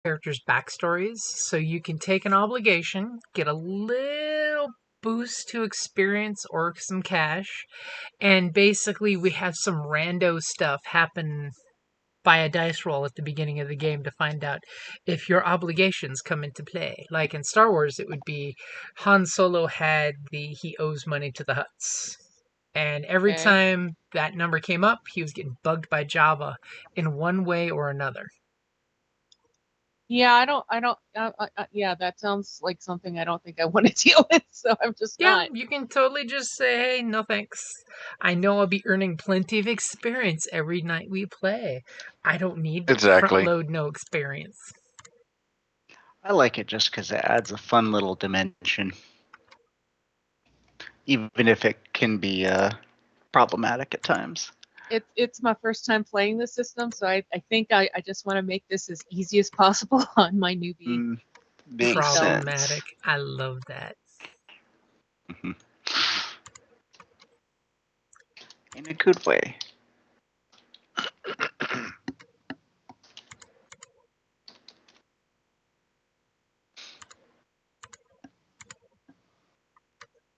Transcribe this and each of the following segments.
characters' backstories. So you can take an obligation, get a little boost to experience or some cash, and basically we have some rando stuff happen by a dice roll at the beginning of the game to find out if your obligations come into play. Like in Star Wars, it would be Han Solo had he owes money to the Hutts. And every Okay. time that number came up, he was getting bugged by Java in one way or another. Yeah, yeah, that sounds like something I don't think I want to deal with, so I'm just Yeah, not. you can totally just say, hey, no thanks. I know I'll be earning plenty of experience every night we play. I don't need to front Exactly. load no experience. I like it just because it adds a fun little dimension, even if it can be problematic at times. It's my first time playing the system, so I think I just want to make this as easy as possible on my newbie. Makes Problematic. sense. I love that. In a good way.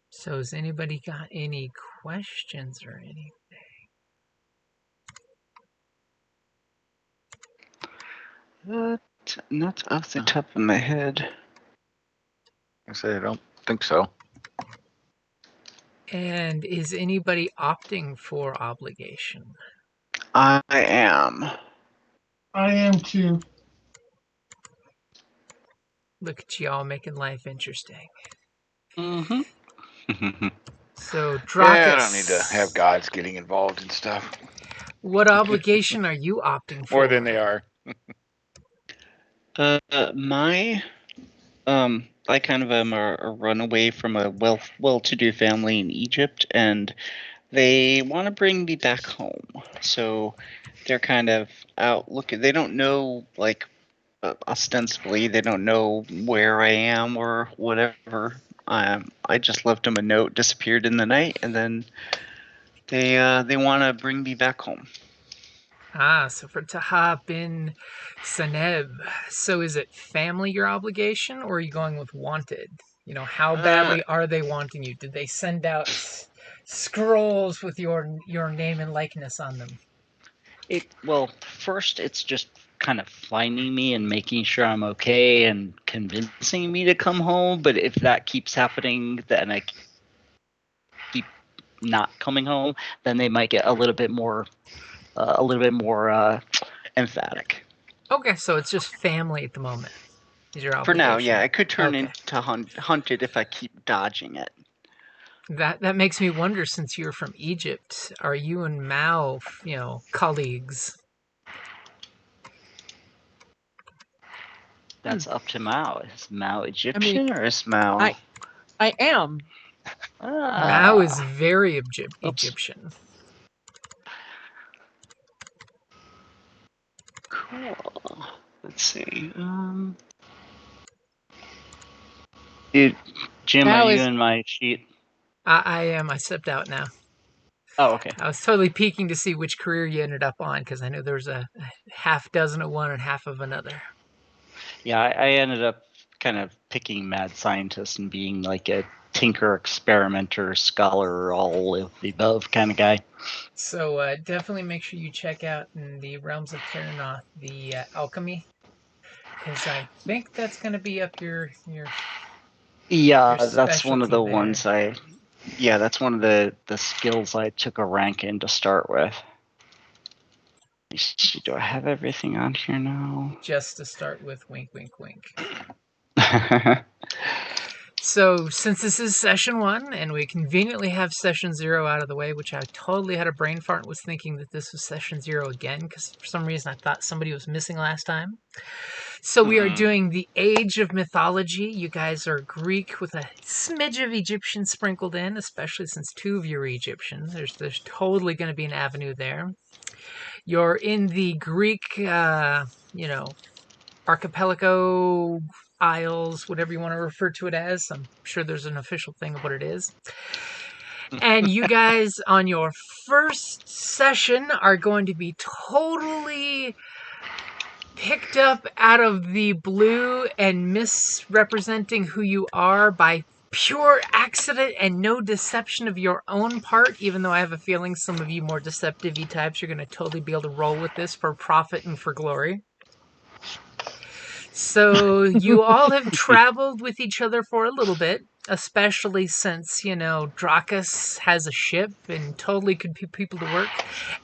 So has anybody got any questions or anything? Not off the top of my head. I say I don't think so. And is anybody opting for obligation? I am. I am too. Look at y'all making life interesting. Mm-hmm. So, Dracus. Yeah, I don't need to have gods getting involved in stuff. What obligation are you opting for? More than they are. I kind of am a runaway from a well-to-do family in Egypt, and they want to bring me back home. So they're kind of out looking. They don't know, like, ostensibly, they don't know where I am or whatever. I just left them a note, disappeared in the night, and then they want to bring me back home. Ah, so for Taha bin Saneb. So is it family your obligation, or are you going with wanted? You know, how badly are they wanting you? Did they send out scrolls with your name and likeness on them? First it's just kind of finding me and making sure I'm okay and convincing me to come home. But if that keeps happening, then I keep not coming home, then they might get a little bit more emphatic. Okay, so it's just family at the moment. Is your obligation? For now, yeah, it could turn into hunted if I keep dodging it. That makes me wonder. Since you're from Egypt, are you and Mao, colleagues? That's up to Mao. Is Mao Egyptian or is Mao? I am. Mao is very Egyptian. Cool. Let's see. Jim, Mao are you is- in my sheet? I am. I stepped out now. Oh, okay. I was totally peeking to see which career you ended up on because I knew there was a half dozen of one and half of another. Yeah, I ended up kind of picking mad scientist and being like a tinker, experimenter, scholar, all of the above kind of guy. So definitely make sure you check out in the realms of Terranoth the alchemy, because I think that's going to be up your Yeah, your that's one of the specialty ones there. Yeah, that's one of the skills I took a rank in to start with. Do I have everything on here now? Just to start with, wink, wink, wink. So, since this is session 1, and we conveniently have session 0 out of the way, which I totally had a brain fart and was thinking that this was session 0 again, because for some reason I thought somebody was missing last time. So we are doing the Age of Mythology. You guys are Greek with a smidge of Egyptian sprinkled in, especially since 2 of you are Egyptians. There's totally going to be an avenue there. You're in the Greek, archipelago, isles, whatever you want to refer to it as. I'm sure there's an official thing of what it is. And you guys, on your first session, are going to be totally picked up out of the blue and misrepresenting who you are by pure accident and no deception of your own part, even though I have a feeling some of you more deceptive-y types are going to totally be able to roll with this for profit and for glory. So you all have traveled with each other for a little bit, especially since, Dracus has a ship and totally could put people to work.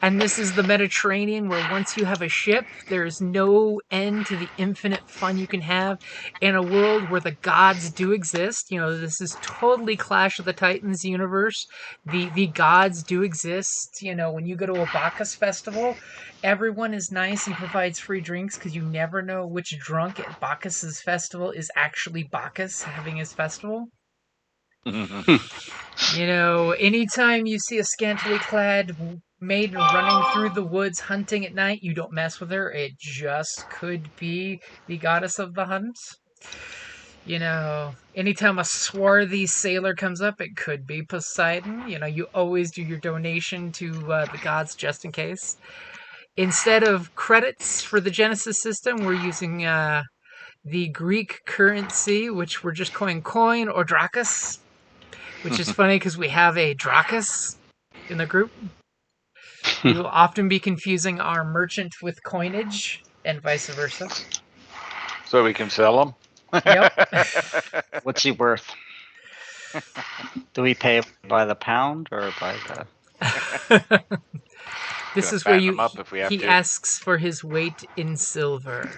And this is the Mediterranean where once you have a ship, there's no end to the infinite fun you can have in a world where the gods do exist. This is totally Clash of the Titans universe. The gods do exist. When you go to a Bacchus festival, everyone is nice and provides free drinks because you never know which drunk at Bacchus's festival is actually Bacchus having his festival. Anytime you see a scantily clad maiden running through the woods hunting at night, you don't mess with her. It just could be the goddess of the hunt. Anytime a swarthy sailor comes up, it could be Poseidon. You always do your donation to the gods just in case. Instead of credits for the Genesis system, we're using the Greek currency, which we're just calling coin or drachus, which is funny because we have a drachus in the group. We will often be confusing our merchant with coinage and vice versa. So we can sell them? Yep. What's he worth? Do we pay by the pound or by the... This Gonna is where fatten him up if we have he to. asks for his weight in silver.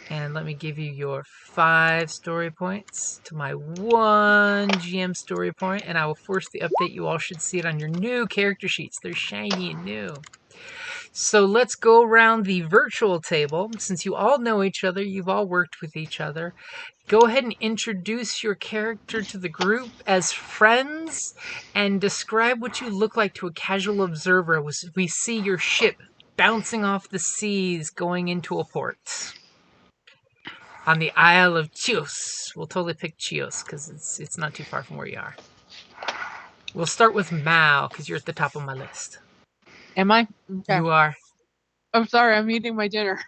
And let me give you your 5 story points to my 1 GM story point, and I will force the update. You all should see it on your new character sheets. They're shiny and new. So let's go around the virtual table. Since you all know each other, you've all worked with each other. Go ahead and introduce your character to the group as friends and describe what you look like to a casual observer as we see your ship bouncing off the seas going into a port on the Isle of Chios. We'll totally pick Chios because it's not too far from where you are. We'll start with Mao because you're at the top of my list. Am I? Okay. You are. I'm sorry, I'm eating my dinner.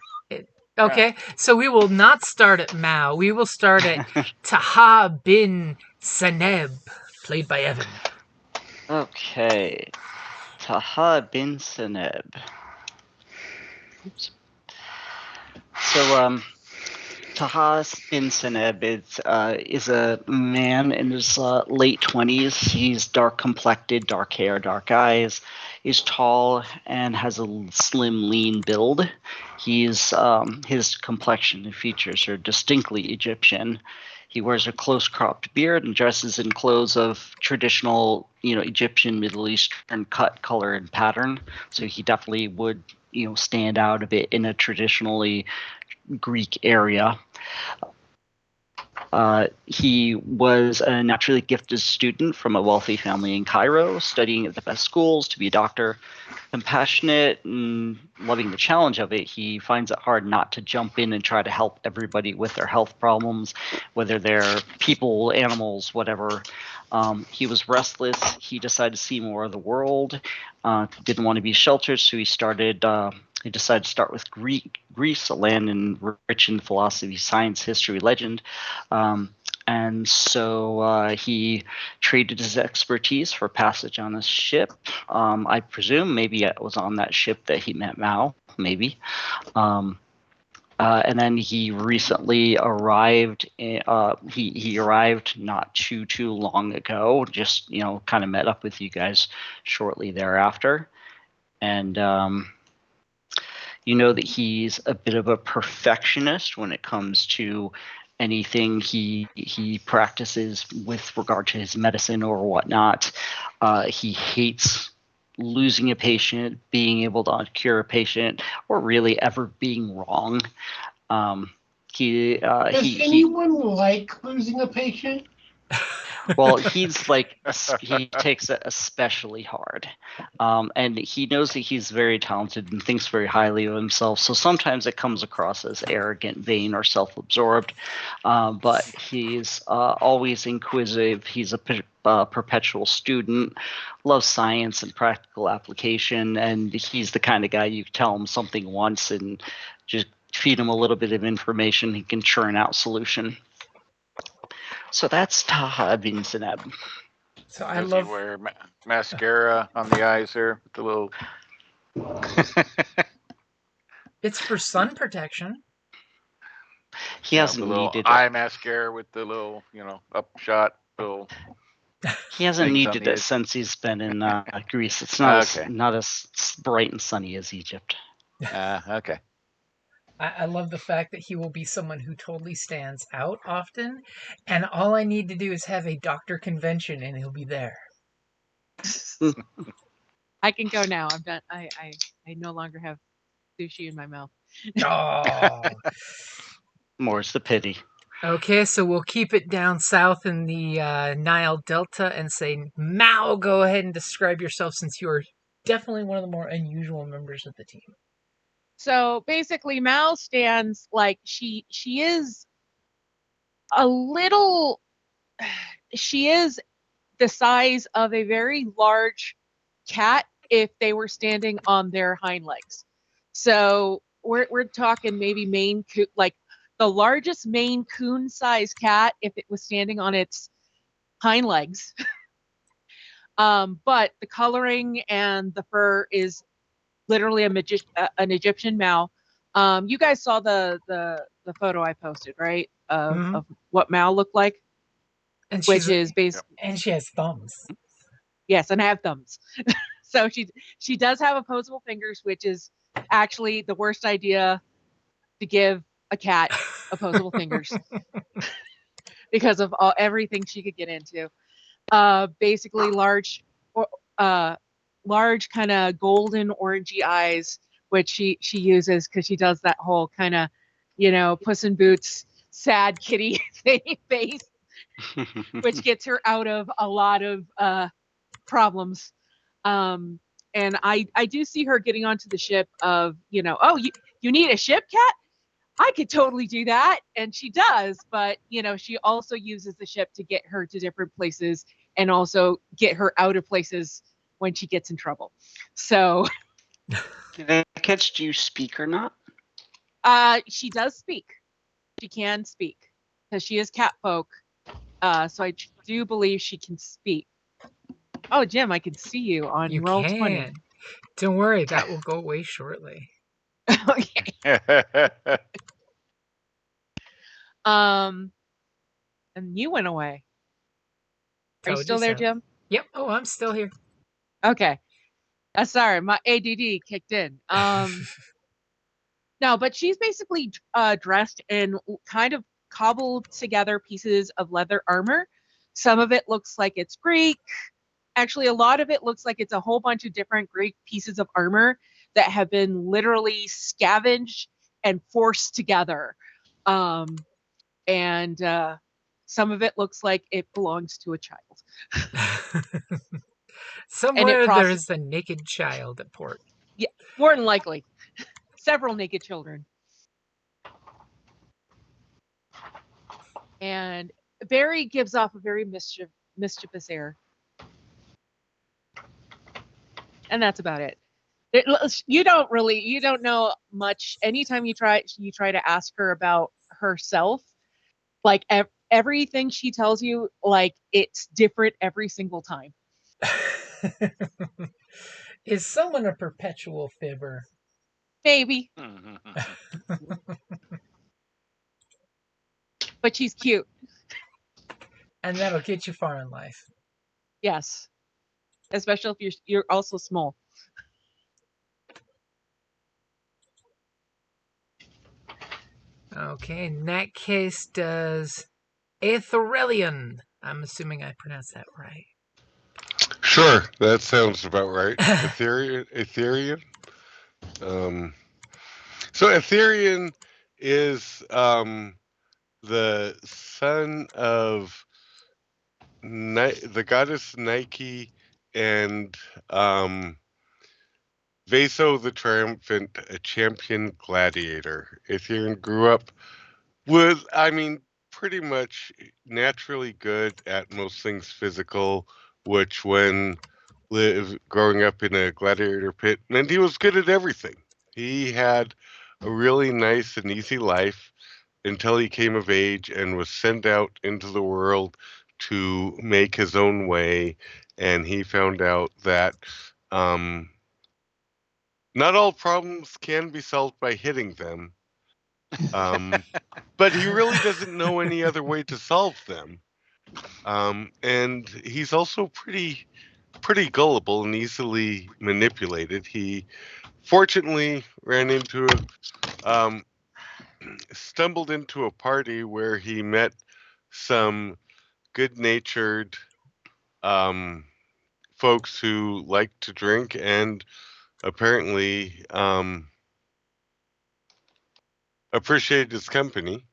Okay, so we will not start at Mao. We will start at Taha bin Seneb, played by Evan. Okay. Taha bin Seneb. Oops. So, Taha bin Seneb is a man in his late 20s. He's dark-complected, dark hair, dark eyes. He's tall and has a slim, lean build. His complexion and features are distinctly Egyptian. He wears a close-cropped beard and dresses in clothes of traditional, Egyptian, Middle Eastern cut, color, and pattern. So he definitely would, stand out a bit in a traditionally Greek area. He was a naturally gifted student from a wealthy family in Cairo, studying at the best schools to be a doctor. Compassionate and loving the challenge of it, he finds it hard not to jump in and try to help everybody with their health problems, whether they're people, animals, whatever. He was restless. He decided to see more of the world. Didn't want to be sheltered, so he decided to start with Greece, a land rich in philosophy, science, history, legend. And so he traded his expertise for passage on a ship. I presume maybe it was on that ship that he met Mao, maybe. And then he recently arrived. He arrived not too long ago. Just kind of met up with you guys shortly thereafter, and that he's a bit of a perfectionist when it comes to anything he practices with regard to his medicine or whatnot. He hates losing a patient, being able to cure a patient, or really ever being wrong. Does anyone like losing a patient? Well, he's like he takes it especially hard, and he knows that he's very talented and thinks very highly of himself. So sometimes it comes across as arrogant, vain, or self-absorbed. But he's always inquisitive. He's a perpetual student, loves science and practical application, and he's the kind of guy you tell him something once and just feed him a little bit of information, he can churn out solution. So that's Taha bin Zineb. So I Does love. he wear mascara on the eyes there with the little? It's for sun protection. He hasn't the little needed eye mascara with the little, upshot little. He hasn't things on needed the it edge. since he's been in Greece. It's not Okay. not as bright and sunny as Egypt. Okay. I love the fact that he will be someone who totally stands out often, and all I need to do is have a doctor convention and he'll be there. I can go now. I'm done. I no longer have sushi in my mouth. Oh. More's the pity. Okay, so we'll keep it down south in the Nile Delta and say, Mao, go ahead and describe yourself since you are definitely one of the more unusual members of the team. So basically, Mal stands like she is a little. She is the size of a very large cat if they were standing on their hind legs. So we're talking maybe Maine Coon, like the largest Maine Coon size cat if it was standing on its hind legs. But the coloring and the fur is literally an Egyptian Mao. You guys saw the photo I posted, right? Of what Mao looked like, And which is basically, and she has thumbs. yes, and I have thumbs. So she does have opposable fingers, which is actually the worst idea to give a cat opposable fingers because of everything she could get into. Basically large kind of golden orangey eyes, which she uses because she does that whole kind of, Puss in Boots sad kitty face, which gets her out of a lot of problems. And I do see her getting onto the ship of, oh, you need a ship, cat? I could totally do that. And she does, but, she also uses the ship to get her to different places and also get her out of places when she gets in trouble. So Did I catch, do you speak or not? she does speak. She can speak because she is cat folk. So I do believe she can speak. Oh, Jim, I can see you on You roll can. 20. Don't worry, that will go away shortly. Okay. And you went away. Are you still there, Jim? Yep. Oh, I'm still here. Okay. Sorry, my ADD kicked in. No, but she's basically dressed in kind of cobbled together pieces of leather armor. Some of it looks like it's Greek. Actually, a lot of it looks like it's a whole bunch of different Greek pieces of armor that have been literally scavenged and forced together. And some of it looks like it belongs to a child. Somewhere there's a naked child at port. Yeah, more than likely. Several naked children. And Barry gives off a very mischievous air. And that's about it. You don't know much. Anytime you try to ask her about herself, like everything she tells you, like it's different every single time. Is someone a perpetual fibber? Maybe. But she's cute. And that'll get you far in life. Yes. Especially if you're also small. Okay, in that case, does Aetherelion, I'm assuming I pronounced that right. Sure, that sounds about right. Ethereum. So Ethereum is the son of the goddess Nike and Vaso the Triumphant, a champion gladiator. Aetherian grew up with, pretty much naturally good at most things physical, which when growing up in a gladiator pit meant he was good at everything. He had a really nice and easy life until he came of age and was sent out into the world to make his own way. And he found out that not all problems can be solved by hitting them. But he really doesn't know any other way to solve them. And he's also pretty gullible and easily manipulated. He fortunately stumbled into a party where he met some good-natured folks who like to drink and apparently appreciated his company,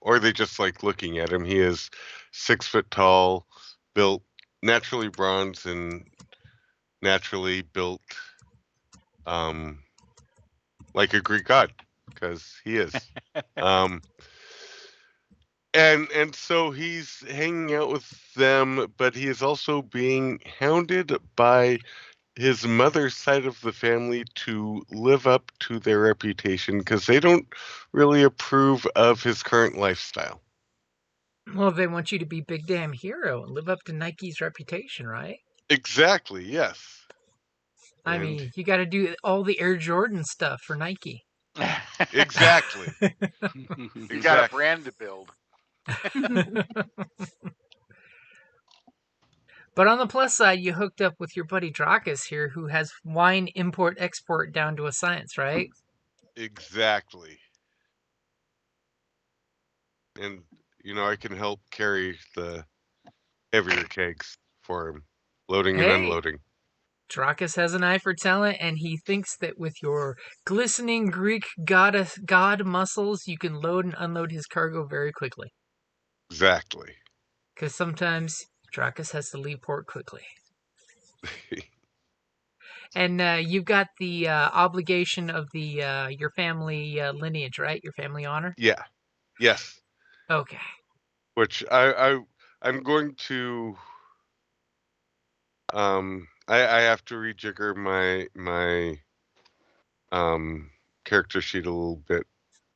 or they just like looking at him. He is 6 foot tall, built naturally bronze, and naturally built like a Greek god, because he is. And so he's hanging out with them, but he is also being hounded by his mother's side of the family to live up to their reputation because they don't really approve of his current lifestyle. Well, they want you to be big damn hero and live up to Nike's reputation, right? Exactly, yes. I mean, you got to do all the Air Jordan stuff for Nike. Exactly. You got a brand to build. But on the plus side, you hooked up with your buddy Drakus here, who has wine import-export down to a science, right? Exactly. And, I can help carry the heavier kegs for him, loading and unloading. Drakus has an eye for talent, and he thinks that with your glistening Greek god muscles, you can load and unload his cargo very quickly. Exactly. Because sometimes Drakus has to leave port quickly. And you've got the obligation of the your family lineage, right? Your family honor? Yeah. Yes. Okay. Which I'm going to I have to rejigger my character sheet a little bit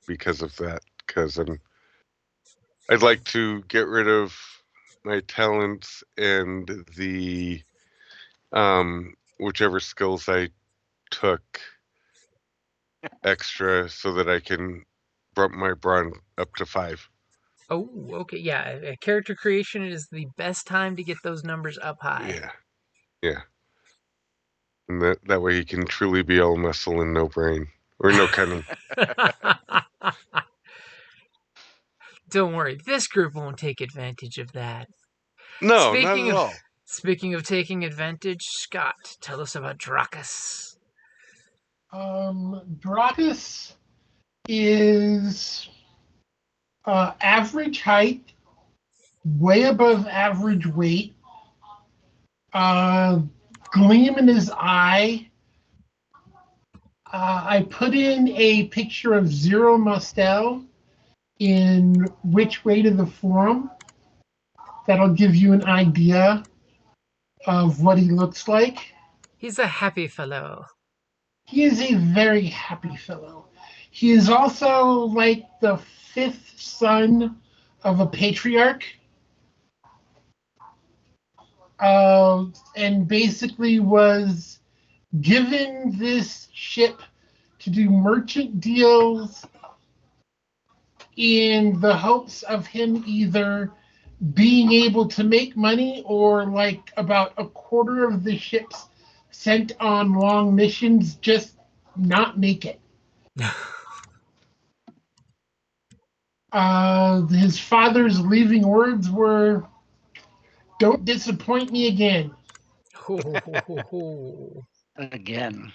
because of that, because I'd like to get rid of my talents and the whichever skills I took extra so that I can bump my brawn up to 5. Oh, okay. Yeah, character creation is the best time to get those numbers up high. Yeah. And that way he can truly be all muscle and no brain. Or no cunning. Don't worry, this group won't take advantage of that. No, not at all. Speaking of taking advantage, Scott, tell us about Drakus. Drakus is average height, way above average weight, gleam in his eye. I put in a picture of Zero Mustel in Which Way to the Forum. That'll give you an idea of what he looks like. He's a happy fellow. He is a very happy fellow. He is also like the 5th son of a patriarch. And basically was given this ship to do merchant deals in the hopes of him either being able to make money or like about a quarter of the ships sent on long missions just not make it. His father's leaving words were, "Don't disappoint me again." Again.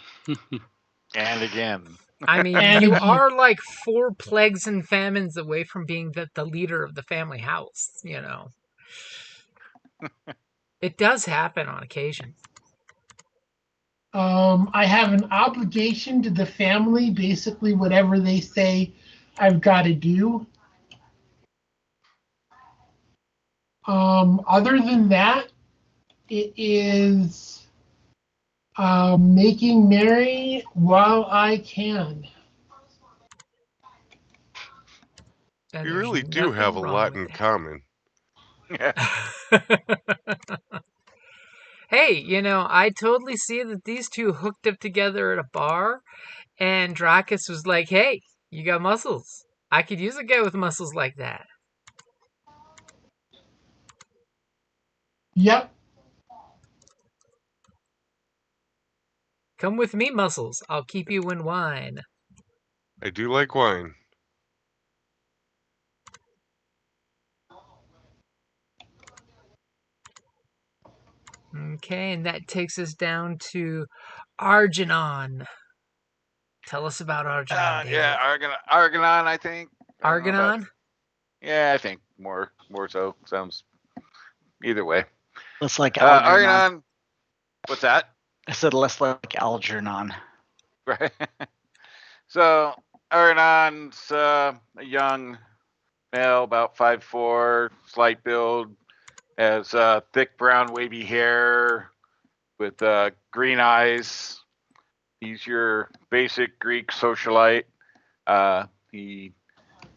And again. I mean, And you again. are like 4 plagues and famines away from being the leader of the family house, It does happen on occasion. I have an obligation to the family, basically whatever they say I've got to do. Other than that, it is making merry while I can. And We there's really do have a nothing wrong lot with in that. common. Hey, I totally see that these two hooked up together at a bar, and Dracus was like, hey, you got muscles. I could use a guy with muscles like that. Yep. Come with me, muscles. I'll keep you in wine. I do like wine. Okay, and that takes us down to Arginon. Tell us about Arginon, David. Yeah, Argonon, I think. I don't know about- Arginon? Yeah, I think more so. Sounds either way. Less like Algernon. Argonon. What's that? I said less like Algernon. Right. So Argonon's a young male, about 5'4", slight build, has thick brown wavy hair with green eyes. He's your basic Greek socialite. He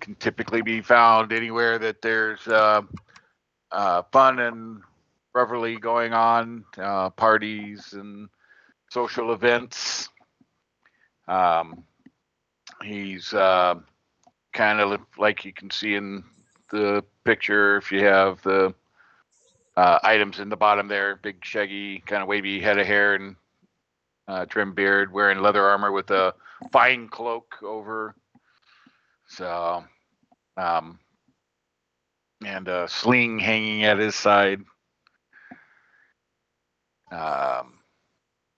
can typically be found anywhere that there's fun and revelry going on, parties and social events. He's kind of like you can see in the picture if you have the items in the bottom there, big shaggy kind of wavy head of hair and trim beard, wearing leather armor with a fine cloak over. So, and a sling hanging at his side.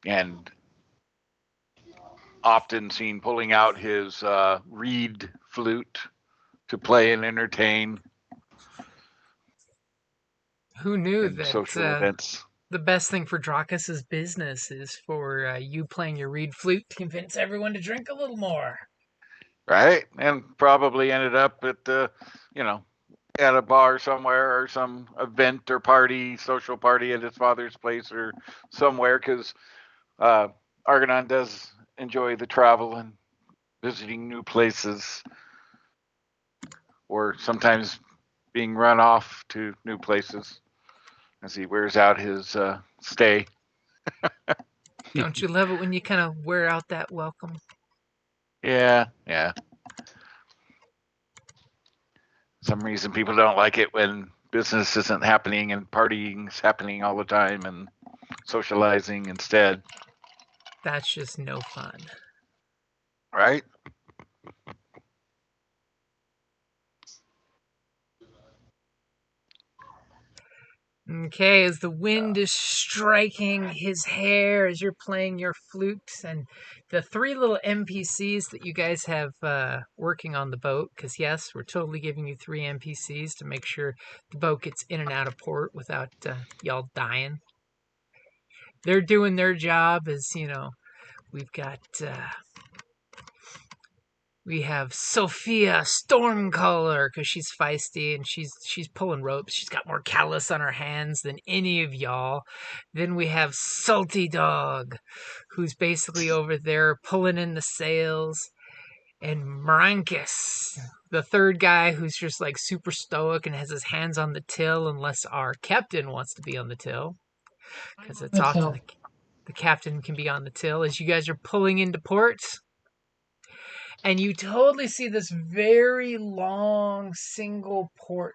And often seen pulling out his reed flute to play and entertain. Who knew in that social events? the best thing for Dracus's business is for you playing your reed flute to convince everyone to drink a little more? Right, and probably ended up at the, at a bar somewhere or some event or party, social party at his father's place or somewhere, because Argonon does enjoy the travel and visiting new places, or sometimes being run off to new places as he wears out his stay. Don't you love it when you kind of wear out that welcome? Yeah. Some reason people don't like it when business isn't happening and partying's happening all the time and socializing instead. That's just no fun. Right? Okay, as the wind is striking his hair as you're playing your flute, and the three little NPCs that you guys have working on the boat, because yes, we're totally giving you 3 NPCs to make sure the boat gets in and out of port without y'all dying. They're doing their job as, we've got... we have Sophia Stormcaller because she's feisty and she's pulling ropes. She's got more callus on her hands than any of y'all. Then we have Salty Dog, who's basically over there pulling in the sails. And Marankus, the third guy who's just like super stoic and has his hands on the till unless our captain wants to be on the till. Because it's often the captain can be on the till as you guys are pulling into port. And you totally see this very long single port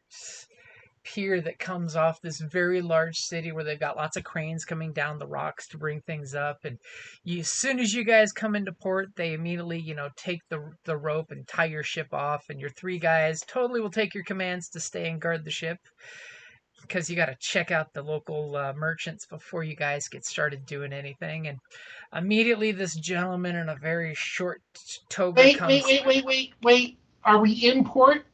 pier that comes off this very large city where they've got lots of cranes coming down the rocks to bring things up. And as soon as you guys come into port, they immediately, take the rope and tie your ship off. And your 3 guys totally will take your commands to stay and guard the ship, because you got to check out the local merchants before you guys get started doing anything. And immediately this gentleman in a very short toga comes... Wait. Are we in port?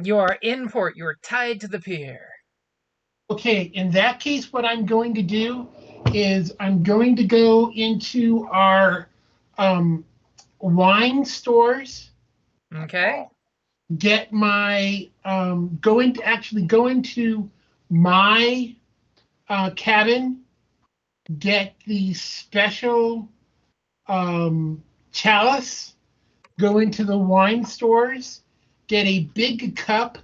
You are in port. You are tied to the pier. Okay, in that case, what I'm going to do is I'm going to go into our wine stores, Okay. get my go into my cabin, get the special chalice, go into the wine stores, get a big cup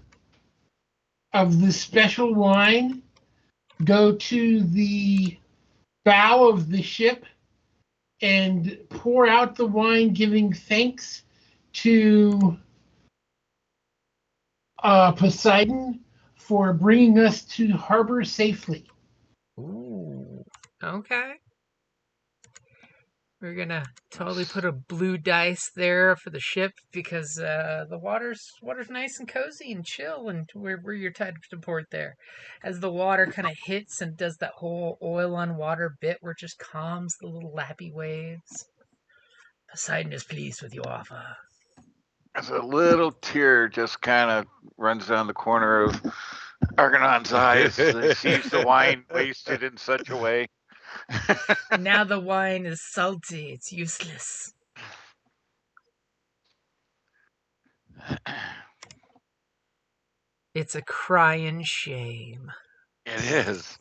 of the special wine, go to the bow of the ship and pour out the wine, giving thanks to Poseidon for bringing us to harbor safely. Ooh. Okay. We're gonna totally put a blue dice there for the ship because the water's nice and cozy and chill, and where you're tied to port there. As the water kind of hits and does that whole oil on water bit where it just calms the little lappy waves. Poseidon is pleased with your offer. As a little tear just kind of runs down the corner of Argonon's eyes as he sees the wine wasted in such a way. Now the wine is salty. It's useless. It's a crying shame. It is.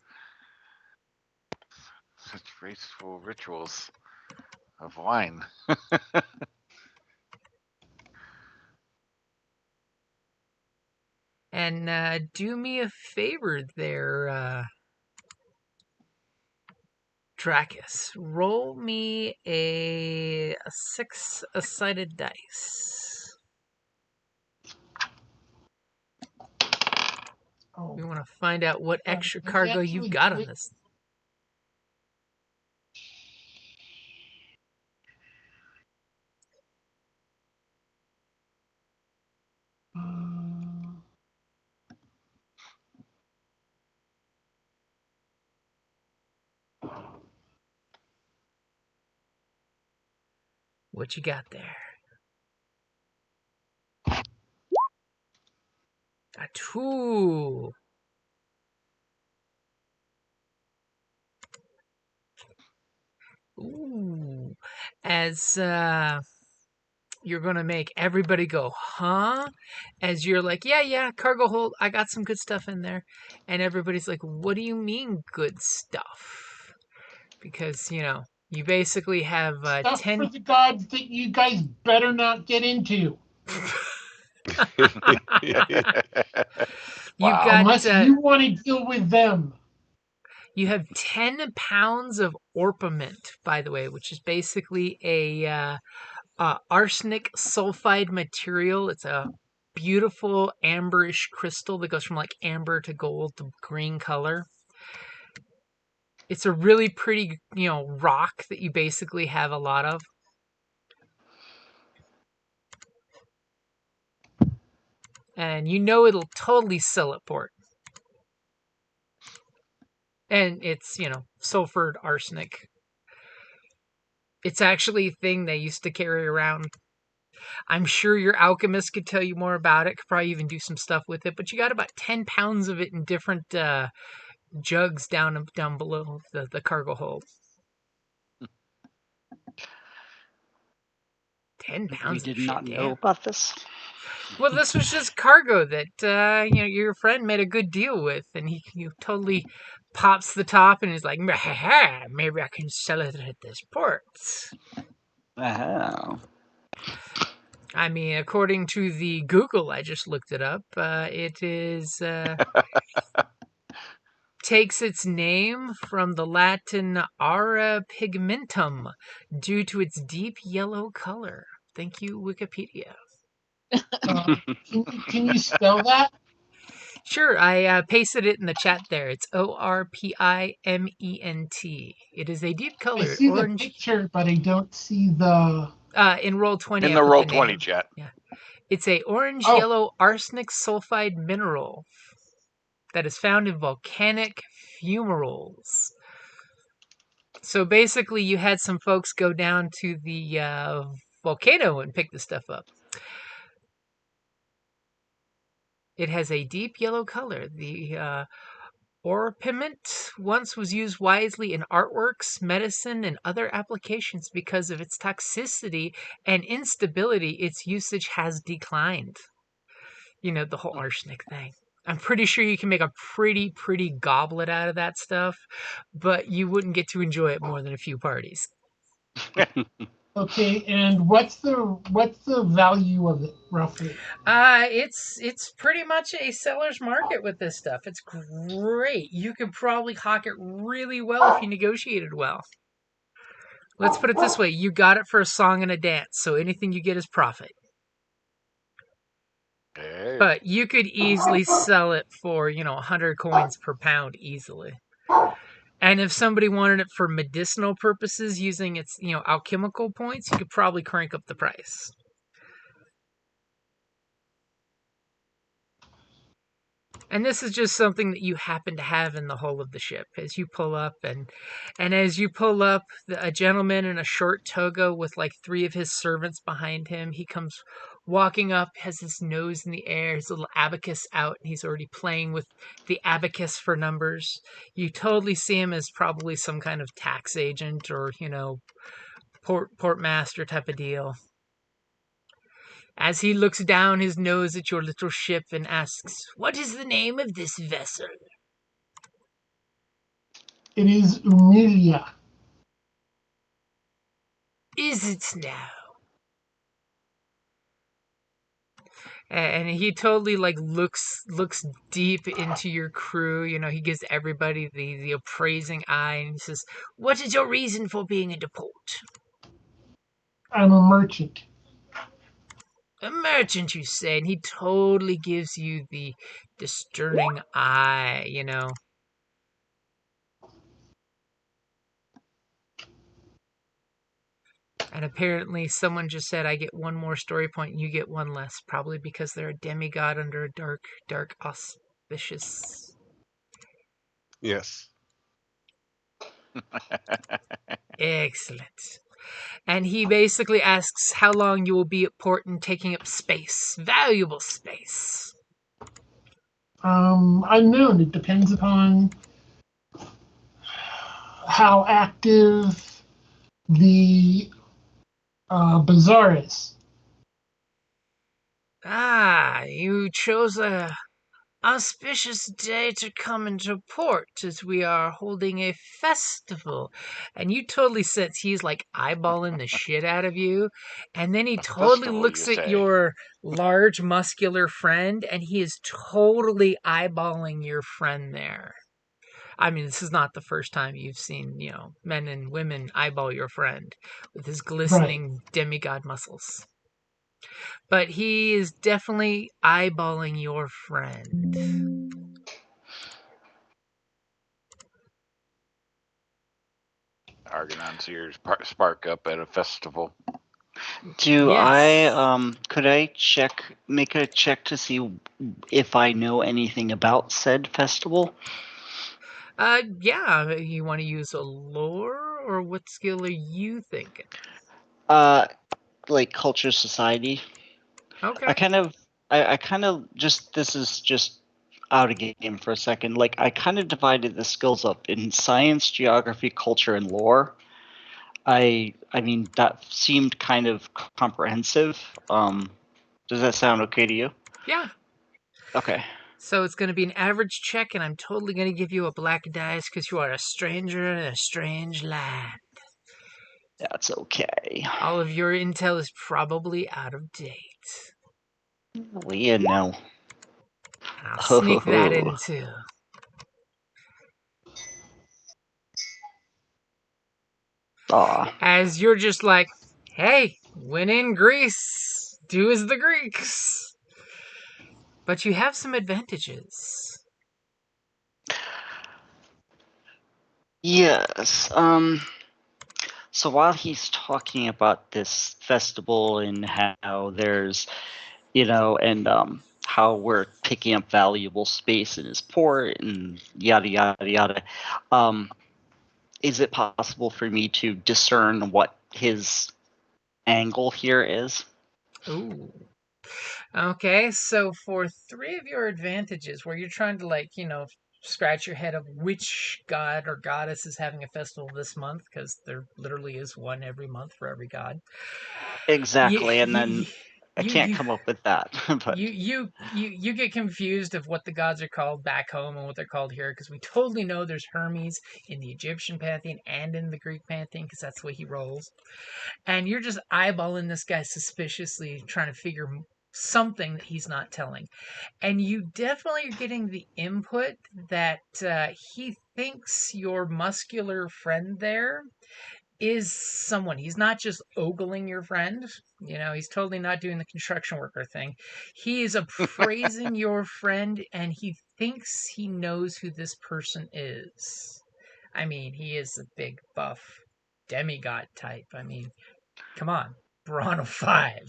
Such graceful rituals of wine. And do me a favor there, Dracus. Roll me a 6-sided dice. We want to find out what extra cargo you've got on this. What you got there? A 2. Ooh. As you're going to make everybody go, huh? As you're like, yeah, cargo hold. I got some good stuff in there. And everybody's like, what do you mean good stuff? Because, you basically have Stuff 10... for the gods that you guys better not get into. You've Wow. got, Unless you want to deal with them. you have 10 pounds of orpiment, by the way, which is basically a arsenic sulfide material. It's a beautiful amberish crystal that goes from like amber to gold to green color. It's a really pretty, rock that you basically have a lot of. And it'll totally sell at port. And it's, sulfured arsenic. It's actually a thing they used to carry around. I'm sure your alchemist could tell you more about it, could probably even do some stuff with it, but you got about 10 pounds of it in different jugs down below the cargo hold. 10 pounds We of did not shit, know damn. about this. Well, this was just cargo that your friend made a good deal with, and he totally pops the top and is like, maybe I can sell it at this port. Oh. I mean, according to the Google, I just looked it up. It is takes its name from the Latin "ara pigmentum" due to its deep yellow color. Thank you, Wikipedia. Can you spell that? Sure, I pasted it in the chat there. It's ORPIMENT. It is a deep I color see the orange. picture, but I don't see the. In Roll20, In I the put roll the 20 name. chat. Yeah, it's a orange Oh. yellow arsenic sulfide mineral that is found in volcanic fumaroles. So basically, you had some folks go down to the volcano and pick the stuff up. It has a deep yellow color. The Orpiment once was used wisely in artworks, medicine, and other applications. Because of its toxicity and instability, its usage has declined. You know, the whole arsenic thing. I'm pretty sure you can make a pretty goblet out of that stuff, but you wouldn't get to enjoy it more than a few parties. Okay, and what's the value of it roughly? It's pretty much a seller's market with this stuff. It's great. You could probably hawk it really well if you negotiated well. Let's put it this way: you got it for a song and a dance, so anything you get is profit. Hey. But you could easily sell it for, 100 coins per pound easily. And if somebody wanted it for medicinal purposes using its, alchemical points, you could probably crank up the price. And this is just something that you happen to have in the hull of the ship as you pull up. And as you pull up, a gentleman in a short toga with like 3 of his servants behind him, he comes walking up, has his nose in the air, his little abacus out, and he's already playing with the abacus for numbers. You totally see him as probably some kind of tax agent or, port master type of deal. As he looks down his nose at your little ship and asks, "What is the name of this vessel?" It is Umilia. Is it now? And he totally looks deep into your crew. He gives everybody the appraising eye, and he says, "What is your reason for being in the port?" I'm a merchant. "A merchant, you say?" And he totally gives you the discerning eye, And apparently someone just said, "I get one more story point and you get one less," probably because they're a demigod under a dark auspicious. Yes. Excellent. And he basically asks how long you will be at port and taking up space, valuable space. Unknown. It depends upon how active the bazaar is. You chose a auspicious day to come into port as we are holding a festival. And you totally sense he's like eyeballing the shit out of you. And then he totally Festival, looks you at say? your large muscular friend and he is totally eyeballing your friend there. I mean, this is not the first time you've seen, men and women eyeball your friend with his glistening demigod muscles. But he is definitely eyeballing your friend. Argonauts ears spark up at a festival. Do Yes. could I make a check to see if I know anything about said festival? Yeah, you want to use a lore, or what skill are you thinking? Like culture society. Okay. I kind of just, this is just out of game for a second. Like, I kind of divided the skills up in science, geography, culture, and lore. I mean, that seemed kind of comprehensive. Does that sound okay to you? Yeah. Okay. So it's going to be an average check, and I'm totally going to give you a black dice because you are a stranger in a strange land. That's okay. All of your intel is probably out of date. Well, yeah, no. And I'll sneak that Oh. in too. Aw. As you're just like, "Hey, when in Greece, do as the Greeks." But you have some advantages. Yes. So while he's talking about this festival and how there's, and how we're picking up valuable space in his port and yada yada yada, is it possible for me to discern what his angle here is? Ooh. Okay, so for 3 of your advantages, where you're trying to scratch your head of which god or goddess is having a festival this month, because there literally is one every month for every god. Exactly, and You then I you can't you come up with that. But you get confused of what the gods are called back home and what they're called here, because we totally know there's Hermes in the Egyptian pantheon and in the Greek pantheon, because that's the way he rolls. And you're just eyeballing this guy suspiciously, trying to figure something that he's not telling. And you definitely are getting the input that he thinks your muscular friend there is someone. He's not just ogling your friend. He's totally not doing the construction worker thing. He is appraising your friend, and he thinks he knows who this person is. I mean, he is a big buff demigod type. I mean, come on, Brawn of 5.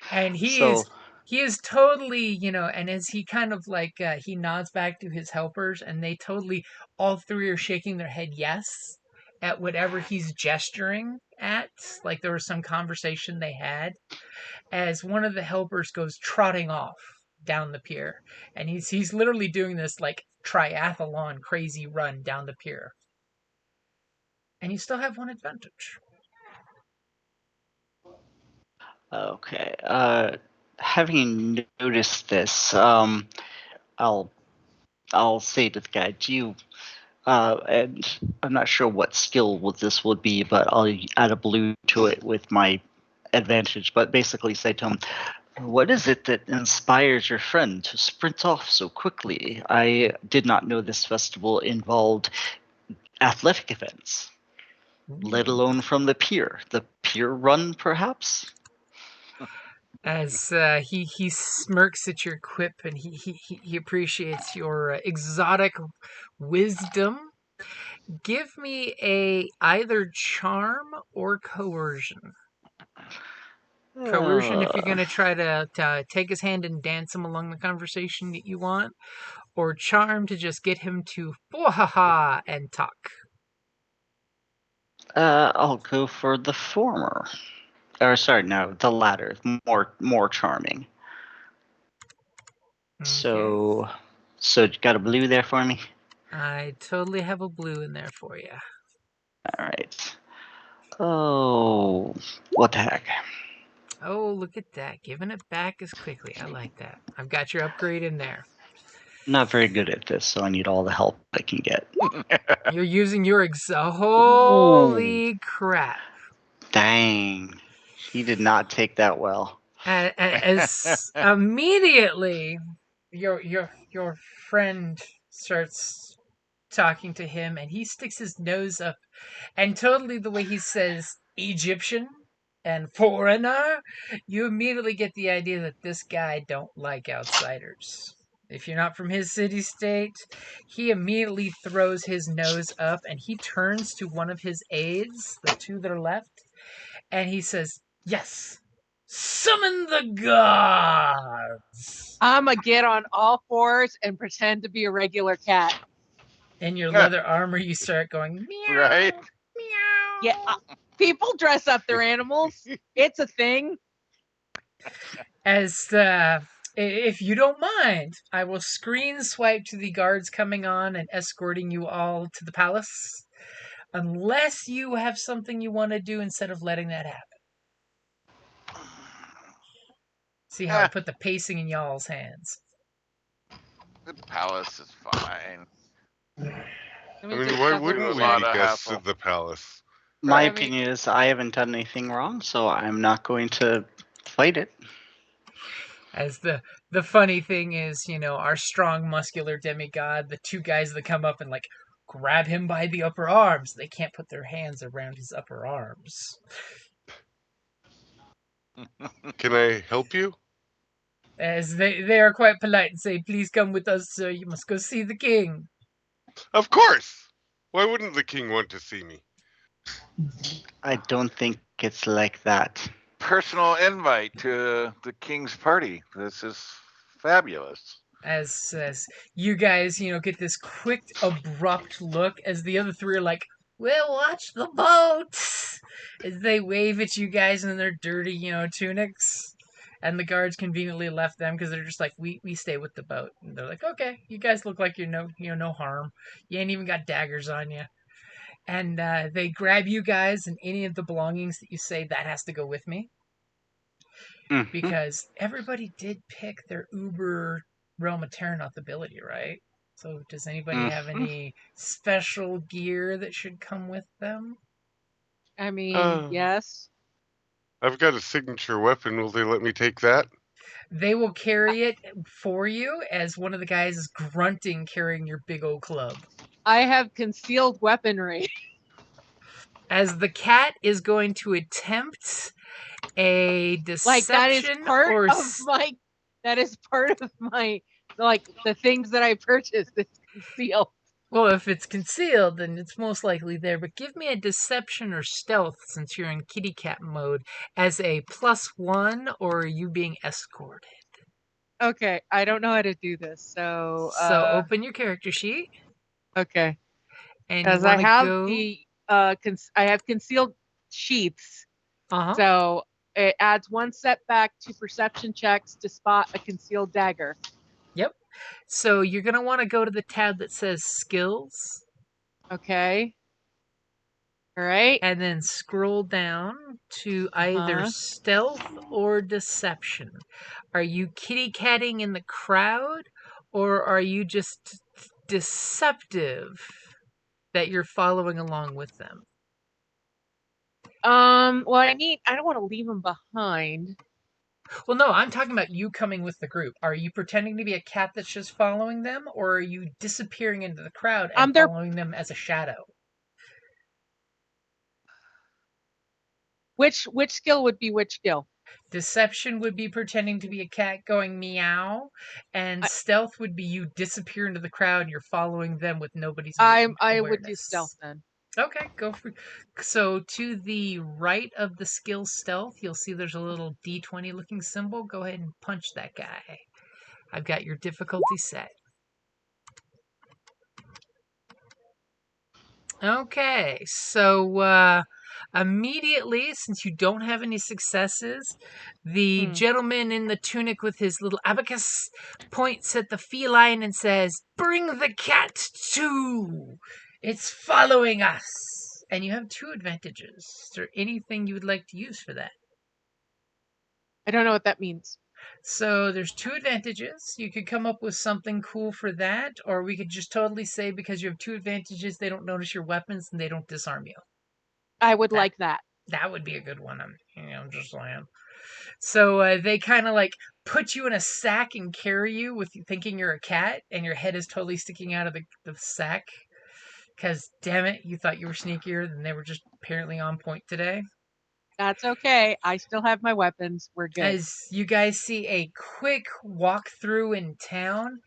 And so he is totally, and as he kind of like, he nods back to his helpers, and they totally, all three are shaking their head yes at whatever he's gesturing at. Like there was some conversation they had, as one of the helpers goes trotting off down the pier. And he's literally doing this like triathlon crazy run down the pier. And you still have one advantage. okay, having noticed this, I'll say to the guy, do you? And I'm not sure what skill this would be, but I'll add a blue to it with my advantage. But basically, say to him, "What is it that inspires your friend to sprint off so quickly? I did not know this festival involved athletic events, let alone from the pier. The pier run, perhaps." As he smirks at your quip, and he appreciates your exotic wisdom. Give me a either charm or coercion. Coercion if you're going to try to take his hand and dance him along the conversation that you want, or charm to just get him to ha and talk. I'll go for the former. Or sorry, no, the latter. More charming. Okay. So you got a blue there for me? I totally have a blue in there for you. All right. Oh, what the heck? Oh, look at that. Giving it back as quickly. I like that. I've got your upgrade in there. Not very good at this, so I need all the help I can get. You're using your holy crap. Dang. He did not take that well. As immediately your friend starts talking to him, and he sticks his nose up, and totally the way he says Egyptian and foreigner, you immediately get the idea that this guy don't like outsiders. If you're not from his city-state, he immediately throws his nose up, and he turns to one of his aides, the two that are left, and he says, "Yes, summon the gods!" I'ma get on all fours and pretend to be a regular cat. In your leather armor, you start going, meow, Right? meow. Yeah, people dress up their animals. It's a thing. As if you don't mind, I will screen swipe to the guards coming on and escorting you all to the palace, unless you have something you want to do instead of letting that happen. See how I put the pacing in y'all's hands. The palace is fine. I mean, why wouldn't we lot be of guests hassle. at the palace? My I mean- opinion is I haven't done anything wrong, so I'm not going to fight it. As the funny thing is, our strong muscular demigod, the two guys that come up and like grab him by the upper arms, they can't put their hands around his upper arms. Can I help you? As they are quite polite and say, "Please come with us, sir. You must go see the king." Of course! Why wouldn't the king want to see me? I don't think it's like that. Personal invite to the king's party. This is fabulous. As you guys, get this quick, abrupt look as the other three are like, "We'll watch the boats," as they wave at you guys in their dirty, tunics. And the guards conveniently left them because they're just like, we stay with the boat. And they're like, okay, you guys look like you're no harm. You ain't even got daggers on you. And they grab you guys and any of the belongings that you say that has to go with me. Mhm. Because everybody did pick their Uber Realm of Terranoth ability, right? So does anybody have any special gear that should come with them? I mean, yes. I've got a signature weapon. Will they let me take that? They will carry it for you as one of the guys is grunting carrying your big old club. I have concealed weaponry. As the cat is going to attempt a Like that is deception part or of my. That is part of my like the things that I purchased. It's concealed. well, if it's concealed, then it's most likely there. But give me a deception or stealth since you're in kitty cat mode as a +1, or are you being escorted? Okay, I don't know how to do this, so So open your character sheet okay. and you Because I want to have go. I have concealed sheaths, Uh-huh. so it adds 1 setback to perception checks to spot a concealed dagger. Yep. So you're going to want to go to the tab that says skills. Okay. All right. And then scroll down to either stealth or deception. Are you kitty catting in the crowd, or are you just deceptive that you're following along with them? Well, I don't want to leave them behind. Well, no, I'm talking about you coming with the group. Are you pretending to be a cat that's just following them, or are you disappearing into the crowd and following them as a shadow? Which skill would be which skill? Deception would be pretending to be a cat going meow, and stealth would be you disappear into the crowd and you're following them with nobody's awareness. I would do stealth then. Okay, go for. So to the right of the skill stealth, you'll see there's a little D20 looking symbol. Go ahead and punch that guy. I've got your difficulty set. Okay, so immediately, since you don't have any successes, the gentleman in the tunic with his little abacus points at the feline and says, "Bring the cat too! It's following us!" And you have 2 advantages. Is there anything you would like to use for that? I don't know what that means. So there's 2 advantages. You could come up with something cool for that, or we could just totally say because you have 2 advantages, they don't notice your weapons and they don't disarm you. I would like that. That would be a good one. I'm just saying. So they kind of like put you in a sack and carry you with you thinking you're a cat, and your head is totally sticking out of the sack. Because damn it, you thought you were sneakier than they were just apparently on point today. That's okay. I still have my weapons. We're good. As you guys see a quick walkthrough in town,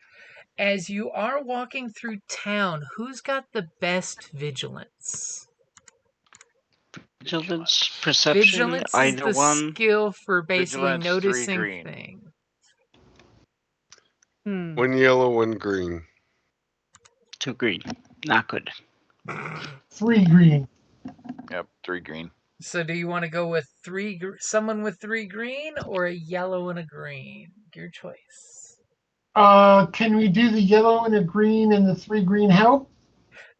as you are walking through town, who's got the best vigilance? Vigilance, perception, Vigilance is either the one. skill for basically Vigilance, 3 noticing green. things. 1 yellow, 1 green. 2 green. Not good. 3 green. Yep, 3 green. So do you want to go with someone with 3 green or a yellow and a green? Your choice. Can we do the yellow and a green and the 3 green help?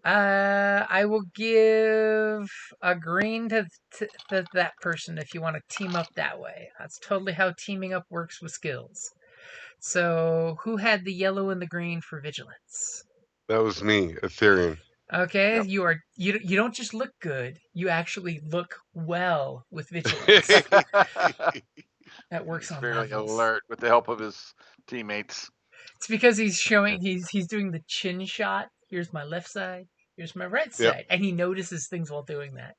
I will give a green to that person if you want to team up that way. That's totally how teaming up works with skills. So who had the yellow and the green for vigilance? That was me, Ethereum. Okay, Yep. you don't just look good, you actually look well with vigilance. That works on fairly levels. alert with the help of his teammates. It's because he's doing the chin shot. Here's my left side, here's my right side, and he notices things while doing that.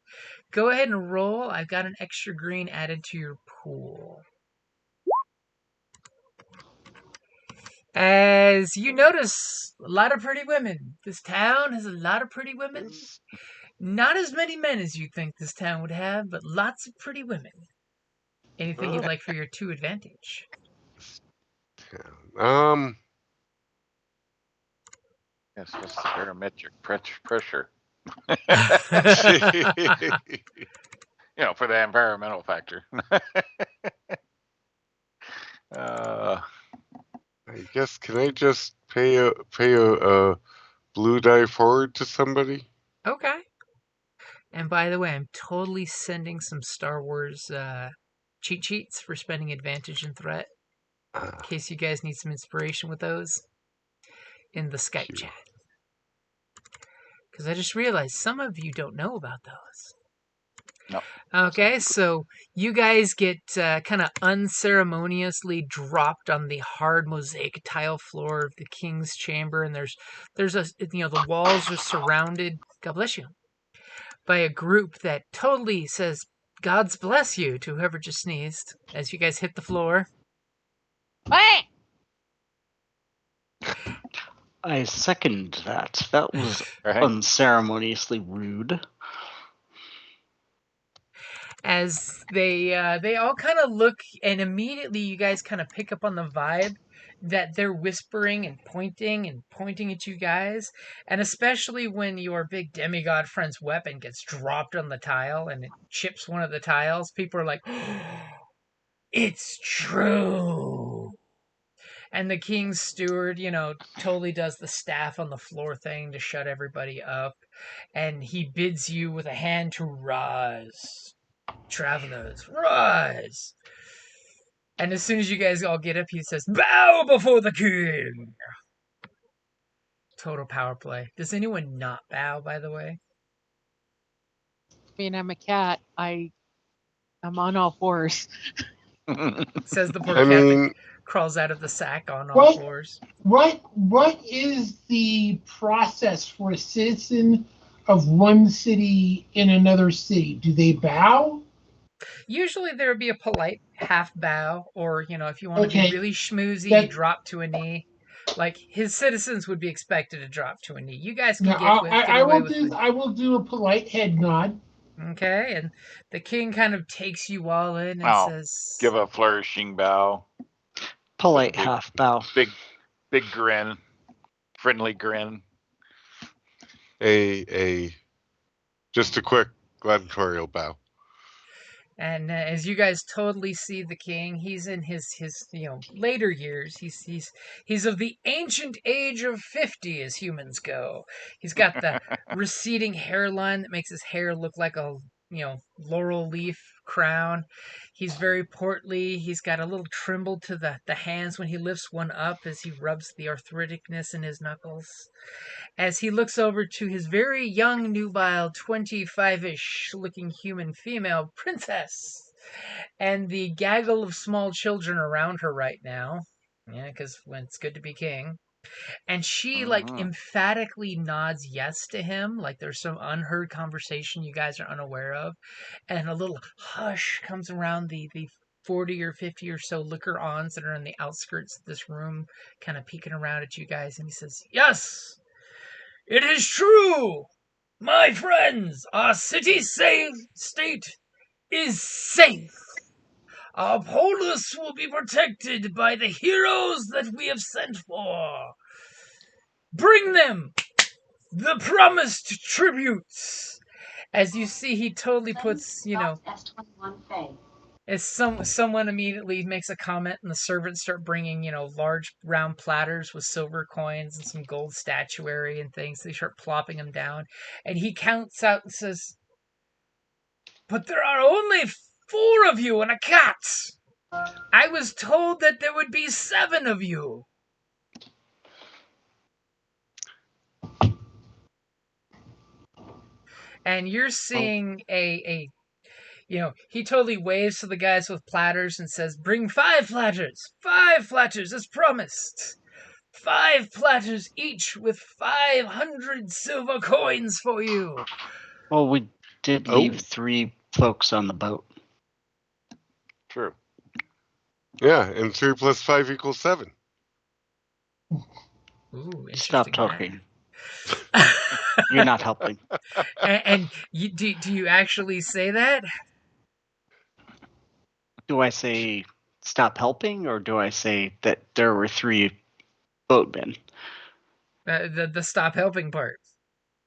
Go ahead and roll. I've got an extra green added to your pool. As you notice, a lot of pretty women. This town has a lot of pretty women. Not as many men as you'd think this town would have, but lots of pretty women. Anything you'd like for your 2 advantage? Yes, what's the barometric pressure? For the environmental factor. Uh, I guess can I just pay a blue die forward to somebody? Okay. And by the way, I'm totally sending some Star Wars cheat sheets for spending advantage and threat, in case you guys need some inspiration with those, in the Skype Cute. chat. Because I just realized some of you don't know about those. No. Okay, so you guys get kind of unceremoniously dropped on the hard mosaic tile floor of the king's chamber, and there's the walls are surrounded. God bless you. By a group that totally says "God's bless you" to whoever just sneezed as you guys hit the floor. Hey! I second that. That was Right. unceremoniously rude. As they all kind of look, and immediately you guys kind of pick up on the vibe that they're whispering and pointing at you guys, and especially when your big demigod friend's weapon gets dropped on the tile and it chips one of the tiles, people are like, "It's true." And the king's steward, totally does the staff on the floor thing to shut everybody up, and he bids you with a hand to rise. Travelers, rise! And as soon as you guys all get up, he says, "Bow before the king!" Total power play. Does anyone not bow, by the way? I mean, I'm a cat. I'm on all fours. Says the poor I cat that mean, crawls out of the sack on all What? fours. What is the process for a citizen of one city in another city? Do they bow? Usually there would be a polite half bow, or, if you want to be Okay, really schmoozy, you that drop to a knee. Like, his citizens would be expected to drop to a knee. You guys no, can get away with it. I will do a polite head nod. Okay, and the king kind of takes you all in and Oh, says, give a flourishing bow. Polite Big- half bow. Big grin. Friendly grin. just a quick gladiatorial bow. and as you guys totally see the king, he's in his later years. He's of the ancient age of 50 as humans go. He's got the receding hairline that makes his hair look like a laurel leaf crown. He's very portly. He's got a little tremble to the hands when he lifts one up as he rubs the arthriticness in his knuckles. As he looks over to his very young, nubile, 25-ish looking human female princess and the gaggle of small children around her right now. Yeah, because when it's good to be king. And she, emphatically nods yes to him, like there's some unheard conversation you guys are unaware of. And a little hush comes around the 40 or 50 or so looker-ons that are in the outskirts of this room, kind of peeking around at you guys. And he says, "Yes! It is true! My friends, our city-state is safe! Our polis will be protected by the heroes that we have sent for! Bring them the promised tributes!" As you see, he totally puts, as someone immediately makes a comment and the servants start bringing, large round platters with silver coins and some gold statuary and things. They start plopping them down. And he counts out and says, "But there are only 4 of you and a cat. I was told that there would be 7 of you." And you're seeing he totally waves to the guys with platters and says, "Bring 5 platters! 5 platters as promised! 5 platters each with 500 silver coins for you!" Well, we did leave 3 folks on the boat. True. Yeah, and 3 plus 5 equals 7. Ooh, interesting. Stop talking. You're not helping. And do you actually say that? Do I say stop helping, or do I say that there were 3 boatmen? The stop helping part.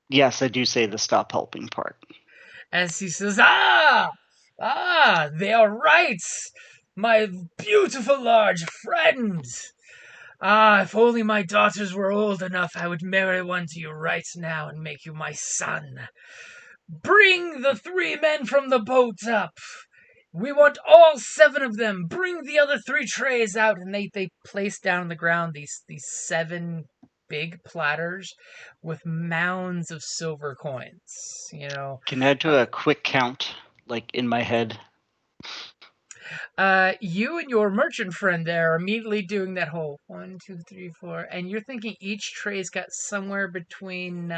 Yes, I do say the stop helping part. As he says, they are right. My beautiful large friend! Ah, if only my daughters were old enough, I would marry one to you right now and make you my son. Bring the 3 men from the boat up. We want all 7 of them. Bring the other 3 trays out. And they place down on the ground these 7 big platters with mounds of silver coins. Can I do a quick count, like in my head? You and your merchant friend there are immediately doing that whole 1, 2, 3, 4, and you're thinking each tray's got somewhere between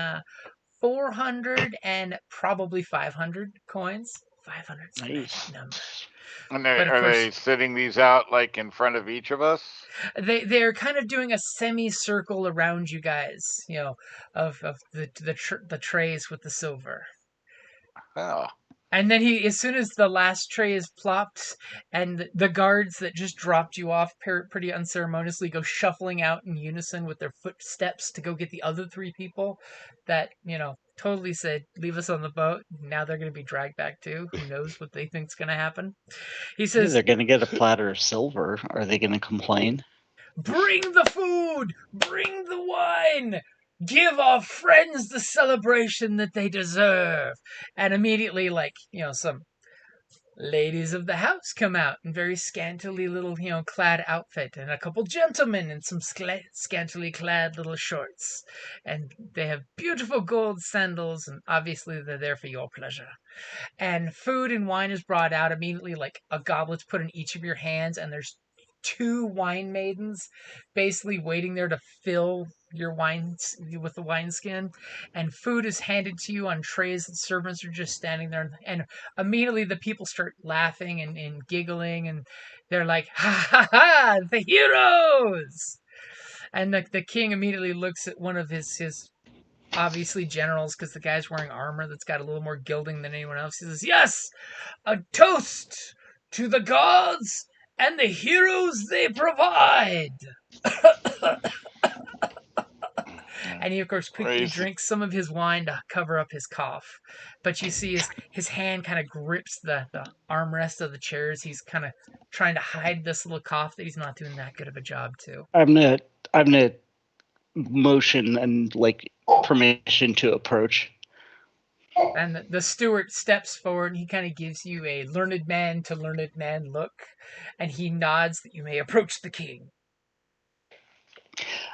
400 and probably 500 coins. 500's a Nice. magic number. And But of are course, they sitting these out like in front of each of us? they're kind of doing a semicircle around you guys, of the trays with the silver. Oh. And then as soon as the last tray is plopped, and the guards that just dropped you off pretty unceremoniously go shuffling out in unison with their footsteps to go get the other 3 people that, totally said, leave us on the boat. Now they're going to be dragged back too. Who knows what they think's going to happen? He says, They're going to get a platter of silver. Are they going to complain? bring the food! Bring the wine! Give our friends the celebration that they deserve! And immediately, some ladies of the house come out in very scantily little, clad outfit, and a couple gentlemen in some scantily clad little shorts. And they have beautiful gold sandals, and obviously they're there for your pleasure. And food and wine is brought out immediately, like a goblet's put in each of your hands, and there's 2 wine maidens basically waiting there to fill your wine with the wineskin, and food is handed to you on trays. The servants are just standing there, and immediately the people start laughing and giggling, and they're like, ha ha ha, the heroes! And the king immediately looks at one of his obviously generals, because the guy's wearing armor that's got a little more gilding than anyone else. He says, yes, a toast to the gods and the heroes they provide. And he, of course, quickly drinks some of his wine to cover up his cough. But you see his hand kind of grips the armrest of the chairs. He's kind of trying to hide this little cough that he's not doing that good of a job to. I'm gonna motion and permission to approach. And the steward steps forward, and he kind of gives you a learned man to learned man look, and he nods that you may approach the king.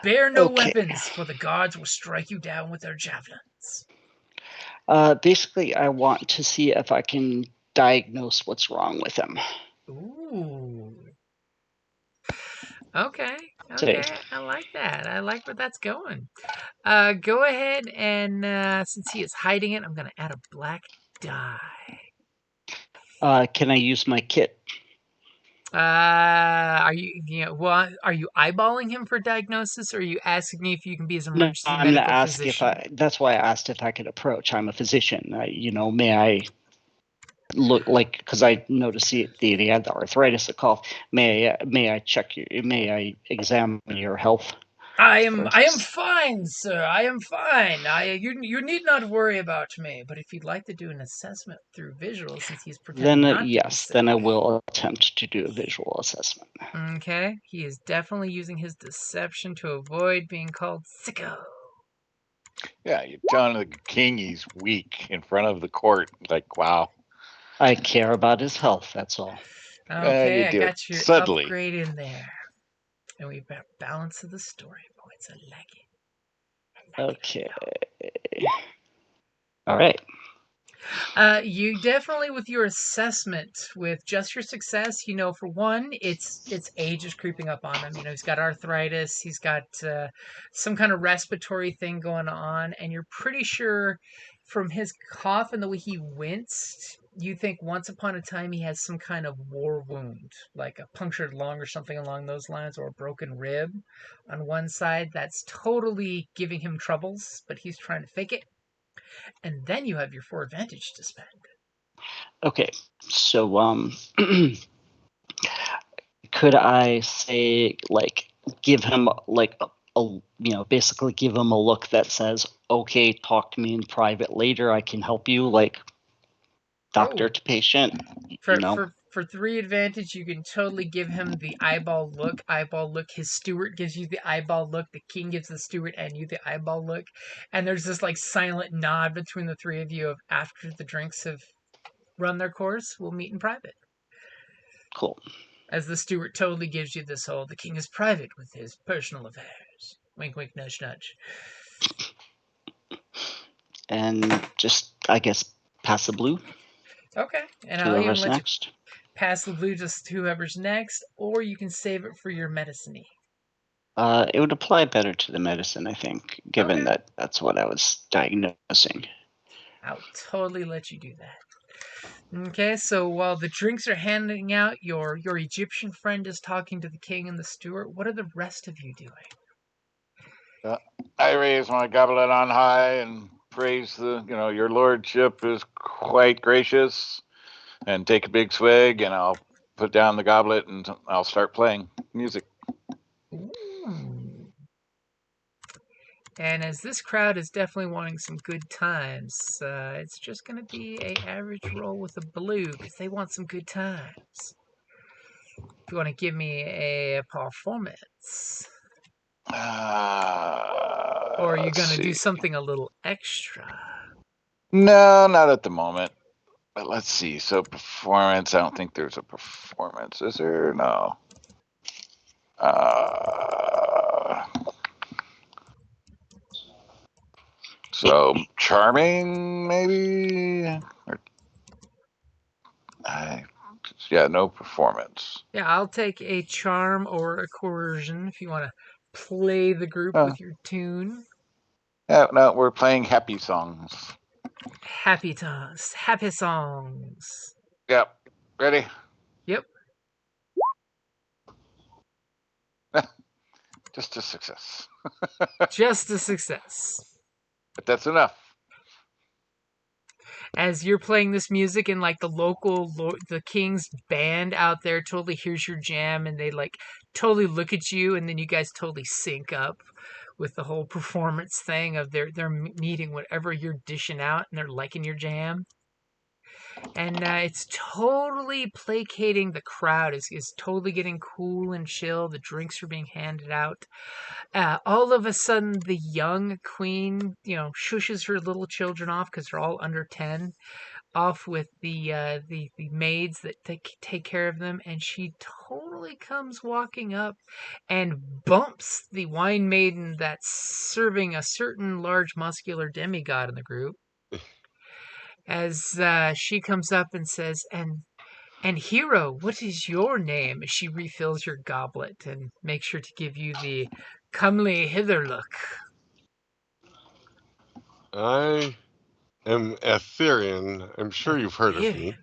Bear no weapons, for the gods will strike you down with their javelins. Basically, I want to see if I can diagnose what's wrong with him. Ooh. Okay. Today. I like that. I like where that's going. Go ahead and since he is hiding it, I'm going to add a black die. Can I use my kit? Are you eyeballing him for diagnosis, or are you asking me if you can be his emergency I'm medical ask physician? that's why I asked if I could approach. I'm a physician. May I look because I noticed he had the arthritis, the cough. May I examine your health? I am fine, sir. I am fine. You need not worry about me. But if you'd like to do an assessment through visual, since he's pretending not to be sick. Then I will attempt to do a visual assessment. Okay, he is definitely using his deception to avoid being called sicko. Yeah, you're telling the king he's weak in front of the court. Like, wow. I care about his health, that's all. Okay, I got your subtly. Upgrade in there. And we balance of the story points. I like it. Okay. All right. You definitely, with your assessment, with just your success, for one, its age is creeping up on him. He's got arthritis, he's got some kind of respiratory thing going on, and you're pretty sure from his cough and the way he winced, you think once upon a time he has some kind of war wound, like a punctured lung or something along those lines, or a broken rib on one side. That's totally giving him troubles, but he's trying to fake it. And then you have your 4 advantage to spend. Okay, so could I say give him basically give him a look that says, "Okay, talk to me in private later. I can help you," like doctor to patient. For 3 advantage, you can totally give him the eyeball look. Eyeball look. His steward gives you the eyeball look. The king gives the steward and you the eyeball look. And there's this like silent nod between the 3 of you of after the drinks have run their course, we'll meet in private. Cool. As the steward totally gives you this whole, the king is private with his personal affairs. Wink, wink, nudge, nudge. And just, I guess, pass the blue. Okay, and I'll even Whoever's let next. you pass the blue just to whoever's next, or you can save it for your medicine-y. It would apply better to the medicine, I think, given Okay. that that's what I was diagnosing. I'll totally let you do that. Okay, so while the drinks are handing out, your Egyptian friend is talking to the king and the steward. What are the rest of you doing? I raise my goblet on high and praise your lordship is quite gracious, and take a big swig, and I'll put down the goblet and I'll start playing music. Ooh. And as this crowd is definitely wanting some good times, it's just going to be a average roll with a blue because they want some good times. If you want to give me a performance, or are you going to do something a little extra? No, not at the moment. But let's see. So performance, I don't think there's a performance, is there? No. So charming, maybe? Yeah, no performance. Yeah, I'll take a charm or a coercion if you want to play the group with your tune. Yeah, no, we're playing happy songs. Happy songs. Yep. Ready? Yep. Just a success. Just a success. But that's enough. As you're playing this music and like the king's band out there totally hears your jam and they like totally look at you, and then you guys totally sync up with the whole performance thing of they're meeting whatever you're dishing out and they're liking your jam. And it's totally placating the crowd. Is totally getting cool and chill. The drinks are being handed out. All of a sudden, the young queen, shushes her little children off because they're all under 10, off with the maids that take care of them, and she totally comes walking up and bumps the wine maiden that's serving a certain large muscular demigod in the group. As she comes up and says, and hero, what is your name? As she refills your goblet and makes sure to give you the comely hither look. I am Atherian. I'm sure you've heard of me.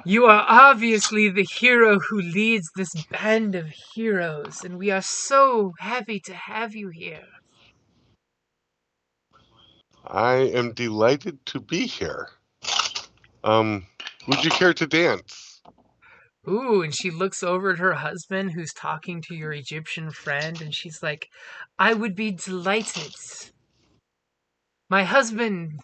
You are obviously the hero who leads this band of heroes, and we are so happy to have you here. I am delighted to be here. Would you care to dance? Ooh, and she looks over at her husband who's talking to your Egyptian friend, and she's like, I would be delighted. My husband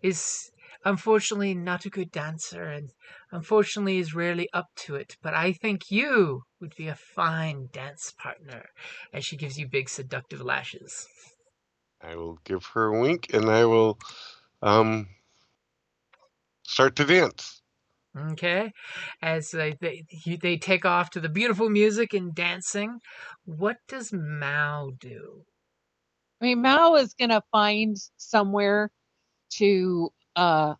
is unfortunately not a good dancer and unfortunately is rarely up to it, but I think you would be a fine dance partner. As she gives you big seductive lashes. I will give her a wink and I will start to dance. Okay, as they take off to the beautiful music and dancing, what does Mao do? I mean, Mao is gonna find somewhere to the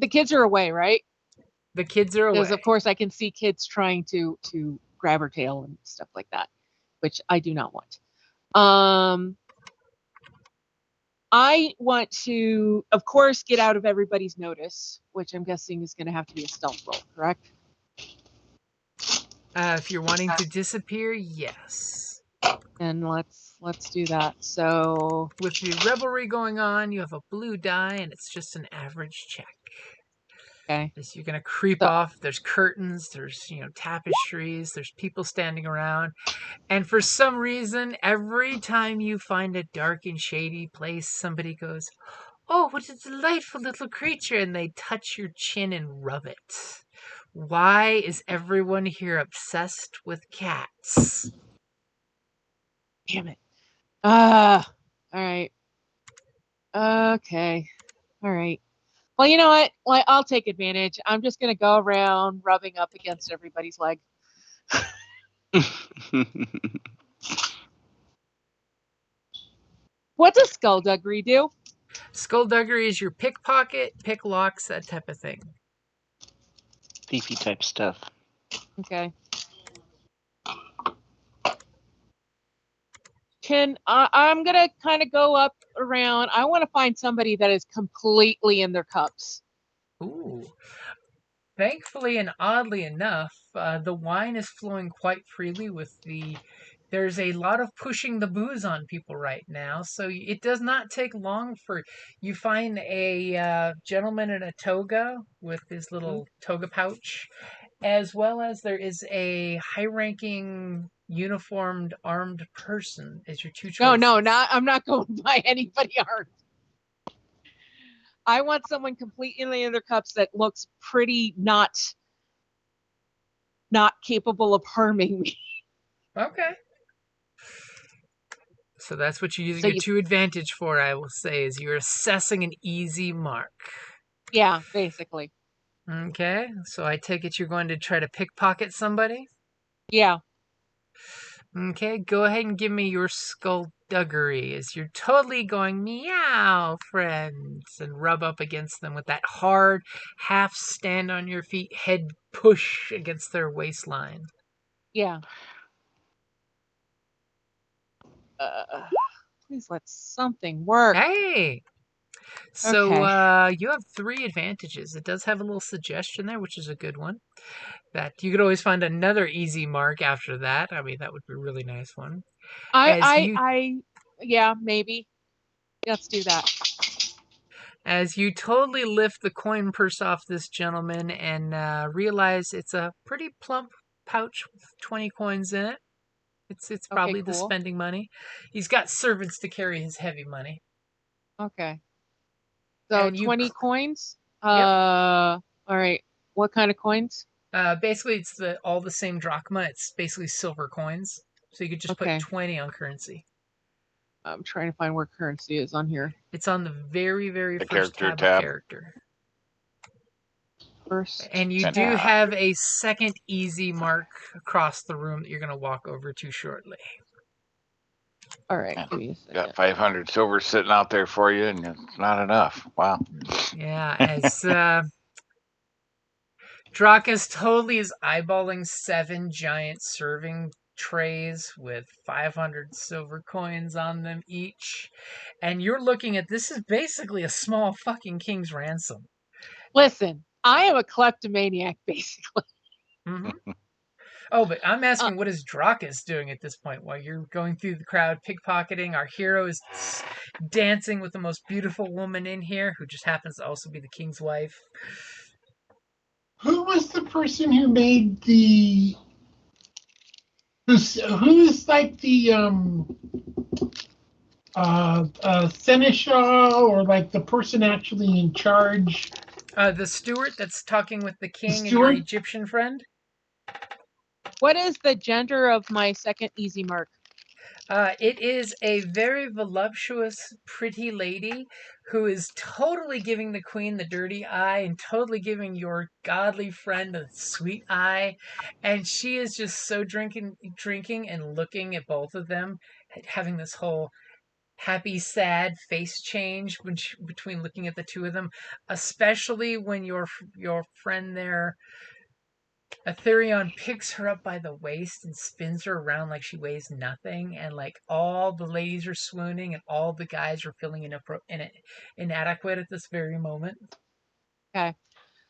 kids are away, right? The kids are away. Because of course I can see kids trying to grab her tail and stuff like that, which I do not want. I want to, of course, get out of everybody's notice, which I'm guessing is going to have to be a stealth roll, correct? If you're wanting to disappear, yes. And let's do that. So with the revelry going on, you have a blue die, and it's just an average check. Okay. As you're gonna creep off. There's curtains. There's tapestries. There's people standing around, and for some reason, every time you find a dark and shady place, somebody goes, "Oh, what a delightful little creature," and they touch your chin and rub it. "Why is everyone here obsessed with cats?" Damn it. All right. Okay. All right. Well, you know what? Like, I'll take advantage. I'm just going to go around rubbing up against everybody's leg. What does skullduggery do? Skullduggery is your pickpocket, pick locks, that type of thing. Thiefy type stuff. Okay. I'm going to kind of go up around. I want to find somebody that is completely in their cups. Ooh. Thankfully and oddly enough, the wine is flowing quite freely there's a lot of pushing the booze on people right now, so it does not take long for you find a gentleman in a toga with his little toga pouch, as well as there is a high-ranking uniformed armed person as your two choices. No, I'm not going by anybody armed. I want someone completely in their cups that looks pretty not capable of harming me. Okay. So that's what you're using your 2 advantage for, I will say, is you're assessing an easy mark. Yeah, basically. Okay, so I take it you're going to try to pickpocket somebody? Yeah. Okay, go ahead and give me your skullduggery as you're totally going, meow, friends, and rub up against them with that hard, half stand on your feet, head push against their waistline. Yeah. Please let something work. Hey! So Okay. you have 3 advantages. It does have a little suggestion there, which is a good one. That you could always find another easy mark after that. I mean, that would be a really nice one. Yeah, maybe. Let's do that. As you totally lift the coin purse off this gentleman and realize it's a pretty plump pouch with 20 coins in it. It's probably the cool. spending money. He's got servants to carry his heavy money. Okay. So And 20 coins? Yep. All right. What kind of coins? Basically, it's all the same drachma. It's basically silver coins. So you could just put 20 on currency. I'm trying to find where currency is on here. It's on the very, very The first character tab of tab. character. First. And you do have a second easy mark across the room that you're going to walk over to shortly. All right. Give me a second. Got 500 silver sitting out there for you, and it's not enough. Wow. Yeah, as Drakas totally is eyeballing 7 giant serving trays with 500 silver coins on them each. And you're looking at this is basically a small fucking king's ransom. Listen, I am a kleptomaniac, basically. Mm-hmm. Oh, but I'm asking, what is Drakas doing at this point? While you're going through the crowd pickpocketing, our hero is dancing with the most beautiful woman in here, who just happens to also be the king's wife. Who was the person who made the... Who's like the seneschal, or like the person actually in charge? The steward that's talking with the king and your Egyptian friend. What is the gender of my second easy mark? It is a very voluptuous, pretty lady who is totally giving the queen the dirty eye and totally giving your godly friend a sweet eye. And she is just so drinking and looking at both of them, having this whole happy, sad face change between looking at the two of them, especially when your friend there, Aetherion, picks her up by the waist and spins her around like she weighs nothing, and like all the ladies are swooning and all the guys are feeling inadequate at this very moment. Okay.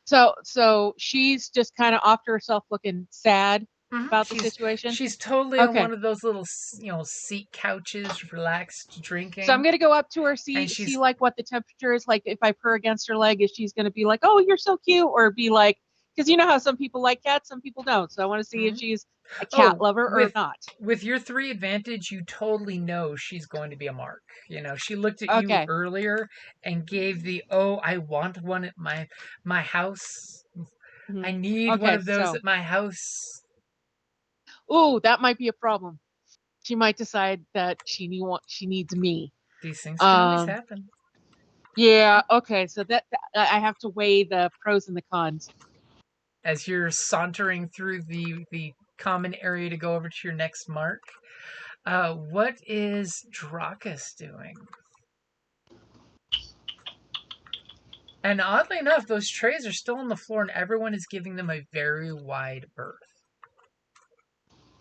So she's just kind of off to herself looking sad about the situation? She's totally on one of those little, seat couches, relaxed, drinking. So I'm going to go up to her, see like what the temperature is. Like if I purr against her leg, is she's going to be like, oh, you're so cute? Or be like, Because you know how some people like cats, some people don't. So I want to see if she's a cat lover or not. With your 3 advantage, you totally know she's going to be a mark. You know, she looked at you Okay. earlier and gave the, "Oh, I want one at my house. I need one Okay, of those so- at my house." Ooh, that might be a problem. She might decide that she needs me. These things can always happen. Yeah. Okay. So that I have to weigh the pros and the cons. As you're sauntering through the common area to go over to your next mark, what is Drakus doing? And oddly enough, those trays are still on the floor, and everyone is giving them a very wide berth.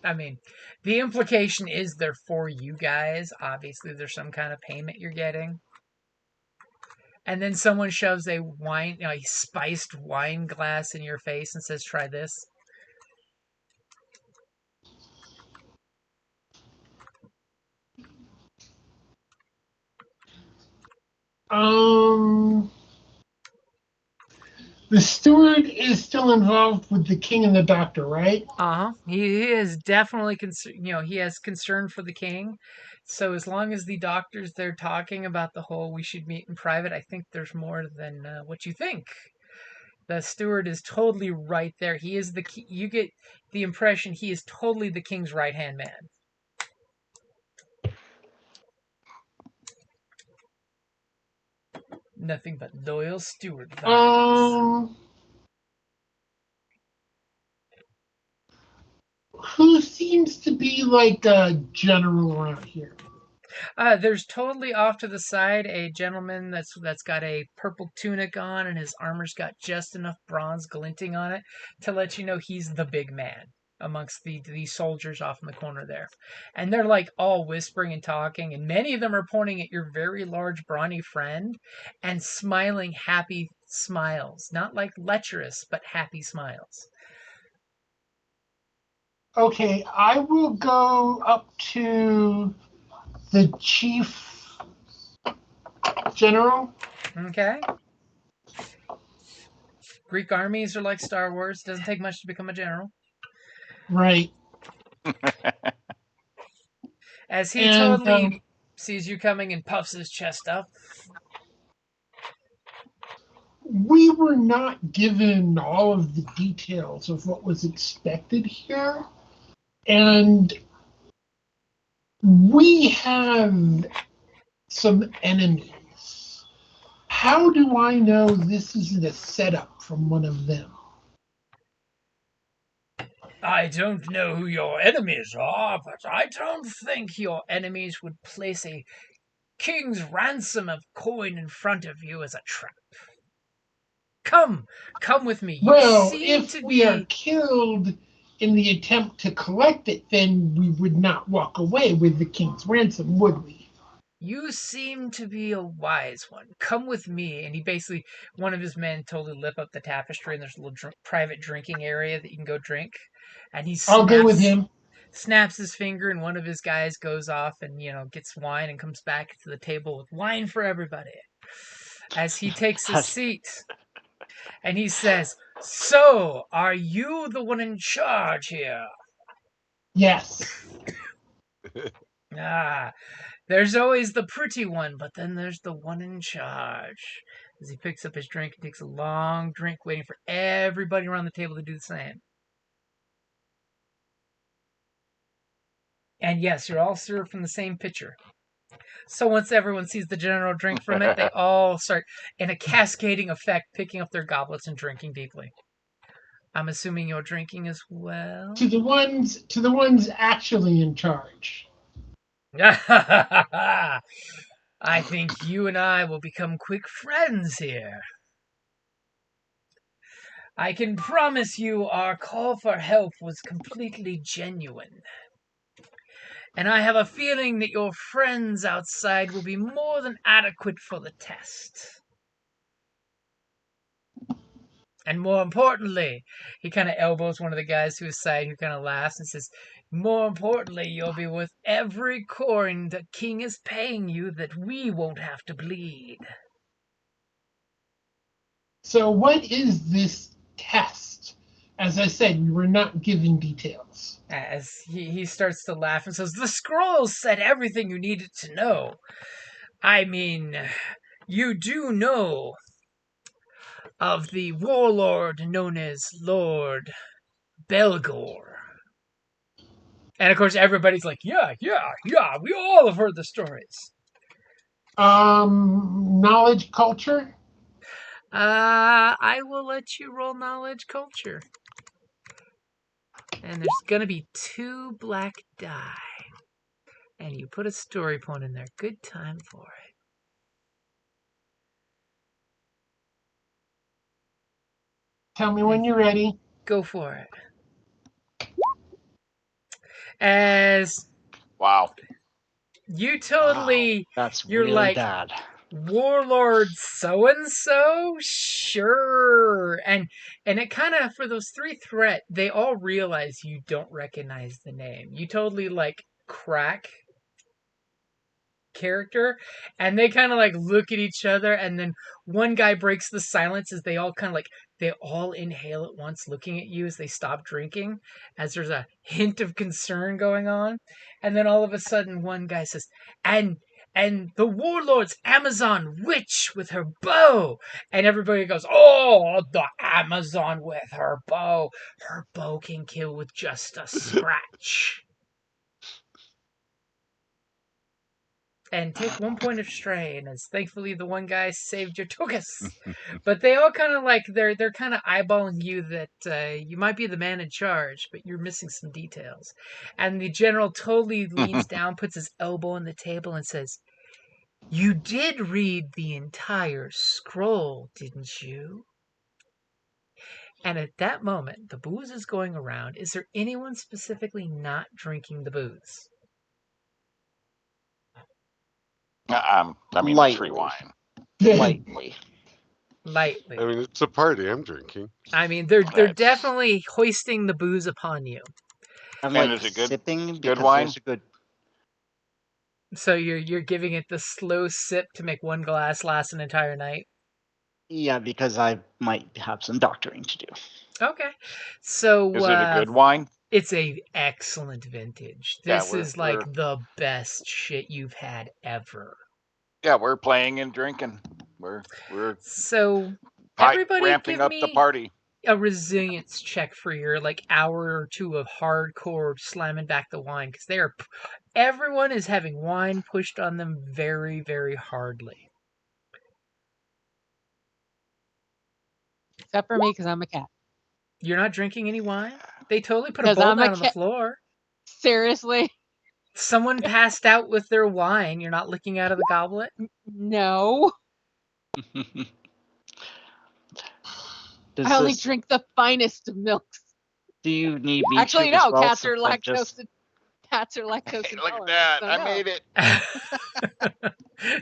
I mean, the implication is they're for you guys. Obviously, there's some kind of payment you're getting. And then someone shoves a spiced wine glass in your face and says, "Try this." The steward is still involved with the king and the doctor, right? He is definitely he has concern for the king. So as long as the doctor's there talking about the whole "we should meet in private," I think there's more than what you think. The steward is totally right there. He is the key. You get the impression he is totally the king's right-hand man. Nothing but loyal steward vibes. Who seems to be like a general around here? There's totally off to the side a gentleman that's got a purple tunic on, and his armor's got just enough bronze glinting on it to let you know he's the big man amongst the soldiers off in the corner there. And they're like all whispering and talking, and many of them are pointing at your very large brawny friend and smiling happy smiles. Not like lecherous, but happy smiles. Okay, I will go up to the chief general. Okay. Greek armies are like Star Wars. Doesn't take much to become a general. Right. As he totally sees you coming and puffs his chest up. We were not given all of the details of what was expected here. And we have some enemies. How do I know this isn't a setup from one of them? I don't know who your enemies are, but I don't think your enemies would place a king's ransom of coin in front of you as a trap. Come with me. Well, if we are killed in the attempt to collect it, then we would not walk away with the king's ransom, would we? You seem to be a wise one. Come with me. And he basically, one of his men totally lift up the tapestry, and there's a little private drinking area that you can go drink. And I'll go with him. Snaps his finger, and one of his guys goes off and, gets wine and comes back to the table with wine for everybody. As he takes a seat, and he says, "So, are you the one in charge here?" Yes. There's always the pretty one, but then there's the one in charge. As he picks up his drink and takes a long drink, waiting for everybody around the table to do the same. And yes, you're all served from the same pitcher. So once everyone sees the general drink from it, they all start, in a cascading effect, picking up their goblets and drinking deeply. I'm assuming you're drinking as well? To the ones actually in charge. I think you and I will become quick friends here. I can promise you our call for help was completely genuine. And I have a feeling that your friends outside will be more than adequate for the test. And more importantly, he kind of elbows one of the guys to his side who kind of laughs and says, "More importantly, you'll be worth every coin the king is paying you that we won't have to bleed." So what is this test. As I said, you were not given details. As he starts to laugh and says, "The scrolls said everything you needed to know. I mean, you do know of the warlord known as Lord Belgor." And of course, everybody's like, yeah, we all have heard the stories. Knowledge culture. I will let you roll knowledge culture. And there's gonna be 2 black die. And you put a story point in there. Good time for it. Tell me when you're ready. Go for it. As Wow. you totally, That's you're really like, bad. Warlord so and so, sure, and it kind of, for those 3 threat, they all realize you don't recognize the name. You totally like crack character, and they kind of like look at each other, and then one guy breaks the silence as they all kind of like, they all inhale at once, looking at you as they stop drinking, as there's a hint of concern going on, and then all of a sudden one guy says, and the warlord's Amazon witch with her bow. And everybody goes, oh, the Amazon with her bow. Her bow can kill with just a scratch. And take 1 point of strain, as thankfully the one guy saved your Togus. But they all kind of like, they're kind of eyeballing you that you might be the man in charge, but you're missing some details. And the general totally leans down, puts his elbow on the table and says, "You did read the entire scroll, didn't you?" And at that moment, the booze is going around. Is there anyone specifically not drinking the booze? I mean, it's free wine. Lightly. Lightly. I mean, it's a party. I'm drinking. I mean, they're That's- definitely hoisting the booze upon you. I'm And like is it good- sipping good because wine? there's a good. So you're giving it the slow sip to make one glass last an entire night. Yeah, because I might have some doctoring to do. Okay, so Is it a good wine? It's a excellent vintage. Yeah, This is like the best shit you've had ever. Yeah, we're playing and drinking. We're So everybody ramping give up me the party. a resilience check for your like hour or 2 of hardcore slamming back the wine, because everyone is having wine pushed on them very, very hardly. Except for me, because I'm a cat. You're not drinking any wine? They totally put a 'Cause bowl I'm a down on the cat. floor. Seriously? Someone passed out with their wine. You're not looking out of the goblet? No. I only drink the finest of milks. Do you need me Actually, to as no. well, Cats are since I'm lactose. just- Cats are lactose Hey, intolerant. look at that! so I no. made it.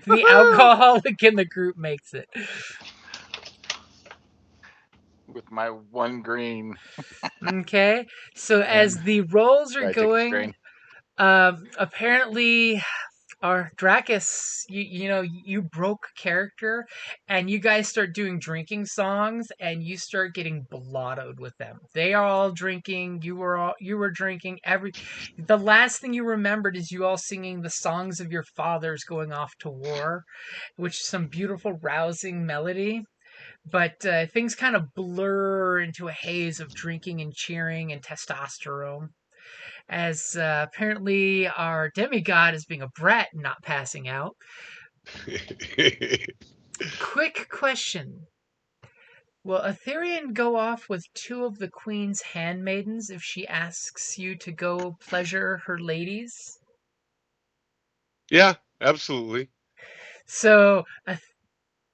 The alcoholic in the group makes it. With my 1 green. Okay, so as the rolls are Should I take a going, strain? apparently, our Dracus, you broke character, and you guys start doing drinking songs, and you start getting blottoed with them. They are all drinking. You were drinking. The last thing you remembered is you all singing the songs of your fathers going off to war, which is some beautiful, rousing melody. But things kind of blur into a haze of drinking and cheering and testosterone. As apparently our demigod is being a brat and not passing out. Quick question. Will Aetherian go off with 2 of the queen's handmaidens if she asks you to go pleasure her ladies? Yeah, absolutely. So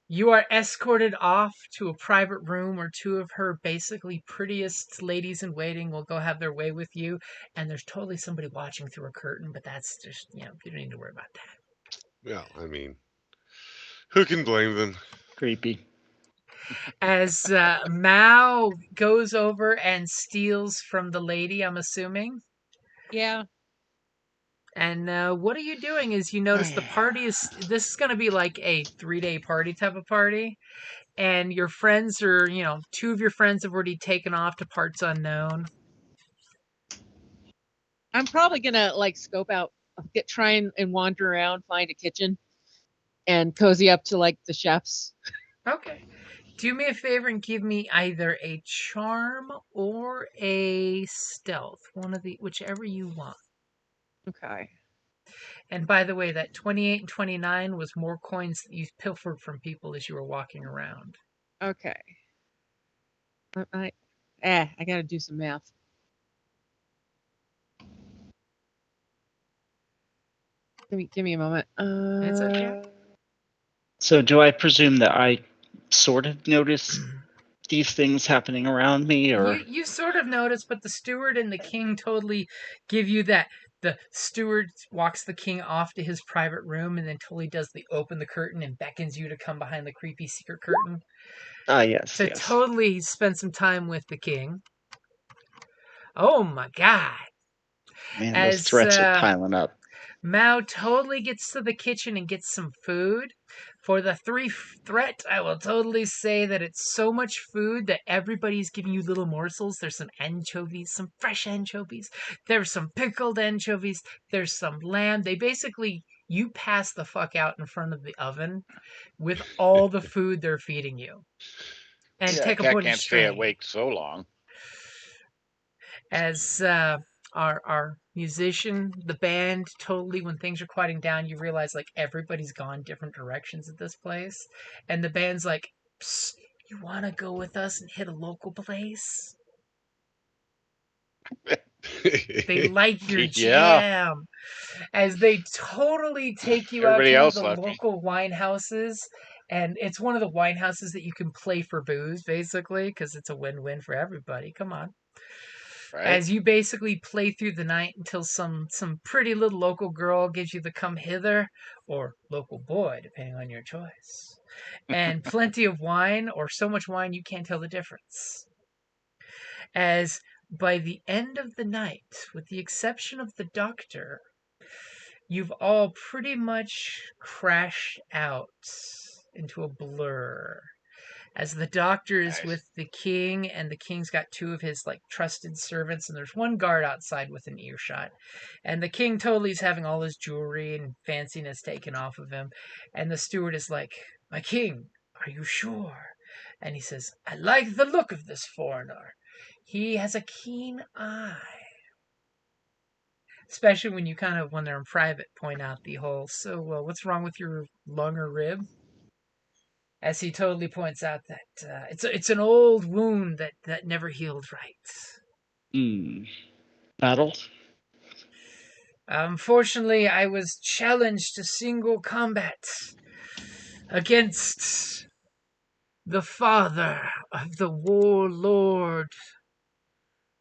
you are escorted off to a private room where 2 of her basically prettiest ladies in waiting will go have their way with you, and there's totally somebody watching through a curtain, but that's just, you don't need to worry about that. Well, I mean, who can blame them? Creepy. As Mao goes over and steals from the lady, I'm assuming. Yeah. And what are you doing is you notice the party is, this is going to be like a 3-day party type of party. And your friends are, 2 of your friends have already taken off to parts unknown. I'm probably gonna like scope out, try and wander around, find a kitchen, and cozy up to like the chefs. Okay. Do me a favor and give me either a charm or a stealth. One of the, whichever you want. Okay. And by the way, that 28 and 29 was more coins that you pilfered from people as you were walking around. Okay. I gotta do some math. Give me a moment. It's okay. So do I presume that I sort of notice these things happening around me, or You sort of notice, but the steward and the king totally give you that. The steward walks the king off to his private room and then totally does the open the curtain and beckons you to come behind the creepy secret curtain yes, to yes. totally spend some time with the king. Oh my god. Man, As those threats are piling up. Mao totally gets to the kitchen and gets some food. For the threat, I will totally say that it's so much food that everybody's giving you little morsels. There's some anchovies, some fresh anchovies. There's some pickled anchovies. There's some lamb. They basically, you pass the fuck out in front of the oven with all the food they're feeding you. And Yeah, take a cat point of can't stay strain. awake so long. As our musician, the band, totally, when things are quieting down, you realize like everybody's gone different directions at this place, and the band's like, "Psst, you want to go with us and hit a local place? They like your Yeah. jam." As they totally take you out Everybody to one of else the left me. local wine houses, and it's one of the wine houses that you can play for booze, basically, because it's a win-win for everybody. Come on. Right? As you basically play through the night until some pretty little local girl gives you the come hither, or local boy, depending on your choice, and plenty of wine, or so much wine you can't tell the difference. As by the end of the night, with the exception of the doctor, you've all pretty much crashed out into a blur. As the doctor is Nice. with the king, and the king's got 2 of his like trusted servants, and there's one guard outside with an earshot, and the king totally is having all his jewelry and fanciness taken off of him, and the steward is like, "My king, are you sure?" And he says, "I like the look of this foreigner. He has a keen eye." Especially when you kind of, when they're in private, point out the whole, "So, what's wrong with your lung or rib?" As he totally points out that it's an old wound that never healed right. Battle? Unfortunately, I was challenged to single combat against the father of the warlord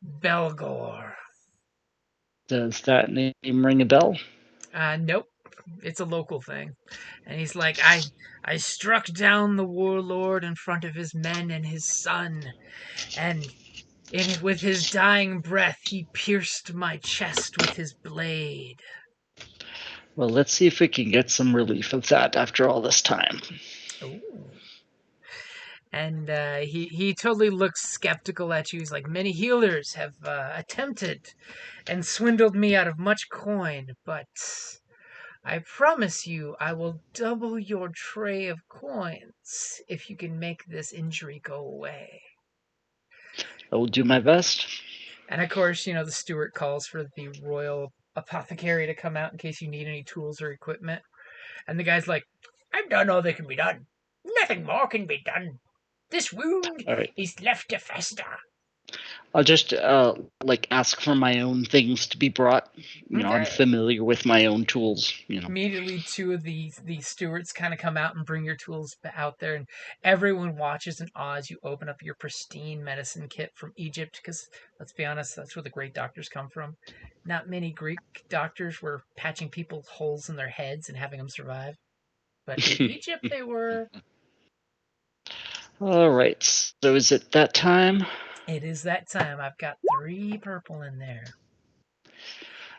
Belgor. Does that name ring a bell? Nope. It's a local thing. And he's like, I struck down the warlord in front of his men and his son, and with his dying breath, he pierced my chest with his blade. Well, let's see if we can get some relief of that after all this time. Ooh. And he totally looks skeptical at you. He's like, "Many healers have attempted and swindled me out of much coin, but I promise you I will double your tray of coins if you can make this injury go away." I will do my best. And of course, the steward calls for the royal apothecary to come out in case you need any tools or equipment. And the guy's like, "I've done all that can be done. Nothing more can be done. This wound is left to fester." I'll just ask for my own things to be brought. I'm familiar with my own tools. Immediately, 2 of the stewards kind of come out and bring your tools out there, and everyone watches in awe as you open up your pristine medicine kit from Egypt. Because let's be honest, that's where the great doctors come from. Not many Greek doctors were patching people's holes in their heads and having them survive, but in Egypt they were. All right. So is it that time? It is that time. I've got 3 purple in there.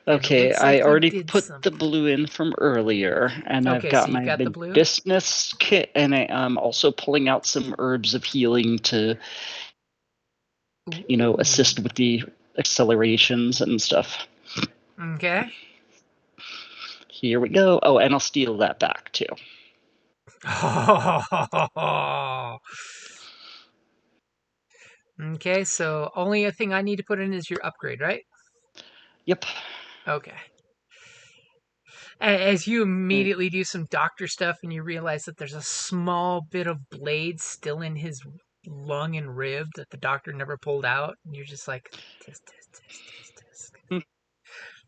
And it Okay, looks I like you already did put something. the blue in from earlier, and I've Okay, got so you've my got the blue? business kit, and I'm also pulling out some herbs of healing to, assist with the accelerations and stuff. Okay. Here we go. Oh, and I'll steal that back too. Okay, so only thing I need to put in is your upgrade, right? Yep. Okay. As you immediately do some doctor stuff and you realize that there's a small bit of blade still in his lung and rib that the doctor never pulled out, and you're just like, tisk, tisk, tisk, tisk, tisk.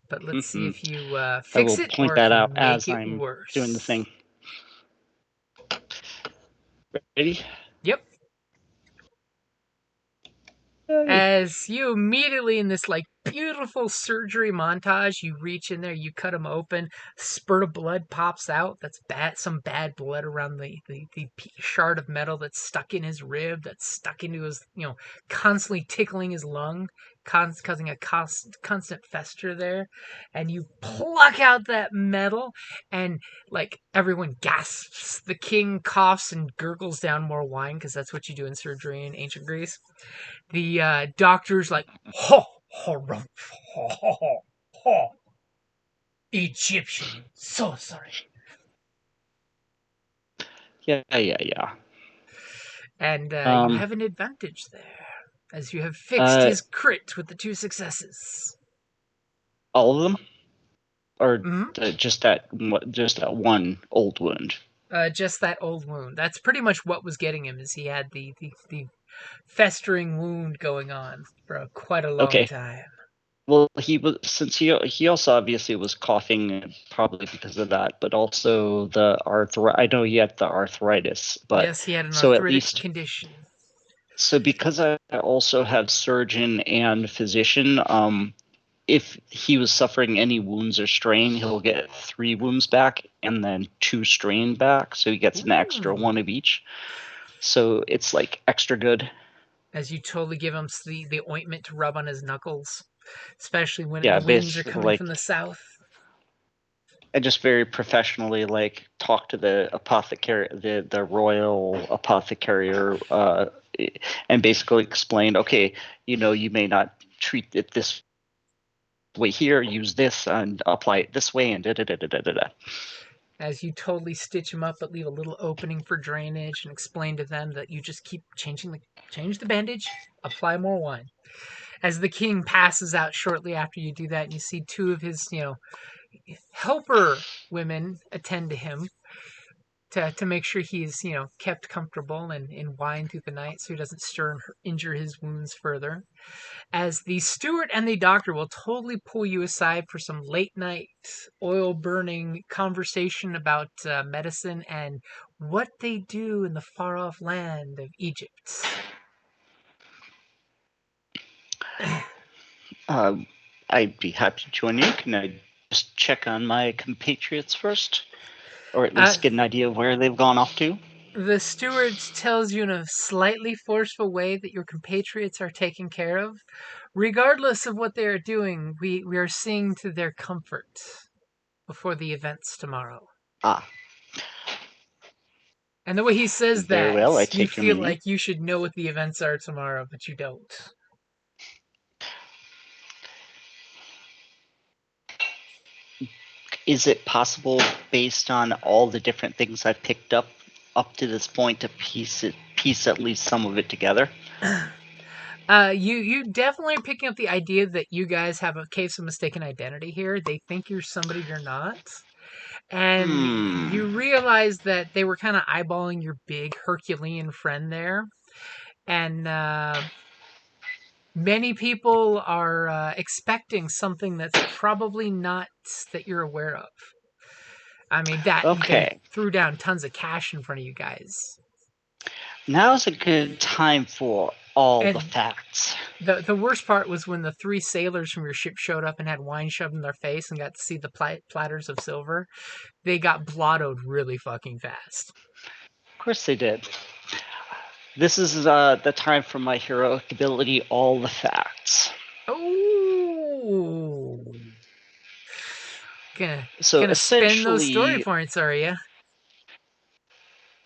But let's see if you I fix will it point or if that you out make as it I'm worse. doing the thing. Ready? Yep. As you immediately in this like beautiful surgery montage, you reach in there, you cut him open, spurt of blood pops out. That's bad, some bad blood around the shard of metal that's stuck in his rib, that's stuck into his, constantly tickling his lung, causing a constant fester there. And you pluck out that metal, and like everyone gasps. The king coughs and gurgles down more wine because that's what you do in surgery in ancient Greece. The doctor's like, ho, ho, ho, Egyptian, so sorry. Yeah. And you have an advantage there, as you have fixed his crit with the 2 successes. All of them, or Mm-hmm. just that one old wound. Just that old wound. That's pretty much what was getting him, is he had the festering wound going on for quite a long time. Well, he also obviously was coughing, probably because of that, but also the I know he had the arthritis, but yes, he had an so arthritic at least condition. So because I also have surgeon and physician, if he was suffering any wounds or strain, he'll get 3 wounds back and then 2 strain back, so he gets an extra 1 of each. So it's like extra good. As you totally give him the ointment to rub on his knuckles, especially when Yeah, the winds are basically, coming from the south. I just very professionally talk to the apothecary, the royal apothecary, and basically explain, okay, you may not treat it this way here, use this and apply it this way, and da da da da da da. As you totally stitch him up, but leave a little opening for drainage, and explain to them that you just keep change the bandage, apply more wine. As the king passes out shortly after you do that, and you see 2 of his, helper women attend to him to make sure he's, kept comfortable and in wine through the night so he doesn't stir and injure his wounds further. As the steward and the doctor will totally pull you aside for some late night oil burning conversation about medicine and what they do in the far off land of Egypt. I'd be happy to join you. Can I just check on my compatriots first? Or at least get an idea of where they've gone off to? The steward tells you in a slightly forceful way that your compatriots are taken care of. Regardless of what they are doing, we are seeing to their comfort before the events tomorrow. Ah. And the way he says Very that, well, I you take your feel meaning. like you should know what the events are tomorrow, but you don't. Is it possible, based on all the different things I've picked up to this point, to piece at least some of it together? You definitely are picking up the idea that you guys have a case of mistaken identity here. They think you're somebody you're not. And you realize that they were kind of eyeballing your big Herculean friend there. And many people are expecting something that's probably not that you're aware of. I mean, they threw down tons of cash in front of you guys. Now's a good time for all the facts. The worst part was when the 3 sailors from your ship showed up and had wine shoved in their face and got to see the platters of silver. They got blottoed really fucking fast. Of course they did. This is the time for my heroic ability, all the facts. Oh. Gonna spend those story essentially, points, are you?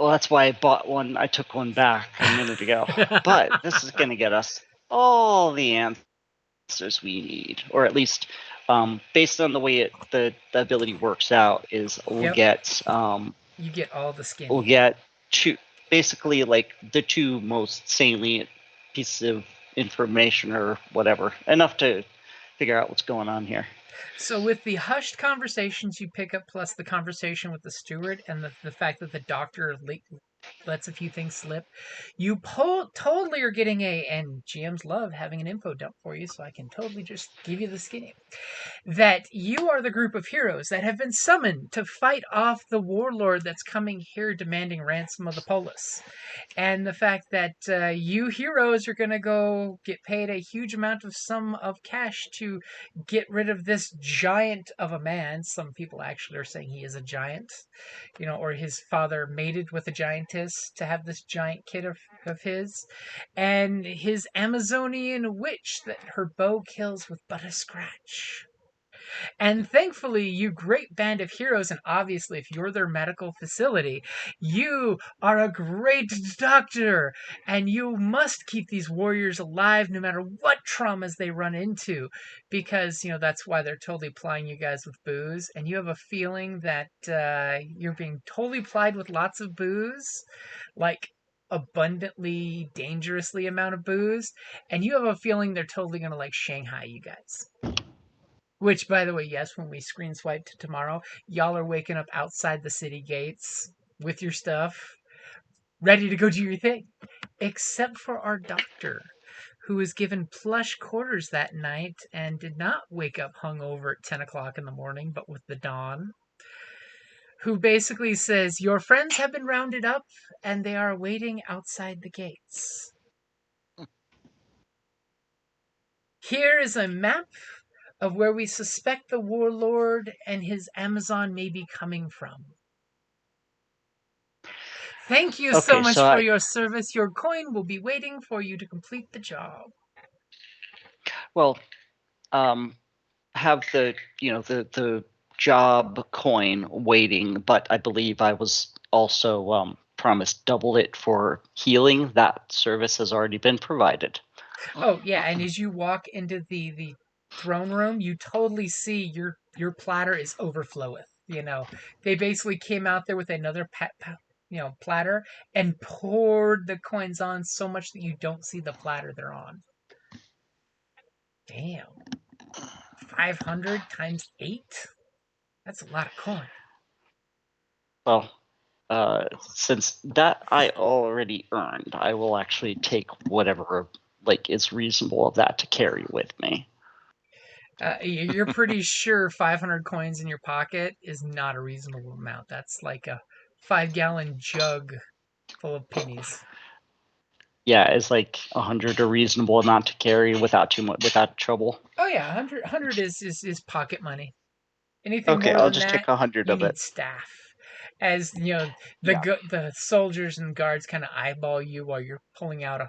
well, that's why I bought one. I took one back a minute ago. But this is going to get us all the answers we need, or at least, based on the way the ability works out, is we'll Yep. get You get all the skinny. we'll get two, basically like the two most salient pieces of information or whatever, enough to figure out what's going on here. So with the hushed conversations you pick up, plus the conversation with the steward, and the fact that the doctor lets a few things slip, you totally are getting and GMs love having an info dump for you, so I can totally just give you the skinny. That you are the group of heroes that have been summoned to fight off the warlord that's coming here demanding ransom of the polis. And the fact that you heroes are going to go get paid a huge amount of sum of cash to get rid of this giant of a man. Some people actually are saying he is a giant, or his father mated with a giantess to have this giant kid of his, and his Amazonian witch that her bow kills with but a scratch. And thankfully, you great band of heroes, and obviously, if you're their medical facility, you are a great doctor, and you must keep these warriors alive no matter what traumas they run into, because, that's why they're totally plying you guys with booze, and you have a feeling that you're being totally plied with lots of booze, like abundantly, dangerously amount of booze, and you have a feeling they're totally going to like Shanghai you guys. Which, by the way, yes, when we screen swipe to tomorrow, y'all are waking up outside the city gates with your stuff, ready to go do your thing. Except for our doctor, who was given plush quarters that night and did not wake up hungover at 10 o'clock in the morning, but with the dawn. Who basically says, your friends have been rounded up and they are waiting outside the gates. Here is a map of where we suspect the warlord and his Amazon may be coming from. Thank you so much for your service. Your coin will be waiting for you to complete the job. Well, have the job coin waiting, but I believe I was also promised double it for healing. That service has already been provided. Oh yeah, and as you walk into the throne room, you totally see your platter is overfloweth. They basically came out there with another platter and poured the coins on so much that you don't see the platter they're on. Damn. 500 times 8? That's a lot of coin. Well, since that I already earned, I will actually take whatever is reasonable of that to carry with me. You're pretty sure 500 coins in your pocket is not a reasonable amount. That's like a 5-gallon jug full of pennies. Yeah, is 100 a reasonable amount to carry without trouble? Oh yeah, 100 is pocket money. Anything okay, more I'll than just that, take 100 you of need it. staff. As the soldiers and guards kind of eyeball you while you're pulling out a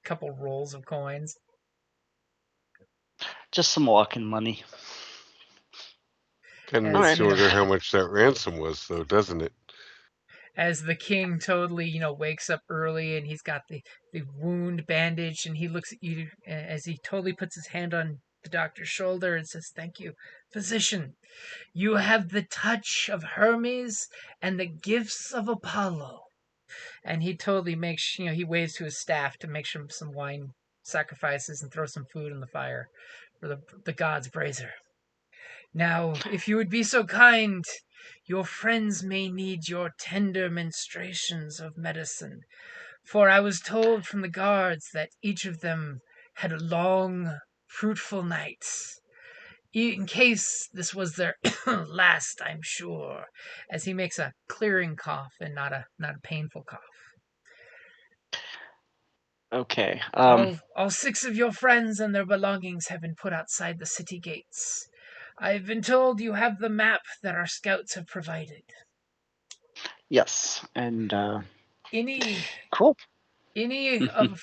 couple rolls of coins. Just some walking money. Kind of makes you wonder how much that ransom was, though, doesn't it? As the king totally, wakes up early and he's got the wound bandaged, and he looks at you as he totally puts his hand on the doctor's shoulder and says, "Thank you, physician. You have the touch of Hermes and the gifts of Apollo." And he totally makes, he waves to his staff to make some wine sacrifices and throw some food in the fire for the god's brazier. Now, if you would be so kind, your friends may need your tender ministrations of medicine, for I was told from the guards that each of them had long, fruitful nights. In case this was their last, I'm sure, as he makes a clearing cough and not a painful cough. Okay. All 6 of your friends and their belongings have been put outside the city gates. I've been told you have the map that our scouts have provided. Yes, and Cool. Anyone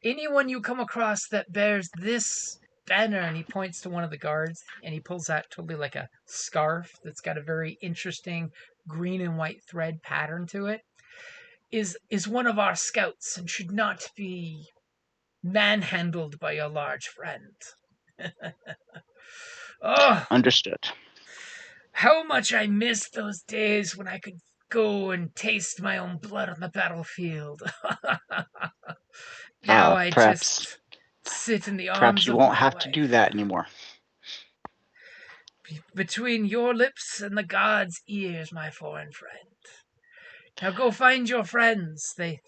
Anyone you come across that bears this banner, and he points to one of the guards, and he pulls out totally like a scarf that's got a very interesting green and white thread pattern to it, is one of our scouts and should not be manhandled by your large friend. Oh, Understood. how much I miss those days when I could go and taste my own blood on the battlefield. Now I Perhaps just sit in the perhaps arms you of won't my have to wife. do that anymore. Between your lips and the gods' ears, my foreign friend. Now go find your friends. They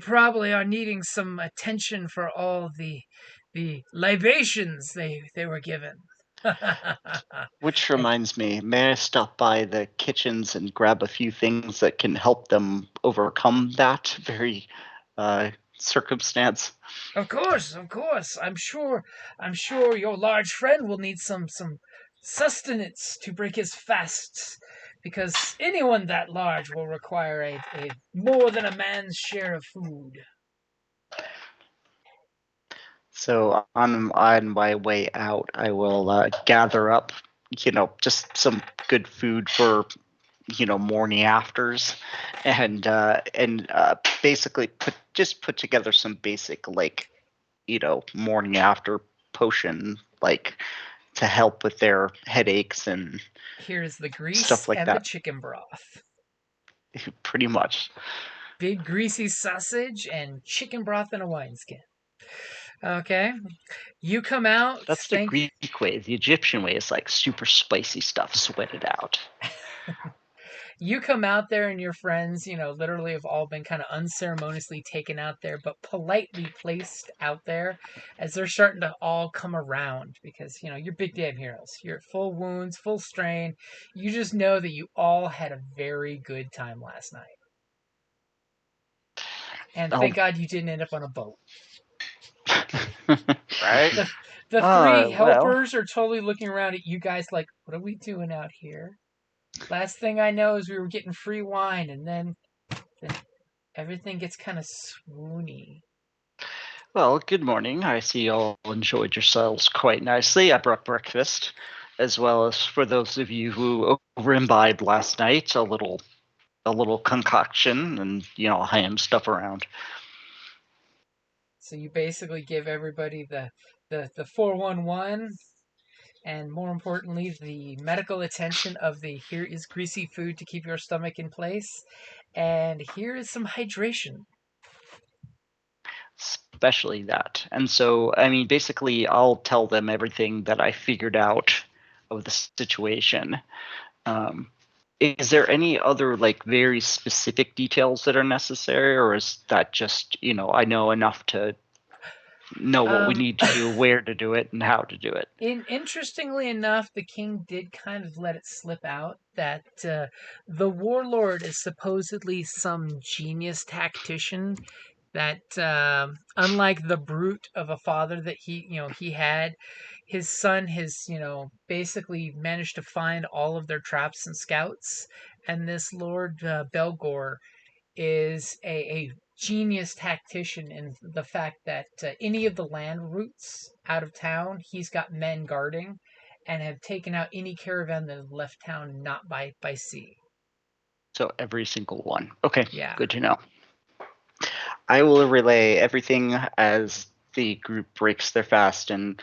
probably are needing some attention for all the libations they were given. Which reminds me, may I stop by the kitchens and grab a few things that can help them overcome that very circumstance? Of course, of course. I'm sure your large friend will need some sustenance to break his fasts, because anyone that large will require a more than a man's share of food. So on my way out, I will gather up, just some good food for morning afters, and basically put together some basic morning after potion to help with their headaches and Here's the grease stuff like and the that. chicken broth. Pretty much. Big greasy sausage and chicken broth in a wineskin. Okay. You come out, That's the Greek way. The Egyptian way is like super spicy stuff, sweated out. you come out there, and your friends, literally have all been kind of unceremoniously taken out there, but politely placed out there as they're starting to all come around, because, you're big damn heroes. You're at full wounds, full strain. You just know that you all had a very good time last night. And thank God you didn't end up on a boat. Right? The three Well, helpers are totally looking around at you guys like, what are we doing out here? Last thing I know is we were getting free wine, and then everything gets kind of swoony. well, good morning. I see you all enjoyed yourselves quite nicely. I brought breakfast, as well as for those of you who over-imbibed last night, a little concoction and ham stuff around. So you basically give everybody the 411, and more importantly, the medical attention of the here is greasy food to keep your stomach in place, and here is some hydration. Especially that. And so, I mean, basically, I'll tell them everything that I figured out of the situation. Is there any other very specific details that are necessary, or is that just I know enough to know what we need to do, where to do it, and how to do it? Interestingly enough, the king did kind of let it slip out that the warlord is supposedly some genius tactician that, unlike the brute of a father that he had, his son has basically managed to find all of their traps and scouts, and this Lord Belgor is a genius tactician in the fact that any of the land routes out of town, he's got men guarding, and have taken out any caravan that left town not by sea. So every single one. Okay, Yeah. good to know. I will relay everything as the group breaks their fast and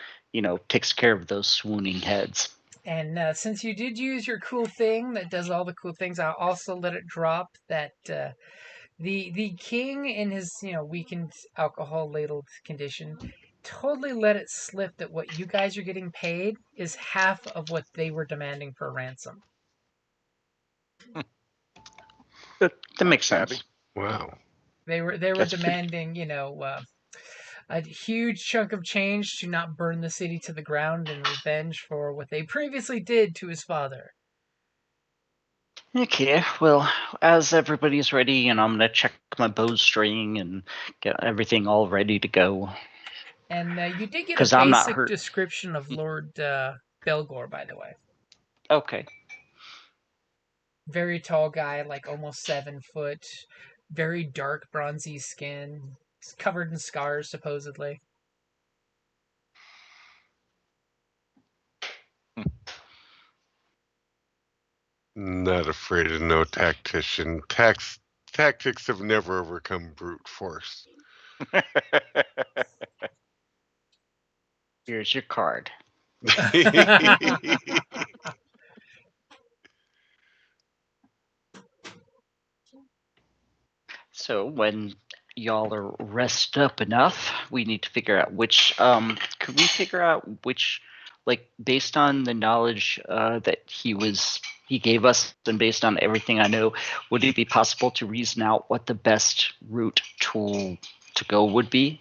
takes care of those swooning heads. And since you did use your cool thing that does all the cool things, I'll also let it drop that the king, in his weakened alcohol ladled condition, totally let it slip that what you guys are getting paid is half of what they were demanding for ransom. That makes sense. Wow. They were That's demanding a huge chunk of change to not burn the city to the ground in revenge for what they previously did to his father. Okay, well, as everybody's ready, and I'm gonna check my bowstring and get everything all ready to go. And you did get a 'Cause I'm not basic hurt. description of Lord Belgor, by the way. Okay. Very tall guy, like almost 7 foot, very dark bronzy skin, covered in scars supposedly. Not afraid of no tactician. Tactics have never overcome brute force. Here's your card. So when y'all are rested up enough, we need to figure out which. Could we figure out which, like, based on the knowledge that he gave us, and based on everything I know, would it be possible to reason out what the best route to go would be?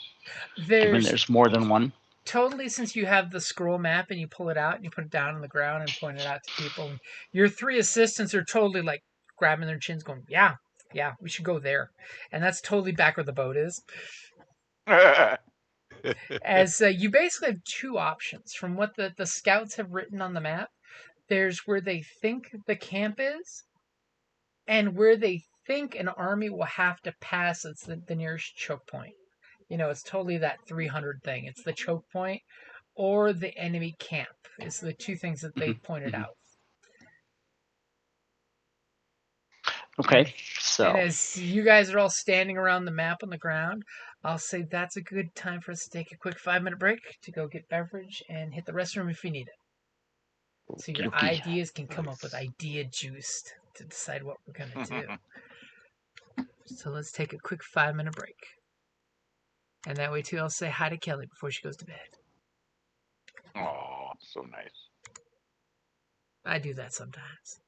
Given there's more than one. Totally, since you have the scroll map and you pull it out and you put it down on the ground and point it out to people, and your three assistants are totally like grabbing their chins, going, "Yeah, we should go there," and that's totally back where the boat is. As you basically have two options from what the scouts have written on the map. There's where they think the camp is, and where they think an army will have to pass. It's the nearest choke point. It's totally that 300 thing. It's the choke point or the enemy camp. It's the two things that they pointed out. Okay, so. And as you guys are all standing around the map on the ground, I'll say that's a good time for us to take a quick 5-minute break to go get beverage and hit the restroom if you need it. So your ideas can come up with idea juice to decide what we're going to do. So let's take a quick 5-minute break. And that way, too, I'll say hi to Kelly before she goes to bed. Oh, so nice. I do that sometimes.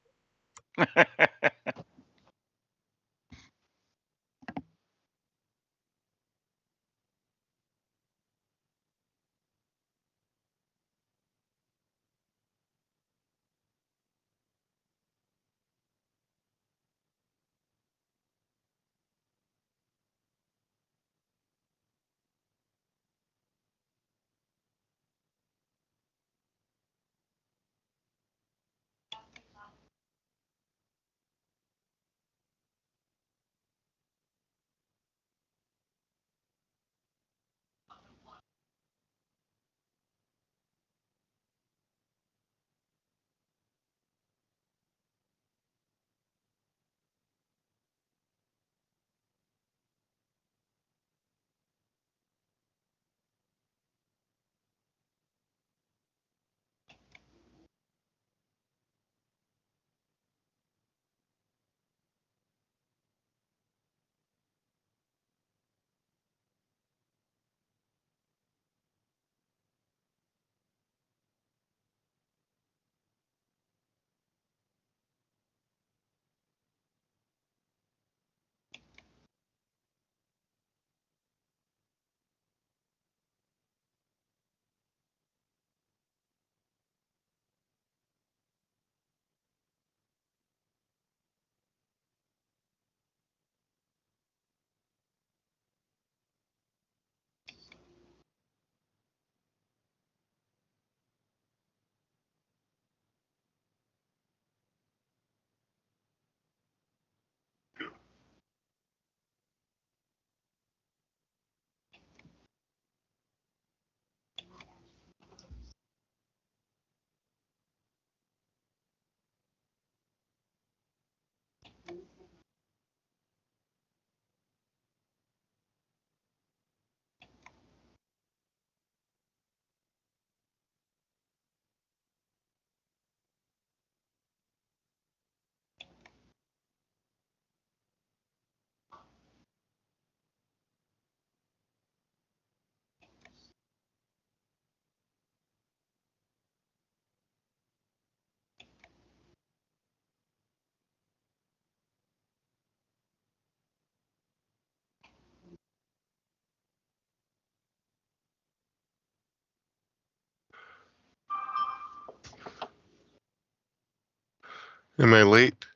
Am I late?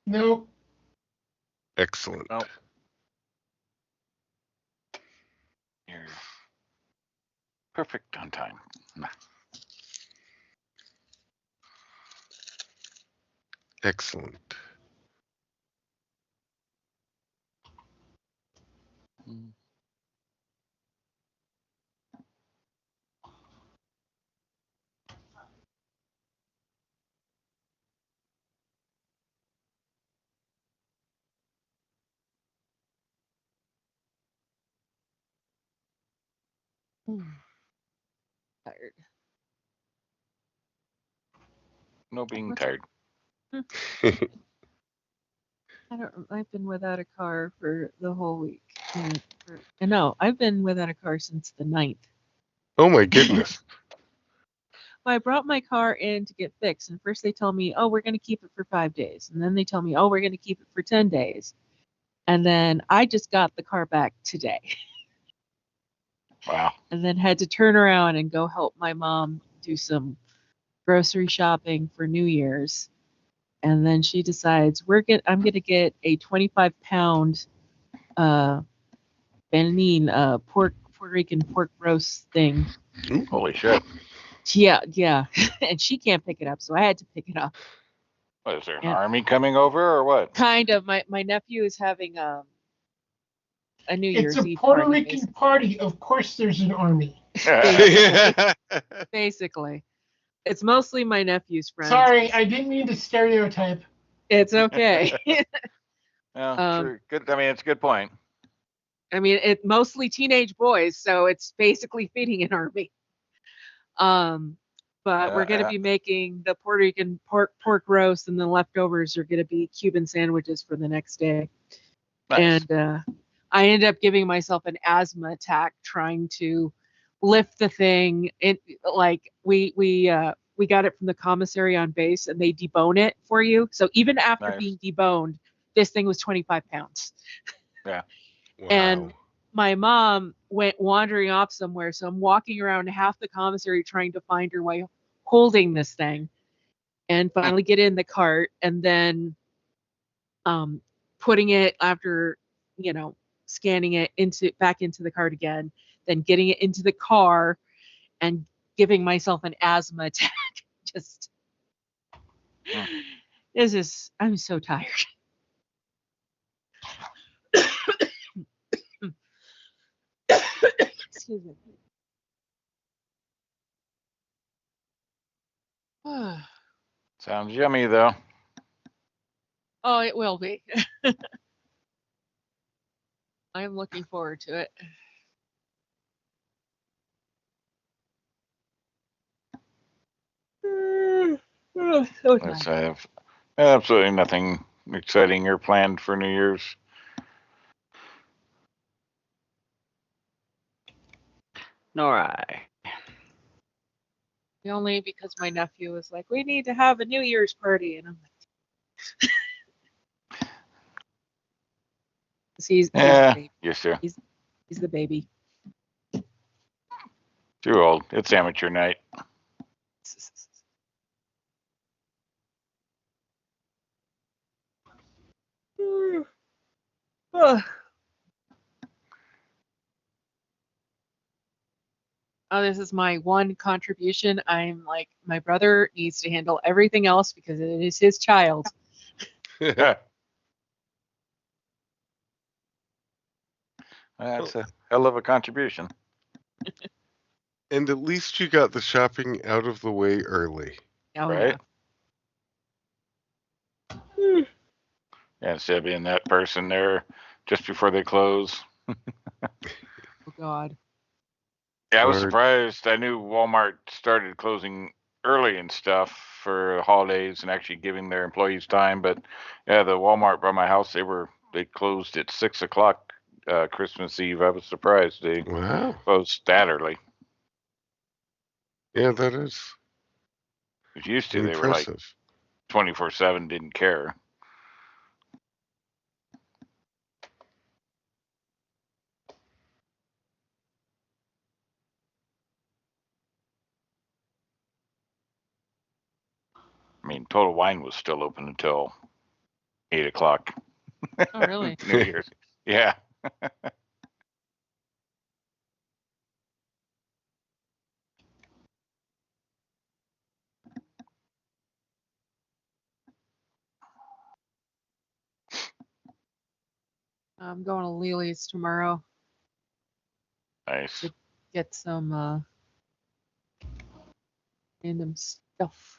No. Excellent. Nope. You're perfect on time. Excellent. Tired. No being What's- tired. I've been without a car for the whole week. No, I've been without a car since the 9th. Oh my goodness. Well, I brought my car in to get fixed, and first they tell me, oh, we're going to keep it for 5 days. And then they tell me, oh, we're going to keep it for 10 days. And then I just got the car back today. Wow. And then had to turn around and go help my mom do some grocery shopping for New Year's. And then she decides I'm going to get a 25-pound Benin Puerto Rican pork roast thing. Ooh. Holy shit. Yeah. And she can't pick it up, so I had to pick it up. What, is there an And- army coming over or what? Kind of. My nephew is having a New It's Year's a Eve Puerto party, Rican party. Of course, there's an army. basically. It's mostly my nephew's friends. Sorry, I didn't mean to stereotype. It's okay. Yeah, sure. Good. I mean, it's a good point. I mean, it mostly teenage boys, so it's basically feeding an army. But we're going to be making the Puerto Rican pork roast, and the leftovers are going to be Cuban sandwiches for the next day. Nice. And I ended up giving myself an asthma attack trying to lift the thing. It like we got it from the commissary on base, and they debone it for you. So even after being deboned, this thing was 25 pounds. Yeah. Wow. And my mom went wandering off somewhere, so I'm walking around half the commissary trying to find her way holding this thing, and finally get in the cart, and then putting it after scanning it back into the cart again, then getting it into the car and giving myself an asthma attack. Just I'm so tired. Excuse me. Sounds yummy, though. Oh, it will be. I'm looking forward to it. So Yes, tired. I have absolutely nothing exciting or planned for New Year's. Nor I. Only because my nephew was like, we need to have a New Year's party. And I'm like, he's Yeah, the baby. used to. He's the baby. Too old. It's amateur night. Oh, this is my one contribution. I'm like, my brother needs to handle everything else because it is his child. That's a hell of a contribution. And at least you got the shopping out of the way early. Oh, right? Yeah. Yeah, instead of being that person there just before they close. Oh, God. Yeah, I was Or- surprised. I knew Walmart started closing early and stuff for the holidays and actually giving their employees time. But yeah, the Walmart by my house, they closed at 6:00 Christmas Eve. I was surprised they Wow. closed that early. Yeah, that is Because used to, they were like impressive. 24/7, didn't care. I mean, Total Wine was still open until 8:00. Oh, really? New Year's. Yeah. I'm going to Lily's tomorrow Nice. to get some random stuff.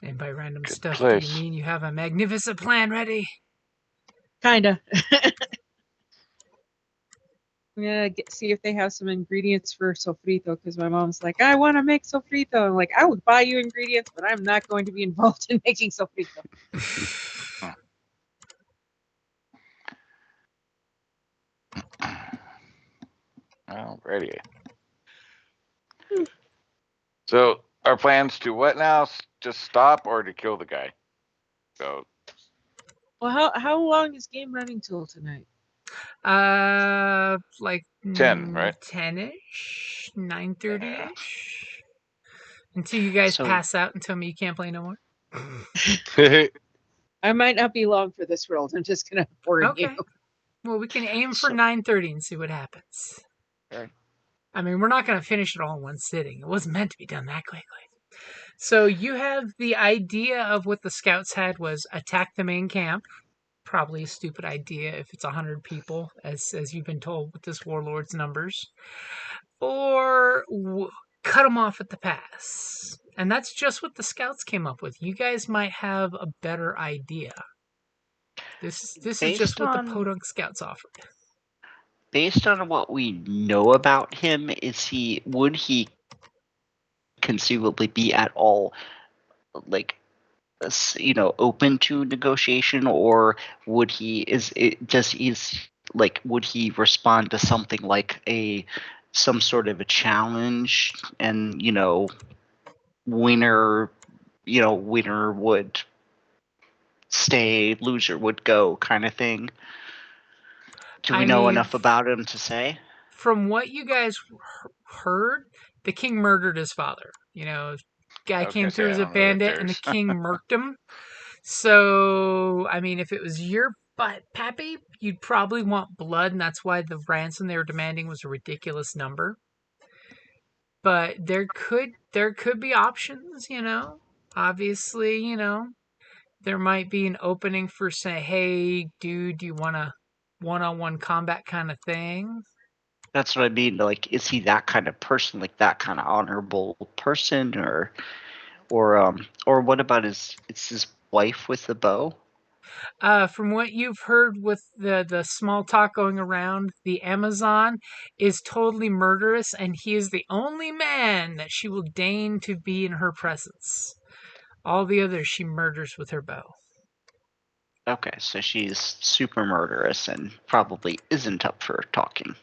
And by random Good stuff, place. do you mean you have a magnificent plan ready? Kinda. I'm gonna see if they have some ingredients for sofrito because my mom's like, I want to make sofrito. I'm like, I would buy you ingredients, but I'm not going to be involved in making sofrito. Alrighty. So our plans to what now? Just stop or to kill the guy? So Well, how long is game running till tonight? Like 10, right? 10-ish, 9:30-ish. Until you guys So- pass out and tell me you can't play no more. I might not be long for this world. I'm just gonna warn Okay. you. Well, we can aim for So- 9:30 and see what happens. Okay. I mean, we're not going to finish it all in one sitting. It wasn't meant to be done that quickly. So you have the idea of what the scouts had was attack the main camp. Probably a stupid idea if it's 100 people, as you've been told with this warlord's numbers. Or cut them off at the pass. And that's just what the scouts came up with. You guys might have a better idea. This is just what the Podunk scouts offered. Based on what we know about him, would he conceivably be at all like open to negotiation, or would he would he respond to something like some sort of a challenge, and winner would stay, loser would go, kind of thing? Do we know enough about him to say? From what you guys heard, the king murdered his father. Guy came through as a bandit and the king murked him. So, I mean, if it was your pappy, you'd probably want blood, and that's why the ransom they were demanding was a ridiculous number. But there could be options, Obviously, there might be an opening for say, hey, dude, do you want a one-on-one combat kind of thing? That's what I mean. Like, is he that kind of person, like that kind of honorable person, or what about his wife with the bow? From what you've heard with the small talk going around, the Amazon is totally murderous, and he is the only man that she will deign to be in her presence. All the others she murders with her bow. Okay, so she's super murderous and probably isn't up for talking.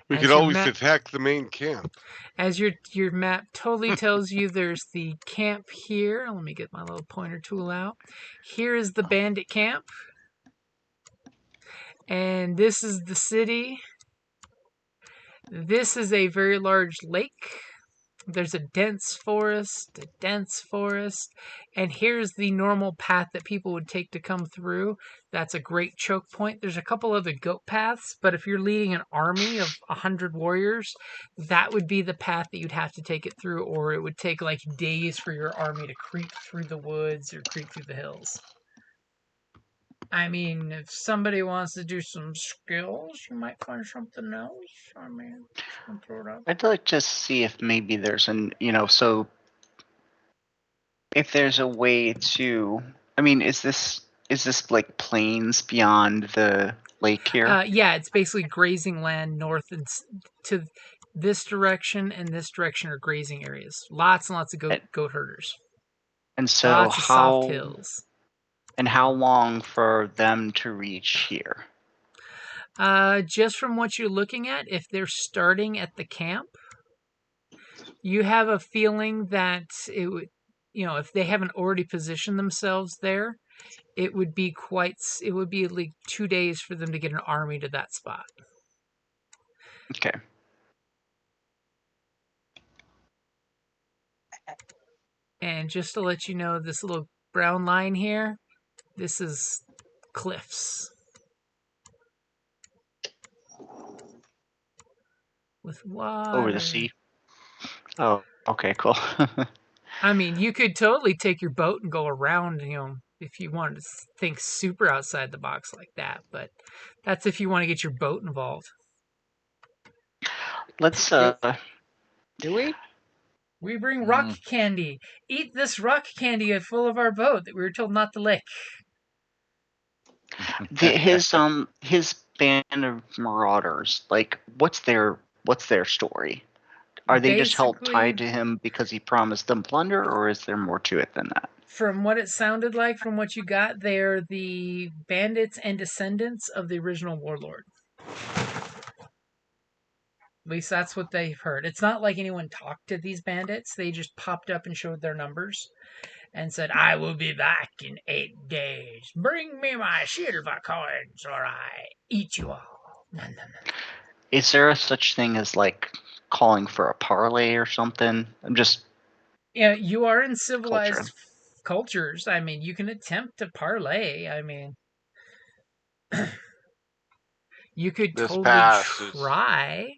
We could always attack the main camp. As your map totally tells you, there's the camp here. Let me get my little pointer tool out. Here is the bandit camp. And this is the city. This is a very large lake. There's a dense forest, and here's the normal path that people would take to come through. That's a great choke point. There's a couple other goat paths, but if you're leading an army of 100 warriors, that would be the path that you'd have to take it through, or it would take like days for your army to creep through the woods or creep through the hills. I mean, if somebody wants to do some skills, you might find something else. I mean, just gonna throw it out. I'd like to see if maybe there's if there's a way to. I mean, is this like plains beyond the lake here? Yeah, it's basically grazing land north and to this direction and this direction are grazing areas. Lots and lots of goat herders. And so lots of soft hills. And how long for them to reach here? Just from what you're looking at, if they're starting at the camp, you have a feeling that it would, if they haven't already positioned themselves there, it would be like 2 days for them to get an army to that spot. Okay. And just to let you know, this little brown line here, this is cliffs. With water. Over the sea. Oh, okay, cool. I mean, you could totally take your boat and go around, if you wanted to think super outside the box like that. But that's if you want to get your boat involved. Let's, Do we? We bring rock candy. Eat this rock candy full of our boat that we were told not to lick. His band of marauders, like what's their story? Are they just held Basically, tied to him because he promised them plunder, or is there more to it than that? from what it sounded like, from what you got, they're the bandits and descendants of the original warlord. At least that's what they've heard. It's not like anyone talked to these bandits. They just popped up and showed their numbers and said, I will be back in 8 days. Bring me my silver coins or I eat you all. No. Is there a such thing as like calling for a parlay or something? I'm just Yeah, you are in civilized cultures. I mean, you can attempt to parlay. I mean, you could This totally pass try.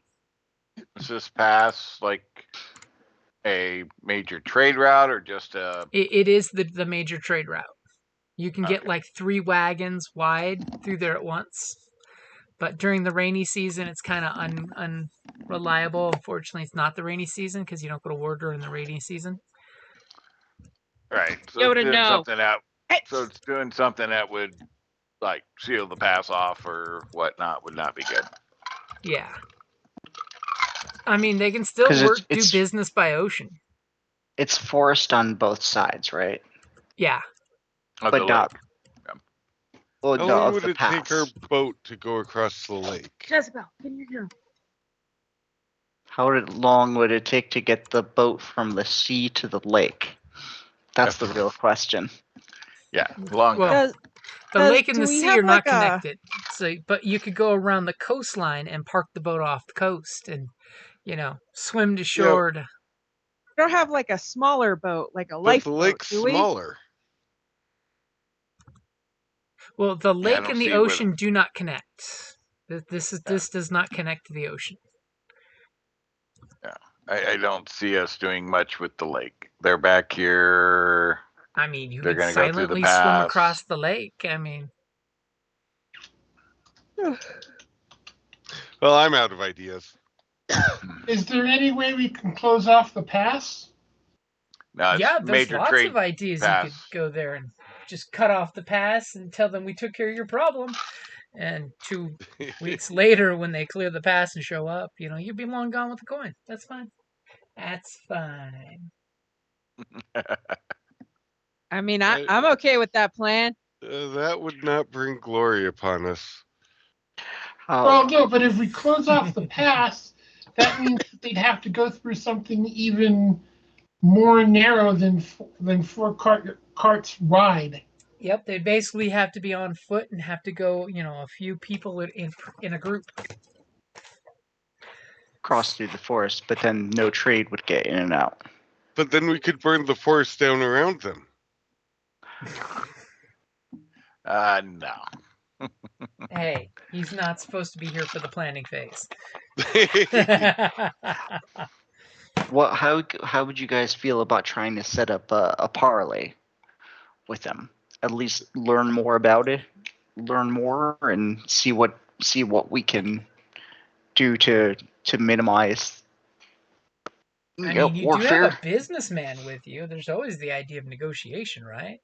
Is this pass like a major trade route or just a? It is the major trade route. You can get Okay. like 3 wagons wide through there at once. But during the rainy season, it's kind of unreliable. Unfortunately, it's not the rainy season because you don't go to war during the rainy season. Right. So Yoda, it's doing no. something that. So it's doing something that would like seal the pass off or whatnot would not be good. Yeah. I mean, they can still 'Cause do it's- business by ocean. it's forest on both sides, right? Yeah. Of But the not. lake. Well, How no, long of would the it pass. take our boat to go across the lake? Jezebel, can you hear? How long would it take to get the boat from the sea to the lake? That's the real question. Yeah, long. Well, the lake and do the we sea have are not like a- connected. So, but you could go around the coastline and park the boat off the coast and, swim to shore. We don't have like a smaller boat, like a But lifeboat, the lake's do we? smaller. Well, the I lake don't and the see where ocean do not connect. This does not connect to the ocean. I don't see us doing much with the lake. They're back here. I mean, you They're could gonna go through the silently swim pass. across the lake. I mean, Well, I'm out of ideas. Is there any way we can close off the pass? No, it's yeah, there's major lots trade of ideas. pass. You could go there and just cut off the pass and tell them we took care of your problem. And 2 weeks later, when they clear the pass and show up, you'd be long gone with the coin. That's fine. That's fine. I mean, I'm okay with that plan. That would not bring glory upon us. Well, no, but if we close off the pass, that means that they'd have to go through something even more narrow than 4 carts wide. Yep, they basically have to be on foot and have to go, a few people in a group. Cross through the forest, but then no trade would get in and out. But then we could burn the forest down around them. No. Hey, he's not supposed to be here for the planning phase. What? How would you guys feel about trying to set up a parlay with them? At least learn more about it, learn more, and see what we can do to minimize I mean, you warfare. do have a businessman with you. There's always the idea of negotiation, right?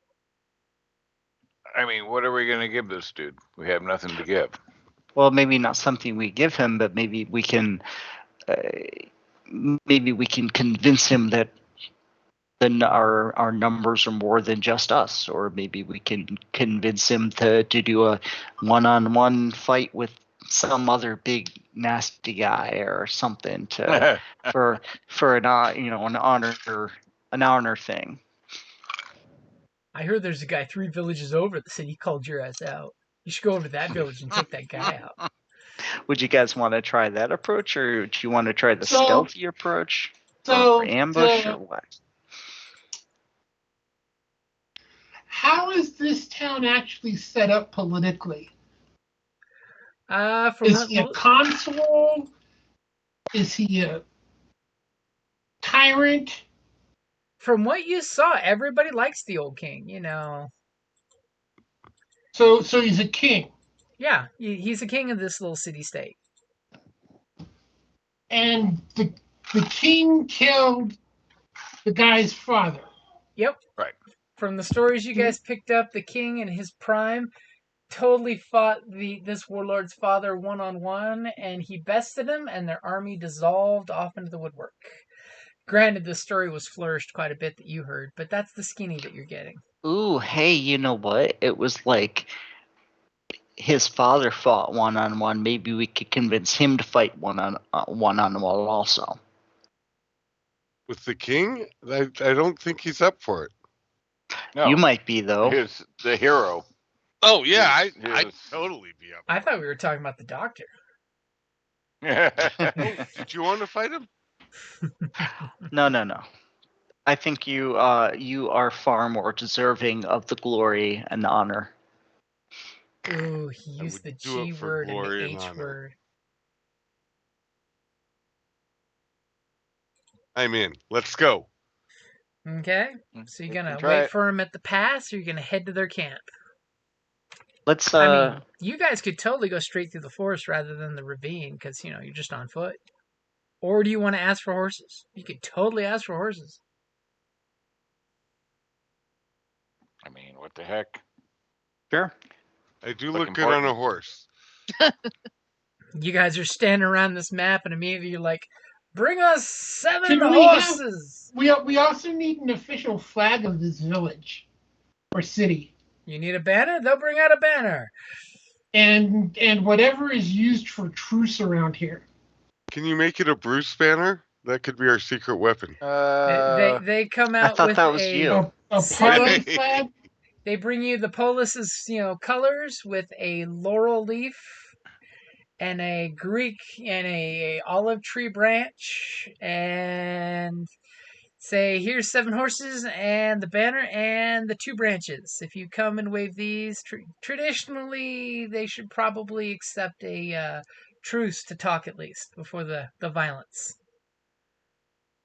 I mean, what are we going to give this dude? We have nothing to give. Well, maybe not something we give him, but maybe we can convince him that then our numbers are more than just us, or maybe we can convince him to do a one-on-one fight with some other big nasty guy or something for an honor thing. I heard there's a guy 3 villages over that said he called your ass out. You should go over to that village and take that guy out. Would you guys want to try that approach, or do you want to try the stealthy approach, So or ambush, or what? How is this town actually set up politically? Is he a consul? Is he a tyrant? From what you saw, everybody likes the old king, So he's a king. Yeah, he's the king of this little city-state. And the king killed the guy's father. Yep. Right. From the stories you guys picked up, the king in his prime totally fought this warlord's father one-on-one, and he bested him, and their army dissolved off into the woodwork. Granted, the story was flourished quite a bit that you heard, but that's the skinny that you're getting. Ooh, hey, you know what? It was like his father fought one-on-one. Maybe we could convince him to fight one-on-one also. With the king? I don't think he's up for it. No, You might be, though. the hero. Oh, yeah, I'd His- totally be up. I thought we were talking about the doctor. Oh, did you want to fight him? No. I think you are far more deserving of the glory and the honor. Ooh, he I used the would do G it for word and the glory and H honor. word. I'm in. Let's go. Okay, so you're We gonna can try wait it. for him at the pass, or you're gonna head to their camp? Let's I mean, you guys could totally go straight through the forest rather than the ravine, because you're just on foot. Or do you want to ask for horses? You could totally ask for horses. I mean, what the heck? sure. I do Look look good on a important. horse. You guys are standing around this map, and immediately you're like, "Bring us 7 Can we have- horses!" We also need an official flag of this village or city, You need a banner? They'll bring out a banner. and whatever is used for truce around here. Can you make it a Bruce banner? That could be our secret weapon. They come I out thought with that was a you. A Silver- party flag. They bring you the polis's colors with a laurel leaf and a Greek and a olive tree branch, and say, "Here's 7 horses and the banner and the 2 branches. If you come and wave these, traditionally they should probably accept a truce to talk at least before the violence."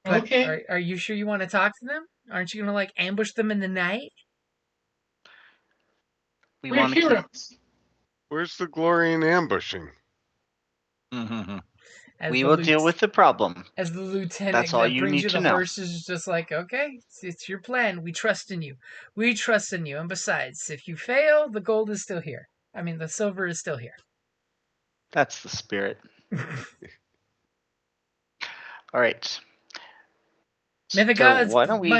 But Okay. are you sure you want to talk to them? Aren't you gonna ambush them in the night? We We're want to keep. heroes. Where's the glory in ambushing? As We the will lieu- deal with the problem. As the lieutenant That's all that you brings need you to the know. horses is just like, okay, it's your plan. We trust in you. We trust in you. And besides, if you fail, the gold is still here. I mean, the silver is still here. That's the spirit. All right. May the So gods why don't we?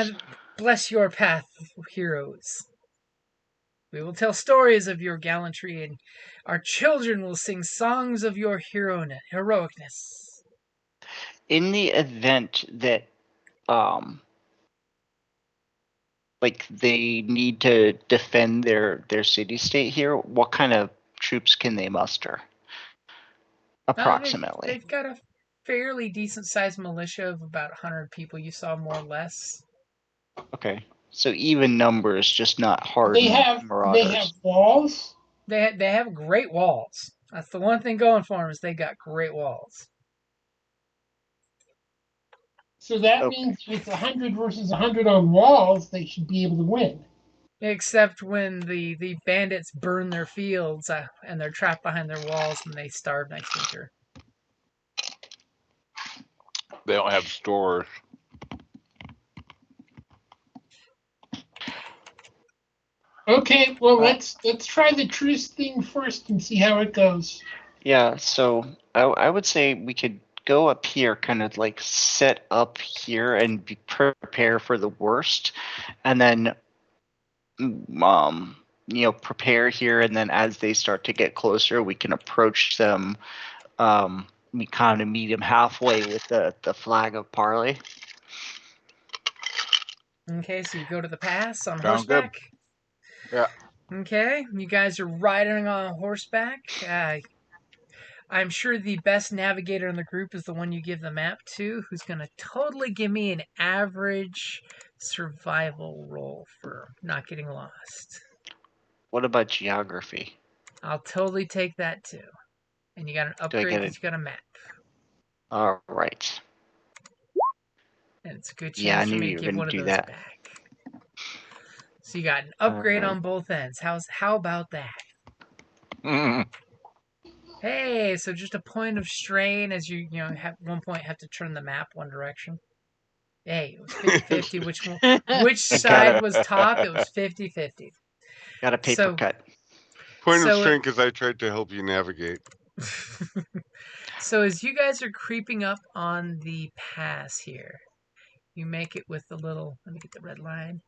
bless your path, heroes. We will tell stories of your gallantry, and our children will sing songs of your heroicness. In the event that they need to defend their city state here, what kind of troops can they muster? Approximately. They've got a fairly decent-sized militia of about 100 people. You saw more or less. Okay. So even numbers, just not hard They have marauders. walls. They have great walls. That's the one thing going for them is they got great walls. So that Okay. means if it's 100 versus 100 on walls, they should be able to win. Except when the bandits burn their fields and they're trapped behind their walls and they starve next winter. They don't have stores. Okay, well let's try the truce thing first and see how it goes. Yeah, so I would say we could go up here, kind of set up here and prepare for the worst, and then prepare here, and then as they start to get closer, we can approach them. We kind of meet them halfway with the flag of parley. Okay, so you go to the pass on Sound good. horseback. Yeah. Okay, you guys are riding on horseback. I'm sure the best navigator in the group is the one you give the map to, who's going to totally give me an average survival roll for not getting lost. What about geography? I'll totally take that too. And you got an upgrade get because it? you got a map. All right. And it's a good Yeah, I chance for knew me you to were give gonna one of do those that. back. So you got an upgrade Alright. on both ends. How about that? Mhm. Hey, so just a point of strain as you at one point have to turn the map one direction. Hey, it was 50-50. Which side was top? It was 50-50. Got a paper So cut. Point of So- strength is I tried to help you navigate. So as you guys are creeping up on the pass here, you make it with the little. Let me get the red line.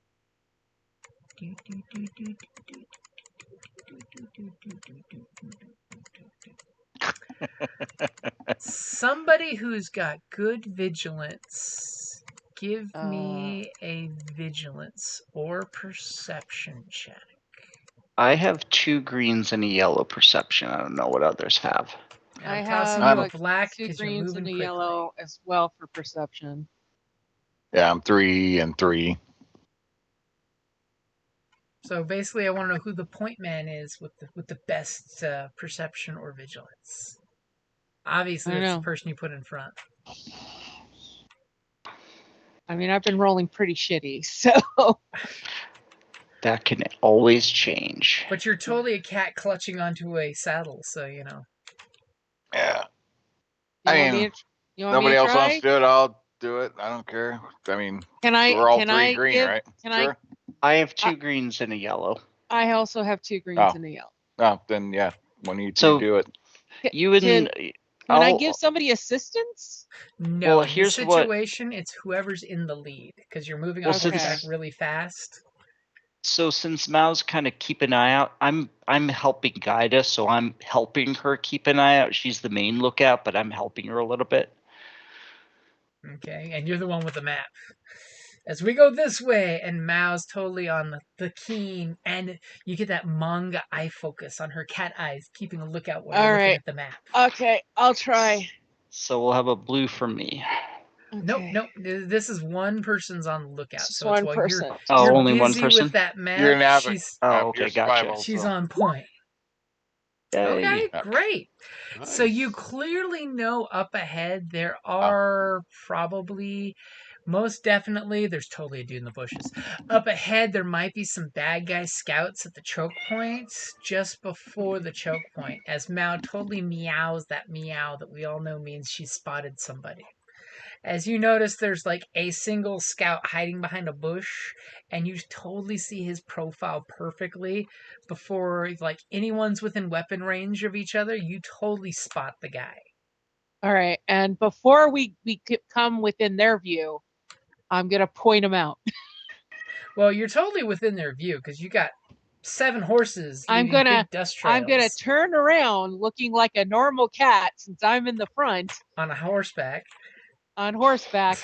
Somebody who's got good vigilance, give me a vigilance or perception check. I have 2 greens and a yellow perception. I don't know what others have. And I I'm tossing have you a black 2 because you're greens moving and a quickly. yellow as well for perception. Yeah, I'm 3 and 3. So basically, I want to know who the point man is with the best perception or vigilance. Obviously, I that's know. the person you put in front. I mean, I've been rolling pretty shitty, so That can always change. But you're totally a cat clutching onto a saddle, so you know. Yeah. you I want mean, me to, you want me nobody to else try? wants to do it. I'll do it. I don't care. I mean, Can I? we're all Can 3 I green, give? right? Can Sure. I have 2 greens and a yellow. I also have 2 greens and a yellow. Oh, then yeah. When you So- do it. You and Can I give somebody assistance? No, Well, in this here's what- situation, it's whoever's in the lead because you're moving on Well, Okay. horseback really fast. So since Mao's kind of keep an eye out, I'm helping guide us, so I'm helping her keep an eye out. She's the main lookout, but I'm helping her a little bit. Okay, and you're the one with the map. As we go this way, and Mao's totally on the keen, and you get that manga eye focus on her cat eyes, keeping a lookout while you're All looking right. at the map. Okay, I'll try. So we'll have a blue from me. Okay. Nope. This is one person's on the lookout. Just So it's one while person. Oh, you're only one busy person? with that map. You're She's Oh, okay, your gotcha. survival, she's so. on point. Yay. Okay, Yeah. great. So Nice. you clearly know up ahead there are probably, most definitely, there's totally a dude in the bushes. Up ahead there might be some bad guy scouts at the choke point just before the choke point, as Mao totally meows that meow that we all know means she's spotted somebody. As you notice, there's like a single scout hiding behind a bush, and you totally see his profile perfectly before like anyone's within weapon range of each other. You totally spot the guy. All right, and before we come within their view, I'm gonna point them out. Well, you're totally within their view because you got 7 horses I'm leaving gonna- big dust trails I'm gonna turn around looking like a normal cat since I'm in the front on a horseback. on horseback.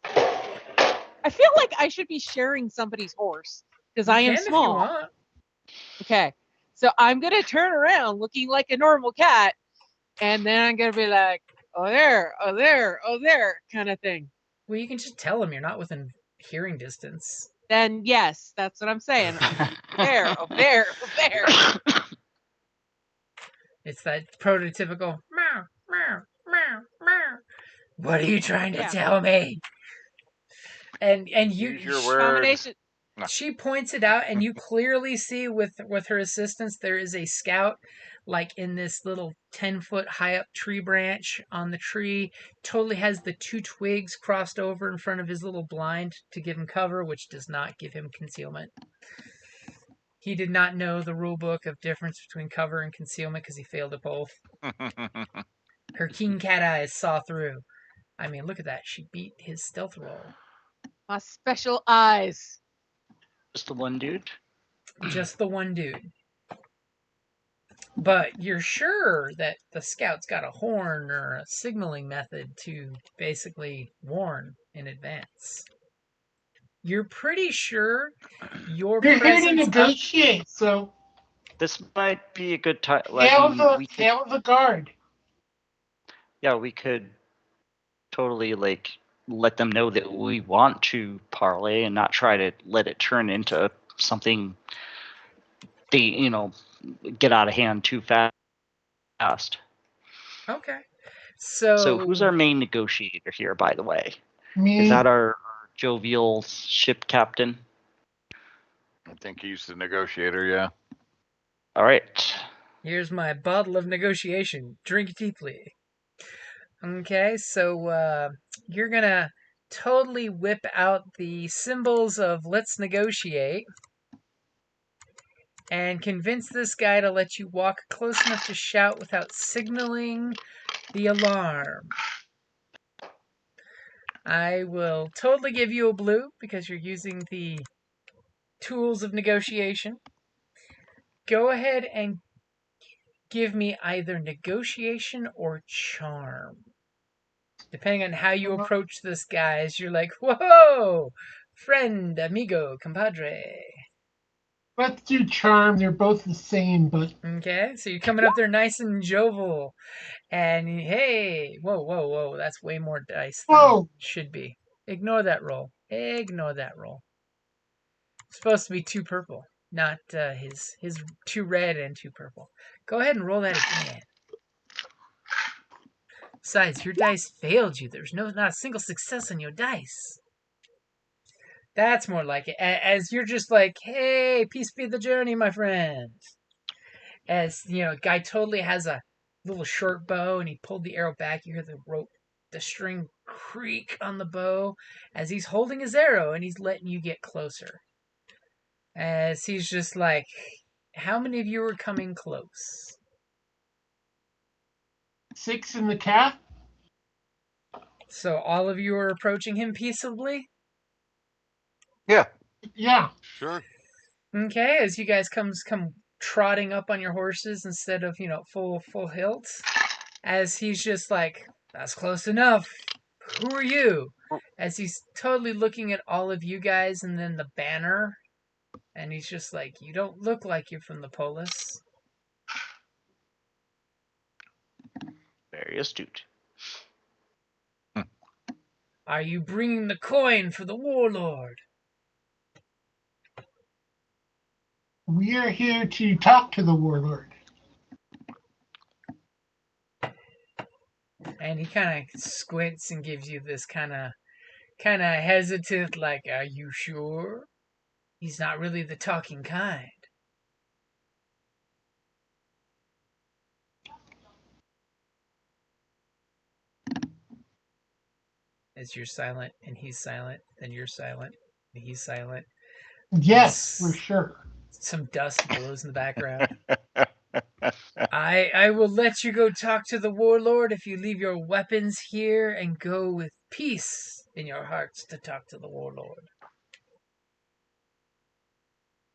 I feel like I should be sharing somebody's horse because I am Can if you small. want. Okay, so I'm gonna turn around looking like a normal cat, and then I'm gonna be like, oh there, oh there, oh there, kind of thing. Well, you can just tell them you're not within hearing distance. Then yes, that's what I'm saying. There, oh there, oh there. It's that prototypical meow, meow, meow, meow. What are you trying to Yeah. tell me? And you Use your word. Combination. she points it out, and you clearly see with her assistance there is a scout like in this little 10-foot high up tree branch on the tree. Totally has the 2 twigs crossed over in front of his little blind to give him cover, which does not give him concealment. He did not know the rule book of difference between cover and concealment because he failed at both. Her keen cat eyes saw through. I mean, look at that. She beat his stealth roll. My special eyes. Just the one dude? Just the one dude. But you're sure that the scout's got a horn or a signaling method to basically warn in advance. You're pretty sure your We're here to presence up... negotiate, so This might be a good time. hail the guard. Yeah, we could totally like let them know that we want to parlay and not try to let it turn into something they get out of hand too fast. Okay. So who's our main negotiator here, by the way? Me, Is that our jovial ship captain? I think he's the negotiator, yeah. All right. Here's my bottle of negotiation. Drink deeply. Okay, so you're gonna totally whip out the symbols of let's negotiate. and convince this guy to let you walk close enough to shout without signaling the alarm. I will totally give you a blue because you're using the tools of negotiation. Go ahead and give me either negotiation or charm. Depending on how you approach this guy, as you're like, whoa, friend, amigo, compadre. Let's do charm. They're both the same, but Okay, so you're coming up there nice and jovial. And hey, whoa, that's way more dice than whoa! should be. Ignore that roll. Ignore that roll. It's supposed to be 2 purple, not his 2 red and 2 purple. Go ahead and roll that again. Besides, your dice failed you. There's not a single success on your dice. That's more like it. As you're just like, hey, peace be the journey, my friend. As, guy totally has a little short bow and he pulled the arrow back. You hear the string creak on the bow as he's holding his arrow and he's letting you get closer. As he's just like, how many of you are coming close? 6 in the cat. So all of you are approaching him peaceably? Yeah. Yeah. Sure. Okay, as you guys come trotting up on your horses instead of, full hilts. As he's just like, that's close enough. Who are you? As he's totally looking at all of you guys and then the banner. And he's just like, you don't look like you're from the polis. Very astute. Are you bringing the coin for the warlord? We are here to talk to the warlord. And he kind of squints and gives you this kind of hesitant, like, are you sure? He's not really the talking kind. As you're silent and he's silent, then you're silent and he's silent. Yes, for sure. Some dust blows in the background. I will let you go talk to the warlord if you leave your weapons here and go with peace in your hearts to talk to the warlord.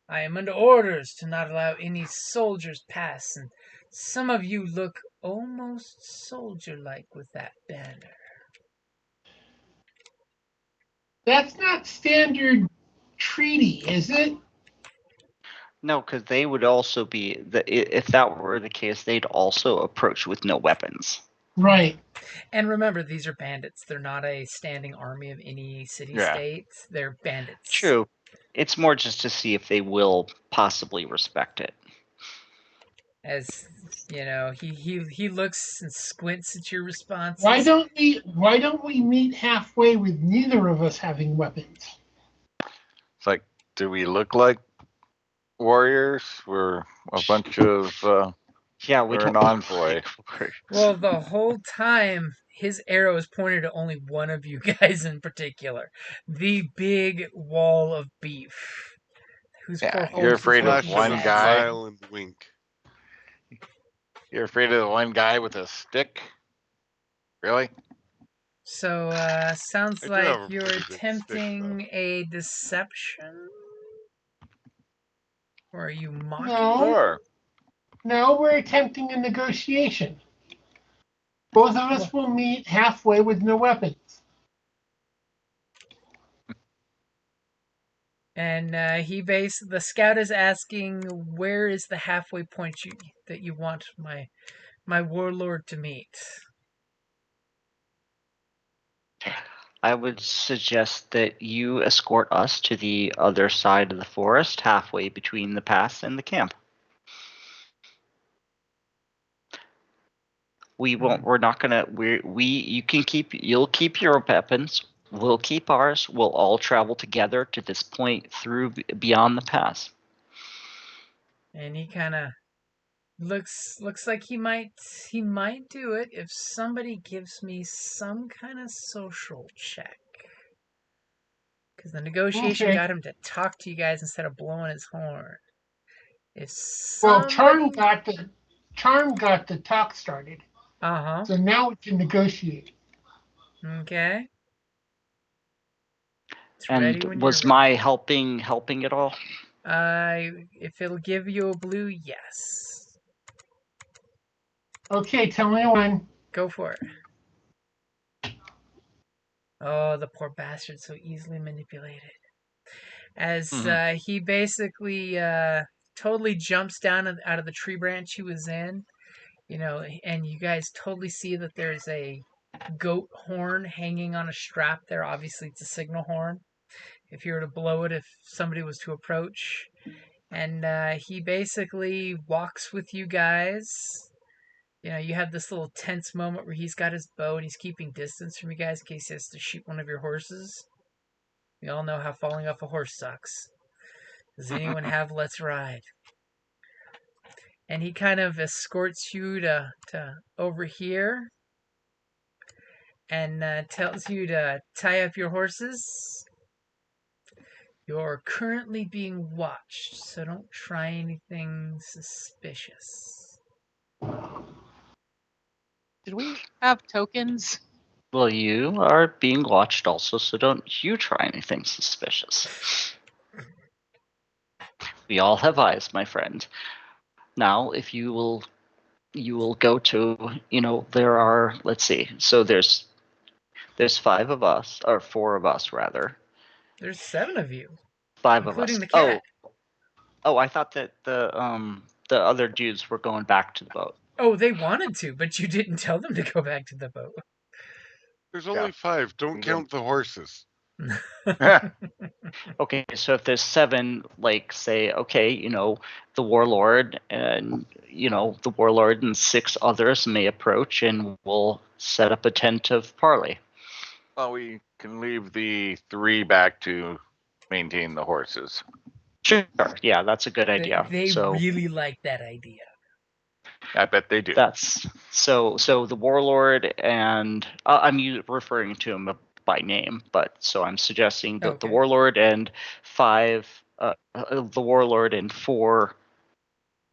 I am under orders to not allow any soldiers pass, and some of you look almost soldier-like with that banner. That's not standard treaty, is it? No, because they would also be if that were the case, they'd also approach with no weapons. Right. And remember, these are bandits. They're not a standing army of any city-state. They're bandits. True. It's more just to see if they will possibly respect it. As he looks and squints at your responses. Why don't we meet halfway with neither of us having weapons? It's like, do we look like warriors? We're a bunch of we're an envoy. Well, the whole time his arrow is pointed at only one of you guys in particular, the big wall of beef. You're afraid of one guy. Smile and wink. You're afraid of the one guy with a stick? Really? So, sounds I do have like a you're pretty good attempting a deception? Or are you mocking? Sure. No, we're attempting a negotiation. Both of us will meet halfway with no weapons. And the scout is asking, where is the halfway point that you want my warlord to meet? I would suggest that you escort us to the other side of the forest, halfway between the pass and the camp. We won't. We're not gonna. You'll keep your weapons. We'll keep ours. We'll all travel together to this point through beyond the pass. And he kind of looks like he might do it if somebody gives me some kind of social check. Because the negotiation got him to talk to you guys instead of blowing his horn. If Well, somebody... Charm got the talk started. Uh-huh. So now we can negotiate. Okay. It's ready And when you're was ready. my helping at all? If it'll give you a blue, yes. Okay, tell me when. Go for it. Oh, the poor bastard, so easily manipulated. As he basically totally jumps down out of the tree branch he was in, and you guys totally see that there's a goat horn hanging on a strap there. Obviously, it's a signal horn. If you were to blow it, if somebody was to approach, and he basically walks with you guys. You have this little tense moment where he's got his bow and he's keeping distance from you guys in case he has to shoot one of your horses. We all know how falling off a horse sucks. Does anyone have Let's Ride? And he kind of escorts you to over here and tells you to tie up your horses. You're currently being watched, so don't try anything suspicious. Did we have tokens? Well, you are being watched also, so don't you try anything suspicious. We all have eyes, my friend. Now, if you will go to, there are, let's see, so there's 5 of us, or 4 of us rather. There's 7 of you, 5 of including us. the cat. Oh, I thought that the other dudes were going back to the boat. Oh, they wanted to, but you didn't tell them to go back to the boat. There's only 5. Don't count the horses. Okay, so if there's 7, like say, okay, the warlord and the warlord and 6 others may approach, and we'll set up a tent of parley. Well, we can leave the 3 back to maintain the horses. Sure, yeah, that's a good idea. They so really like that idea. I bet they do. that's so the warlord, and I'm referring to him by name, but so I'm suggesting that the warlord and 5, the warlord and 4,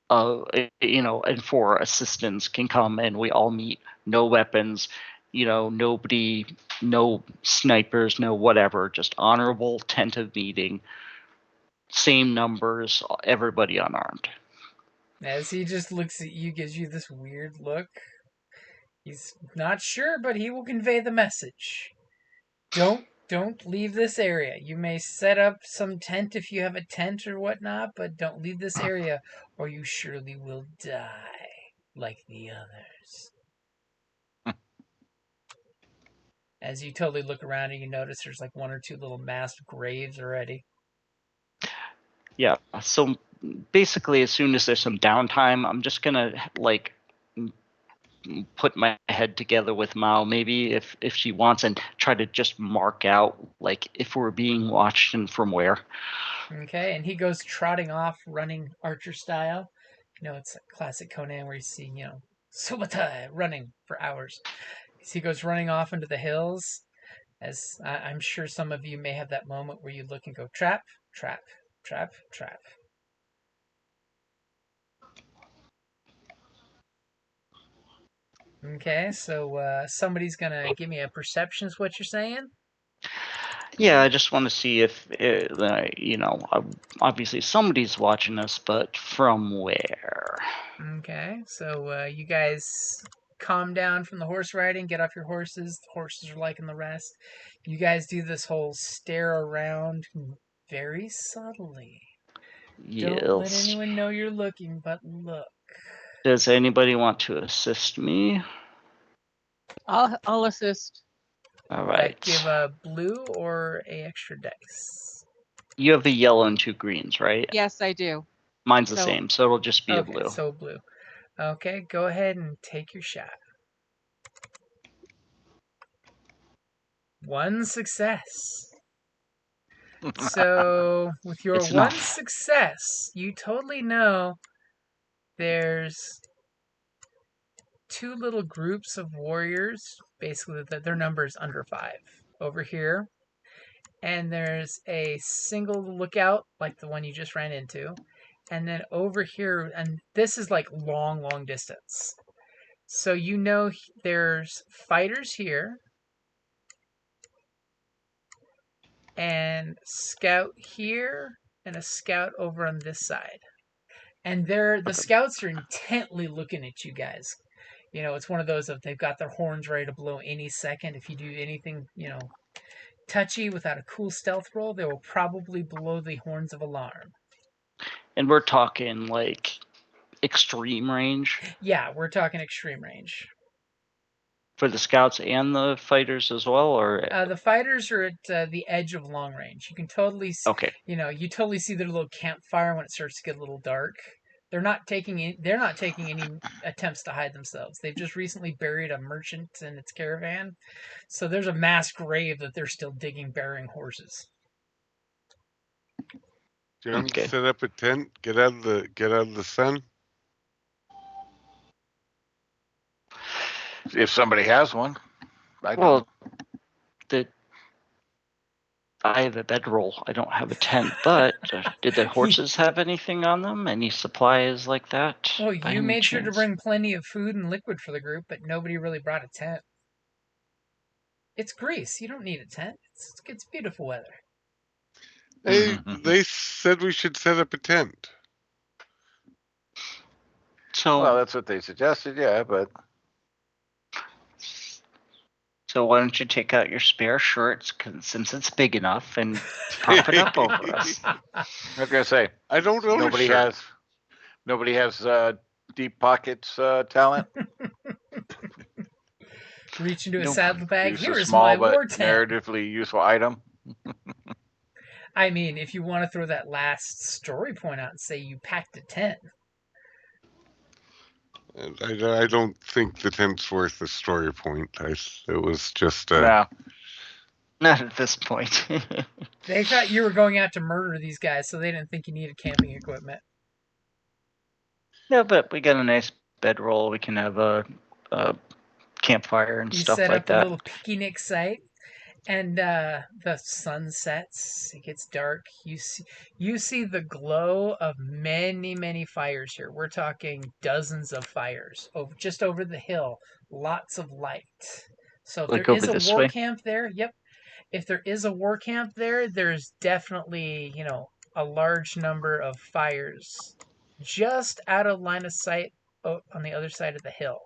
and 4 assistants can come, and we all meet. No weapons, nobody, no snipers, no whatever. Just honorable tent of meeting. Same numbers, everybody unarmed. As he just looks at you, gives you this weird look. He's not sure, but he will convey the message. Don't leave this area. You may set up some tent if you have a tent or whatnot, but don't leave this area or you surely will die like the others. As you totally look around and you notice there's like 1 or 2 little masked graves already. Yeah, so basically as soon as there's some downtime, I'm just gonna put my head together with Mao, maybe if she wants, and try to just mark out if we're being watched and from where. Okay, and he goes trotting off, running archer style. It's a classic Conan where you see, Subutai running for hours. As he goes running off into the hills, as I'm sure some of you may have that moment where you look and go, trap, trap, trap, trap. Okay, so somebody's gonna give me a perception, is what you're saying? Yeah, I just want to see if, obviously somebody's watching us, but from where? Okay, so you guys calm down from the horse riding, get off your horses. The horses are liking the rest. You guys do this whole stare around very subtly. Yes. Don't let anyone know you're looking, but look. Does anybody want to assist me? I'll assist. All right. Give a blue or a extra dice. You have a yellow and 2 greens, right? Yes, I do. Mine's the same, so it'll just be a blue. So blue. Okay, go ahead and take your shot. 1 success. So, with your It's 1 enough. success, you totally know there's 2 little groups of warriors. Basically, their number is under 5 over here. And there's a single lookout, like the one you just ran into. and then over here, and this is like long distance. So you know there's fighters here, and scout here, and a scout over on this side. And the scouts are intently looking at you guys. You know, it's one of those of they've got their horns ready to blow any second. If you do anything, touchy without a cool stealth roll, they will probably blow the horns of alarm. And we're talking like extreme range Yeah, we're talking extreme range. for the scouts and the fighters as well, or The fighters are at the edge of long range. You can totally, okay. you totally see their little campfire when it starts to get a little dark. They're not taking any attempts to hide themselves. They've just recently buried a merchant in its caravan, so there's a mass grave that they're still digging, burying horses. Do you want me Okay. to set up a tent? Get out of the sun. If somebody has one, I don't. Well, I have a bedroll. I don't have a tent, but did the horses have anything on them? Any supplies like that? Well, by you any made sure to chance? bring plenty of food and liquid for the group, but nobody really brought a tent. It's Greece. You don't need a tent. It's beautiful weather. They said we should set up a tent. So, Well, that's what they suggested, yeah, but so why don't you take out your spare shirts, since it's big enough, and prop it up over us? I was gonna say I don't own a shirt. nobody has deep pockets talent. Reach into a Nope. saddlebag. Use Here a is small my but war tent. narratively useful item. I mean, if you want to throw that last story point out and say you packed a tent. And I don't think the tent's worth the story point. It was just No. Not at this point. They thought you were going out to murder these guys, so they didn't think you needed camping equipment. No, but we got a nice bedroll. We can have a campfire and You stuff set like up a that. little picnic site, and the sun sets. It gets dark. You see the glow of many fires here. We're talking dozens of fires just over the hill. Lots of light. So if Like there is over a this war way? camp there, yep. If there is a war camp there, there's definitely a large number of fires just out of line of sight on the other side of the hill.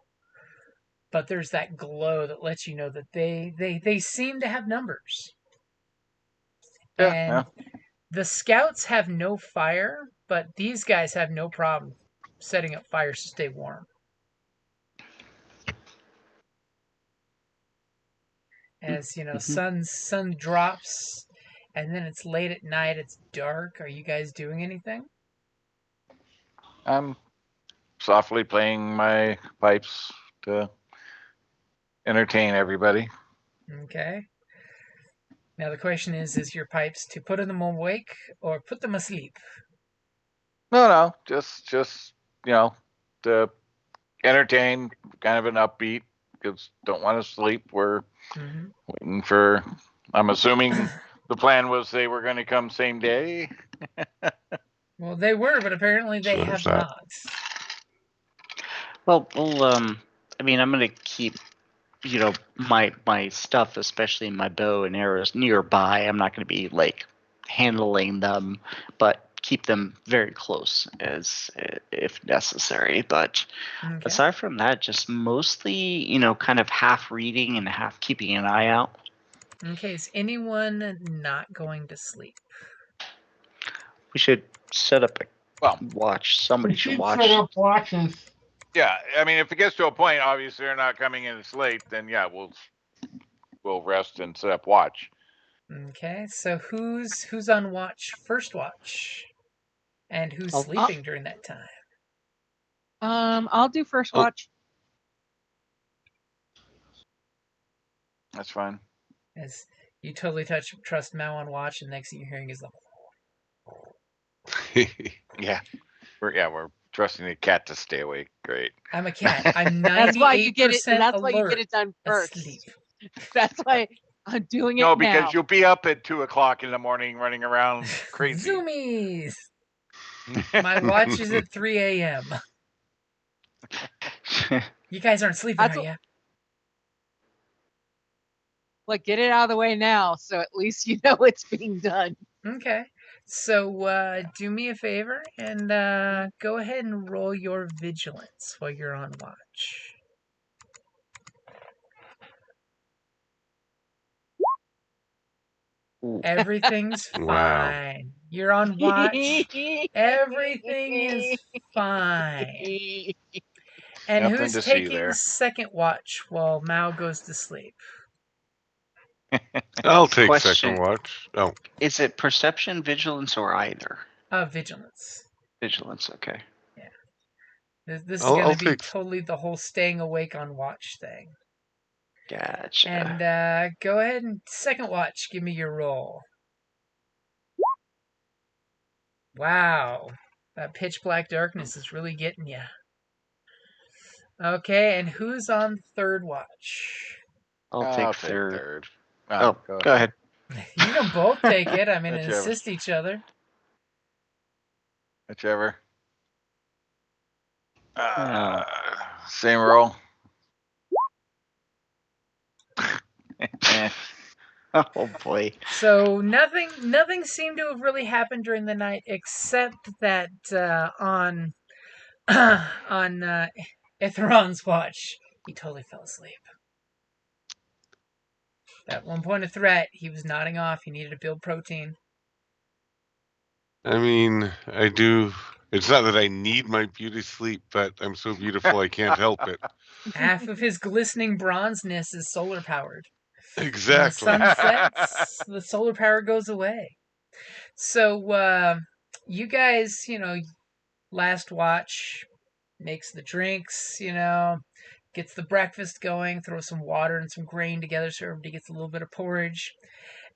But there's that glow that lets you know that they seem to have numbers. Yeah, And the scouts have no fire, but these guys have no problem setting up fires to stay warm. As sun drops, and then it's late at night. It's dark. Are you guys doing anything? I'm softly playing my pipes to entertain everybody. Okay. Now the question is your pipes to put them awake or put them asleep? No, just to entertain, kind of an upbeat, because don't want to sleep. We're waiting for. I'm assuming the plan was they were going to come same day. Well, they were, but apparently they have not. Well, I mean, I'm gonna keep, my stuff, especially my bow and arrows, nearby. I'm not gonna be like handling them, but keep them very close as if necessary. But aside from that, just mostly, kind of half reading and half keeping an eye out. Okay, is anyone not going to sleep? We should set up a watch. Somebody We should should watch. set up watches. Yeah, I mean, if it gets to a point, obviously they're not coming in as late, then yeah, we'll rest and set up watch. Okay, so who's on watch? First watch, and who's sleeping during that time? I'll do first watch. That's fine. As you totally trust Mao on watch, and next thing you're hearing is the. Yeah, we're trusting the cat to stay awake. Great. I'm a cat. I'm 98% That's why you get it. That's alert, why you get it done first. Asleep. That's why I'm doing it No, now. because you'll be up at 2:00 in the morning, running around crazy. Zoomies. My watch is at 3 a.m. You guys aren't sleeping, That's are you? Like, get it out of the way now, so at least you know it's being done. Okay. So do me a favor and go ahead and roll your vigilance while you're on watch. Ooh. Everything's fine. Wow. You're on watch. Everything is fine. And Nothing who's to see taking there. second watch while Mao goes to sleep? I'll take Question. second watch. Oh, Is it perception, vigilance, or either? Vigilance. Vigilance, okay. This is I'll going to be take- totally the whole staying awake on watch thing. Gotcha. And go ahead and second watch. Give me your roll. Wow. That pitch black darkness is really getting you. Okay, and who's on third watch? I'll take third. Oh, Go ahead. You can both take it. I mean, and Whichever. assist each other. Whichever. Same roll. Oh boy. So nothing seemed to have really happened during the night, except that on Itheron's watch, he totally fell asleep. At one point of threat, he was nodding off. He needed to build protein. I mean, I do. It's not that I need my beauty sleep, but I'm so beautiful I can't help it. Half of his glistening bronzeness is solar powered. Exactly. When the sun sets, the solar power goes away. So you guys, last watch makes the drinks, gets the breakfast going, throws some water and some grain together so everybody gets a little bit of porridge.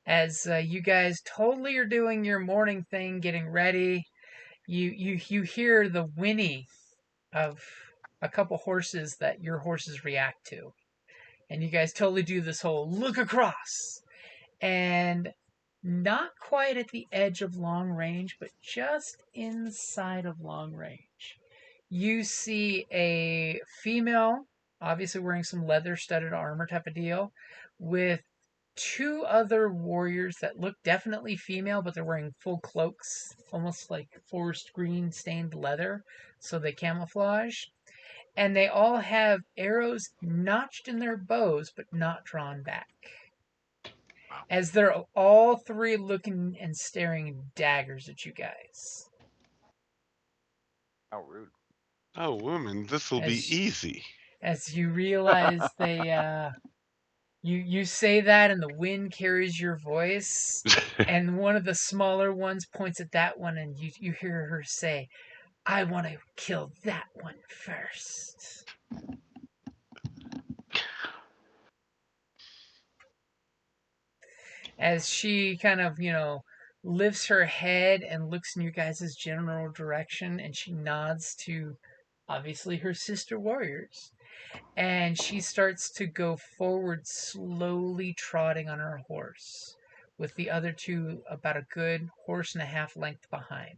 As you guys totally are doing your morning thing, getting ready, you hear the whinny of a couple horses that your horses react to. And you guys totally do this whole look across. And not quite at the edge of long range, but just inside of long range, you see a female, obviously wearing some leather-studded armor type of deal, with two other warriors that look definitely female, but they're wearing full cloaks, almost like forest green stained leather, so they camouflage. And they all have arrows notched in their bows, but not drawn back. As they're all three looking and staring daggers at you guys. How rude. Oh, woman, this will be easy. As you realize you say that and the wind carries your voice, and one of the smaller ones points at that one, and you hear her say, "I want to kill that one first." As she kind of, lifts her head and looks in your guys' general direction, and she nods to, obviously, her sister warriors. And she starts to go forward, slowly trotting on her horse, with the other two about a good horse and a half length behind.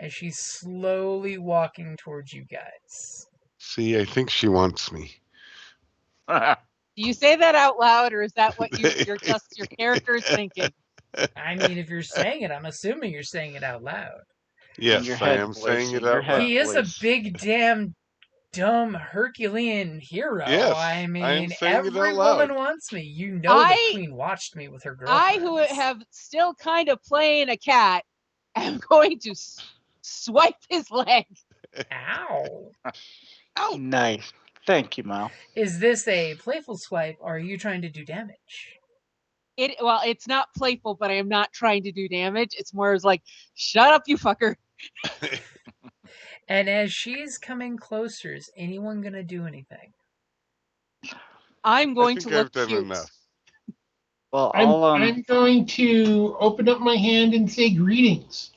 As she's slowly walking towards you guys. See, I think she wants me. Do you say that out loud, or is that what your character is thinking? I mean, if you're saying it, I'm assuming you're saying it out loud. Yes, I am saying it out loud. He is a big damn dumb Herculean hero. Yes, I mean, it every out loud. woman wants me. The queen watched me with her girlfriends. I, who have still kind of playing a cat, am going to swipe his leg. Ow. Oh, nice. Thank you, Mal. Is this a playful swipe, or are you trying to do damage? Well, it's not playful, but I am not trying to do damage. It's more as like, shut up, you fucker. And as she's coming closer, is anyone going to do anything? I'm going to look I've done cute. enough. Well, I'm going to open up my hand and say greetings.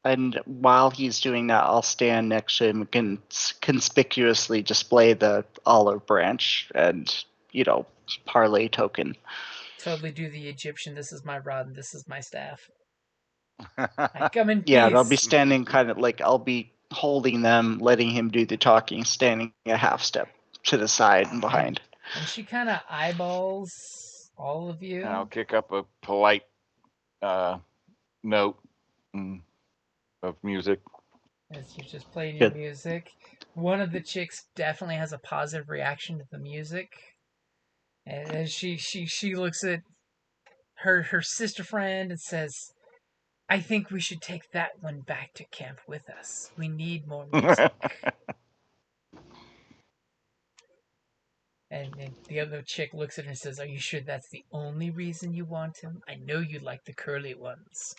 And while he's doing that, I'll stand next to him and conspicuously display the olive branch and, parlay token. Totally do the Egyptian, this is my rod and this is my staff. I come in Yeah, and I'll be peace. standing kind of like I'll be holding them, letting him do the talking, standing a half step to the side and behind. And she kind of eyeballs all of you. And I'll kick up a polite note of music. As you're just playing your Good. music. One of the chicks definitely has a positive reaction to the music. And as she looks at her sister friend and says, I think we should take that one back to camp with us. We need more music. And the other chick looks at her and says, are you sure that's the only reason you want him? I know you like the curly ones.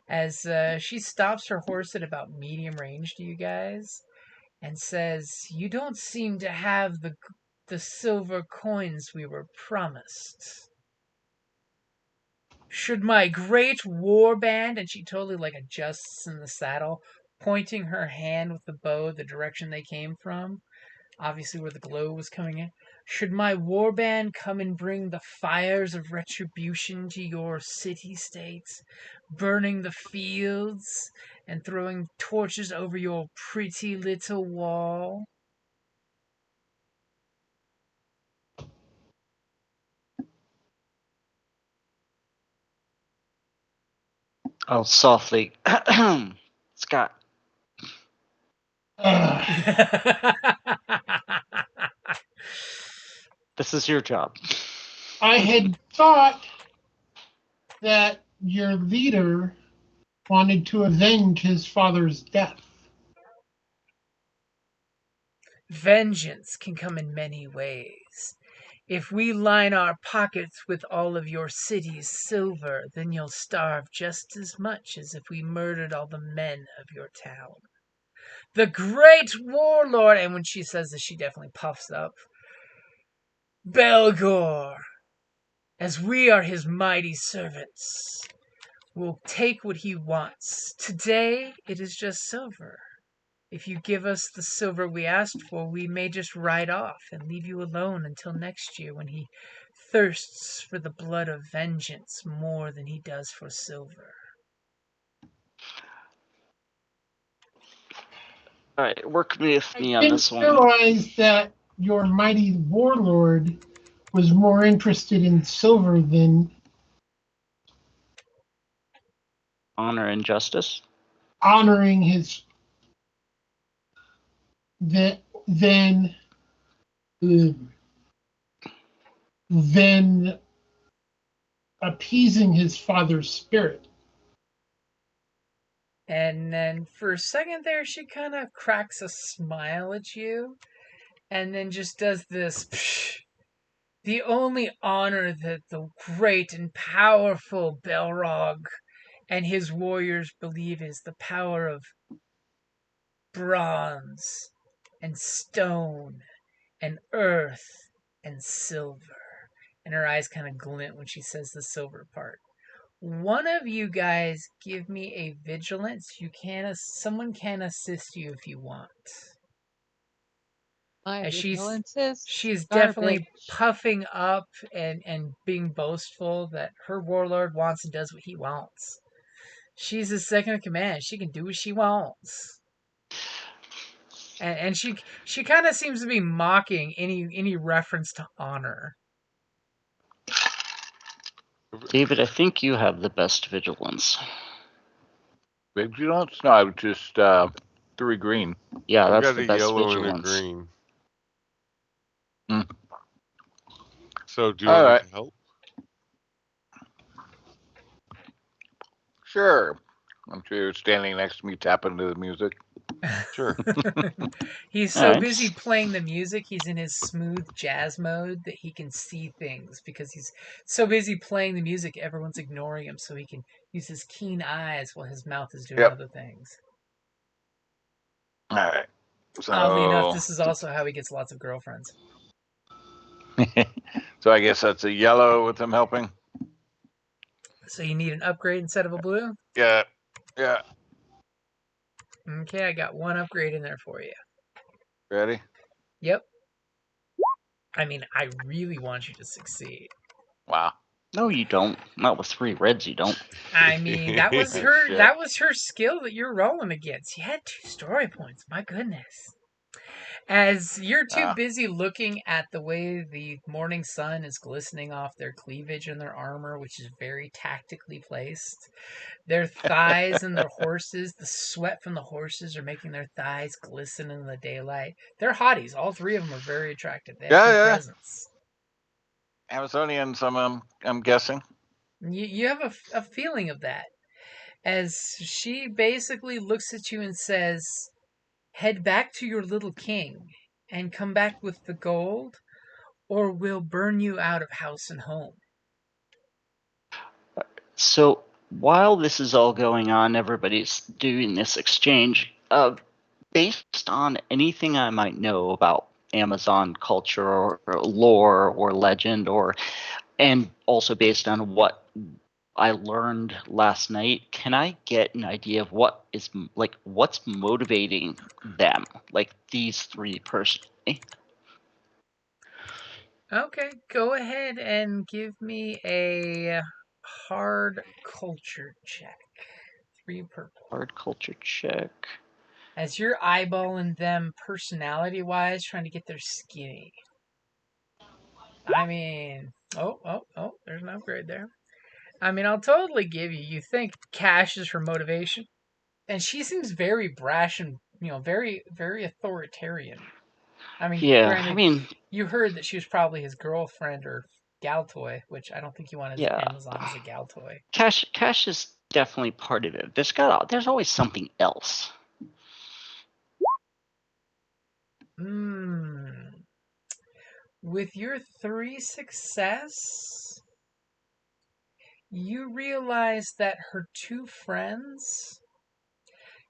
As she stops her horse at about medium range to you guys and says, you don't seem to have the silver coins we were promised. Should my great war band, and she totally like adjusts in the saddle, pointing her hand with the bow the direction they came from, obviously where the glow was coming in. Should my war band come and bring the fires of retribution to your city-states, burning the fields and throwing torches over your pretty little wall? I'll softly, Scott. This is your job. I had thought that your leader wanted to avenge his father's death. Vengeance can come in many ways. If we line our pockets with all of your city's silver, then you'll starve just as much as if we murdered all the men of your town. The great warlord, and when she says this, she definitely puffs up. Belgor, as we are his mighty servants, will take what he wants. Today, it is just silver. If you give us the silver we asked for, we may just ride off and leave you alone until next year when he thirsts for the blood of vengeance more than he does for silver. All right, work with me I on didn't this one. realize that your mighty warlord was more interested in silver than Honor and justice. honoring his than appeasing his father's spirit. And then for a second there, she kind of cracks a smile at you and then just does this. Psh, the only honor that the great and powerful Belrog and his warriors believe is the power of bronze and stone and earth and silver. And her eyes kind of glint when she says the silver part. One of you guys give me a vigilance. Someone can assist you if you want. My As vigilance is she is garbage. definitely puffing up and being boastful that her warlord wants and does what he wants. She's the second in command. She can do what she wants. And she kind of seems to be mocking any reference to honor. David, I think you have the best vigilance. Vigilance? No, I was just 3 green. Yeah, I that's got the a best yellow vigilance. and a green. Hmm. So do you All want right. to help? Sure. I'm sure you're standing next to me tapping to the music. Sure. He's so Alright. busy playing the music, he's in his smooth jazz mode that he can see things because he's so busy playing the music, everyone's ignoring him so he can use his keen eyes while his mouth is doing Yep. other things. All right. So, Oddly enough, this is also how he gets lots of girlfriends. so I guess that's a yellow with them helping. So you need an upgrade instead of a blue? Yeah. Okay, I got one upgrade in there for you. Ready? Yep. I mean, I really want you to succeed. Wow. No, you don't. Not with 3 reds, you don't. I mean, that was Oh, her. shit. That was her skill that you're rolling against. You had 2 story points. My goodness. As you're too Ah. busy looking at the way the morning sun is glistening off their cleavage and their armor, which is very tactically placed, their thighs and their horses, the sweat from the horses are making their thighs glisten in the daylight. They're hotties. All 3 of them are very attractive. They have good Yeah. presence. Amazonians, I'm guessing. You have a feeling of that. As she basically looks at you and says, head back to your little king and come back with the gold, or we'll burn you out of house and home. So while this is all going on, everybody's doing this exchange. Based on anything I might know about Amazon culture or lore or legend, and also based on what I learned last night, can I get an idea of what's motivating them, like these 3 personally? Okay, go ahead and give me a hard culture check. 3 purple. Hard culture check. As you're eyeballing them personality wise, trying to get their skinny. I mean, oh, there's an upgrade there. I mean, I'll totally give you. You think cash is her motivation, and she seems very brash and very very authoritarian. I mean, Yeah, granted, I mean, you heard that she was probably his girlfriend or gal toy, which I don't think you want as yeah. Amazon as a gal toy. Cash is definitely part of it. There's always something else. With your 3 success, you realize that her 2 friends,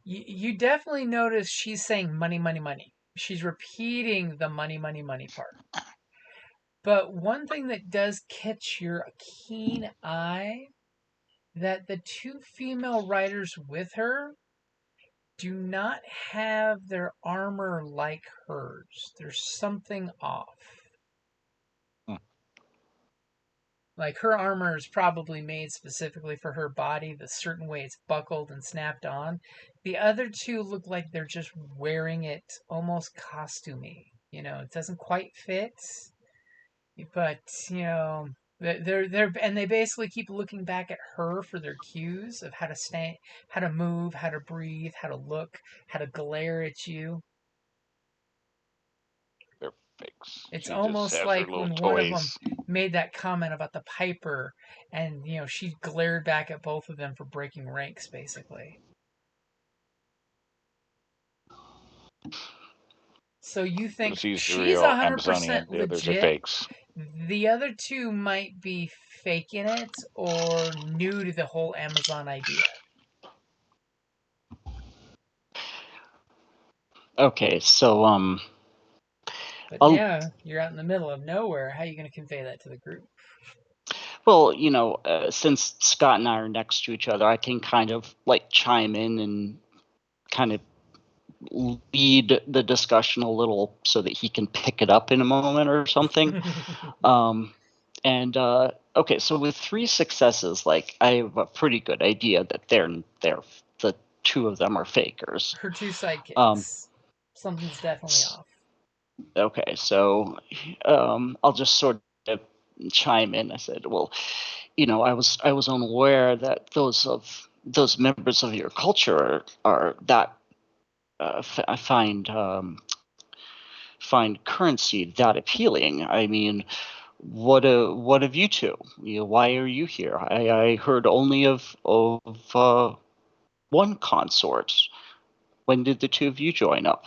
you definitely notice she's saying money, money, money. She's repeating the money, money, money part. But one thing that does catch your keen eye, that the 2 female riders with her do not have their armor like hers. There's something off. Like her armor is probably made specifically for her body, the certain way it's buckled and snapped on. The other 2 look like they're just wearing it almost costumey. It doesn't quite fit, but they're and they basically keep looking back at her for their cues of how to stand, how to move, how to breathe, how to look, how to glare at you. They're fakes. It's She just almost has her like little when one of them toys. made that comment about the Piper, and she glared back at both of them for breaking ranks, basically. So you think She's the she's real 100% Amazonian. The others are legit. fakes. The other 2 might be faking it or new to the whole Amazon idea. Okay, so But now you're out in the middle of nowhere. How are you going to convey that to the group? well, since Scott and I are next to each other, I can kind of chime in and kind of lead the discussion a little so that he can pick it up in a moment or something. Okay, so with 3 successes, I have a pretty good idea that they're the 2 of them are fakers. Her 2 sidekicks. Something's definitely off. Okay, so I'll just sort of chime in. I said, well, I was unaware that those members of your culture are that I find currency that appealing. I mean, what of you 2? Why are you here? I heard only of one consort. When did the 2 of you join up?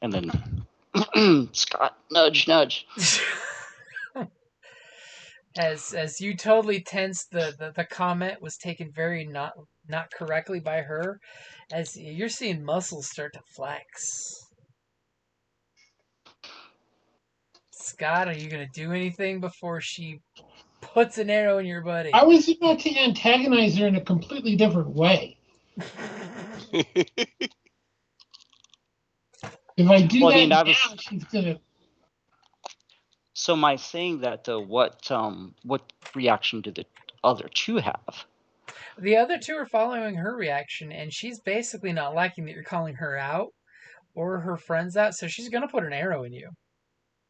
And then Scott, nudge, nudge. As you totally tense, the comment was taken very not correctly by her, as you're seeing muscles start to flex. Scott, are you going to do anything before she puts an arrow in your buddy? I was about to antagonize her in a completely different way. If I do Well, I that mean, now, she's gonna. So my saying that, what reaction did the other two have? The other two are following her reaction, and she's basically not liking that you're calling her out or her friends out, so she's gonna put an arrow in you.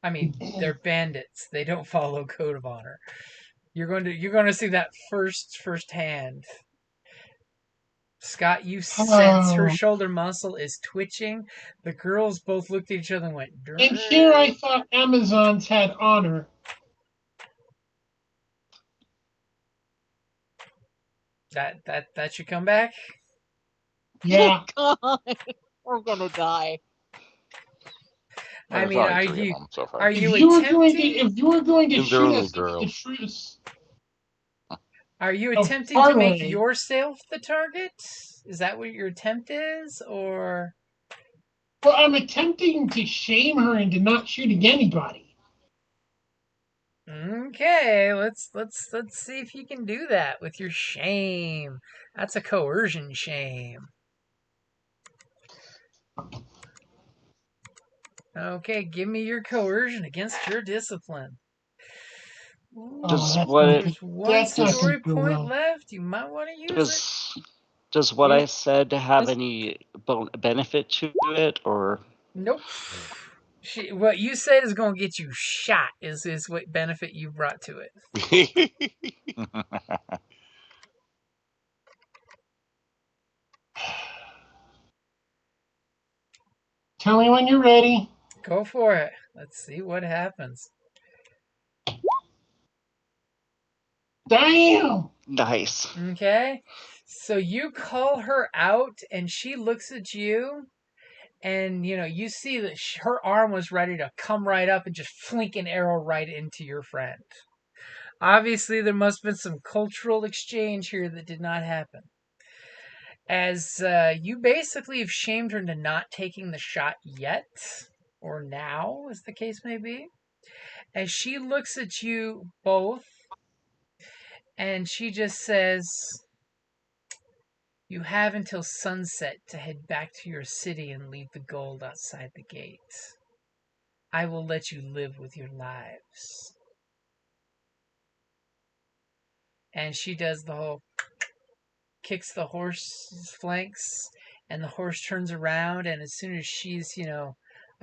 I mean, they're bandits; they don't follow code of honor. You're going to see that firsthand. Scott, you sense her shoulder muscle is twitching. The girls both looked at each other and went, "Durr." And here I thought Amazons had honor. That should come back. Yeah. Oh, God. We're gonna die. I There's mean, only are 3 you of them so far. are If you you were going attempting? to, if you were going to And they're shoot only us into the girls. truce, Are you of attempting to make parlay. yourself the target? Is that what your attempt is, or? Well, I'm attempting to shame her into not shooting anybody. Okay, let's see if you can do that with your shame. That's a coercion shame. Okay, give me your coercion against your discipline. Does That's what not it- There's gonna- one that's not story gonna go point well. left. You might want to use it. Does what I said have This- any benefit to it, or Nope. What you said is going to get you shot. Is what benefit you brought to it. Tell me when you're ready. Go for it. Let's see what happens. Damn! nice? Okay. So you call her out, and she looks at you, and you see that her arm was ready to come right up and just flink an arrow right into your friend. Obviously, there must have been some cultural exchange here that did not happen. As you basically have shamed her into not taking the shot yet, or now, as the case may be. As she looks at you both, and she just says, "You have until sunset to head back to your city and leave the gold outside the gate. I will let you live with your lives." And she does the whole kicks the horse's flanks, and the horse turns around, and as soon as she's,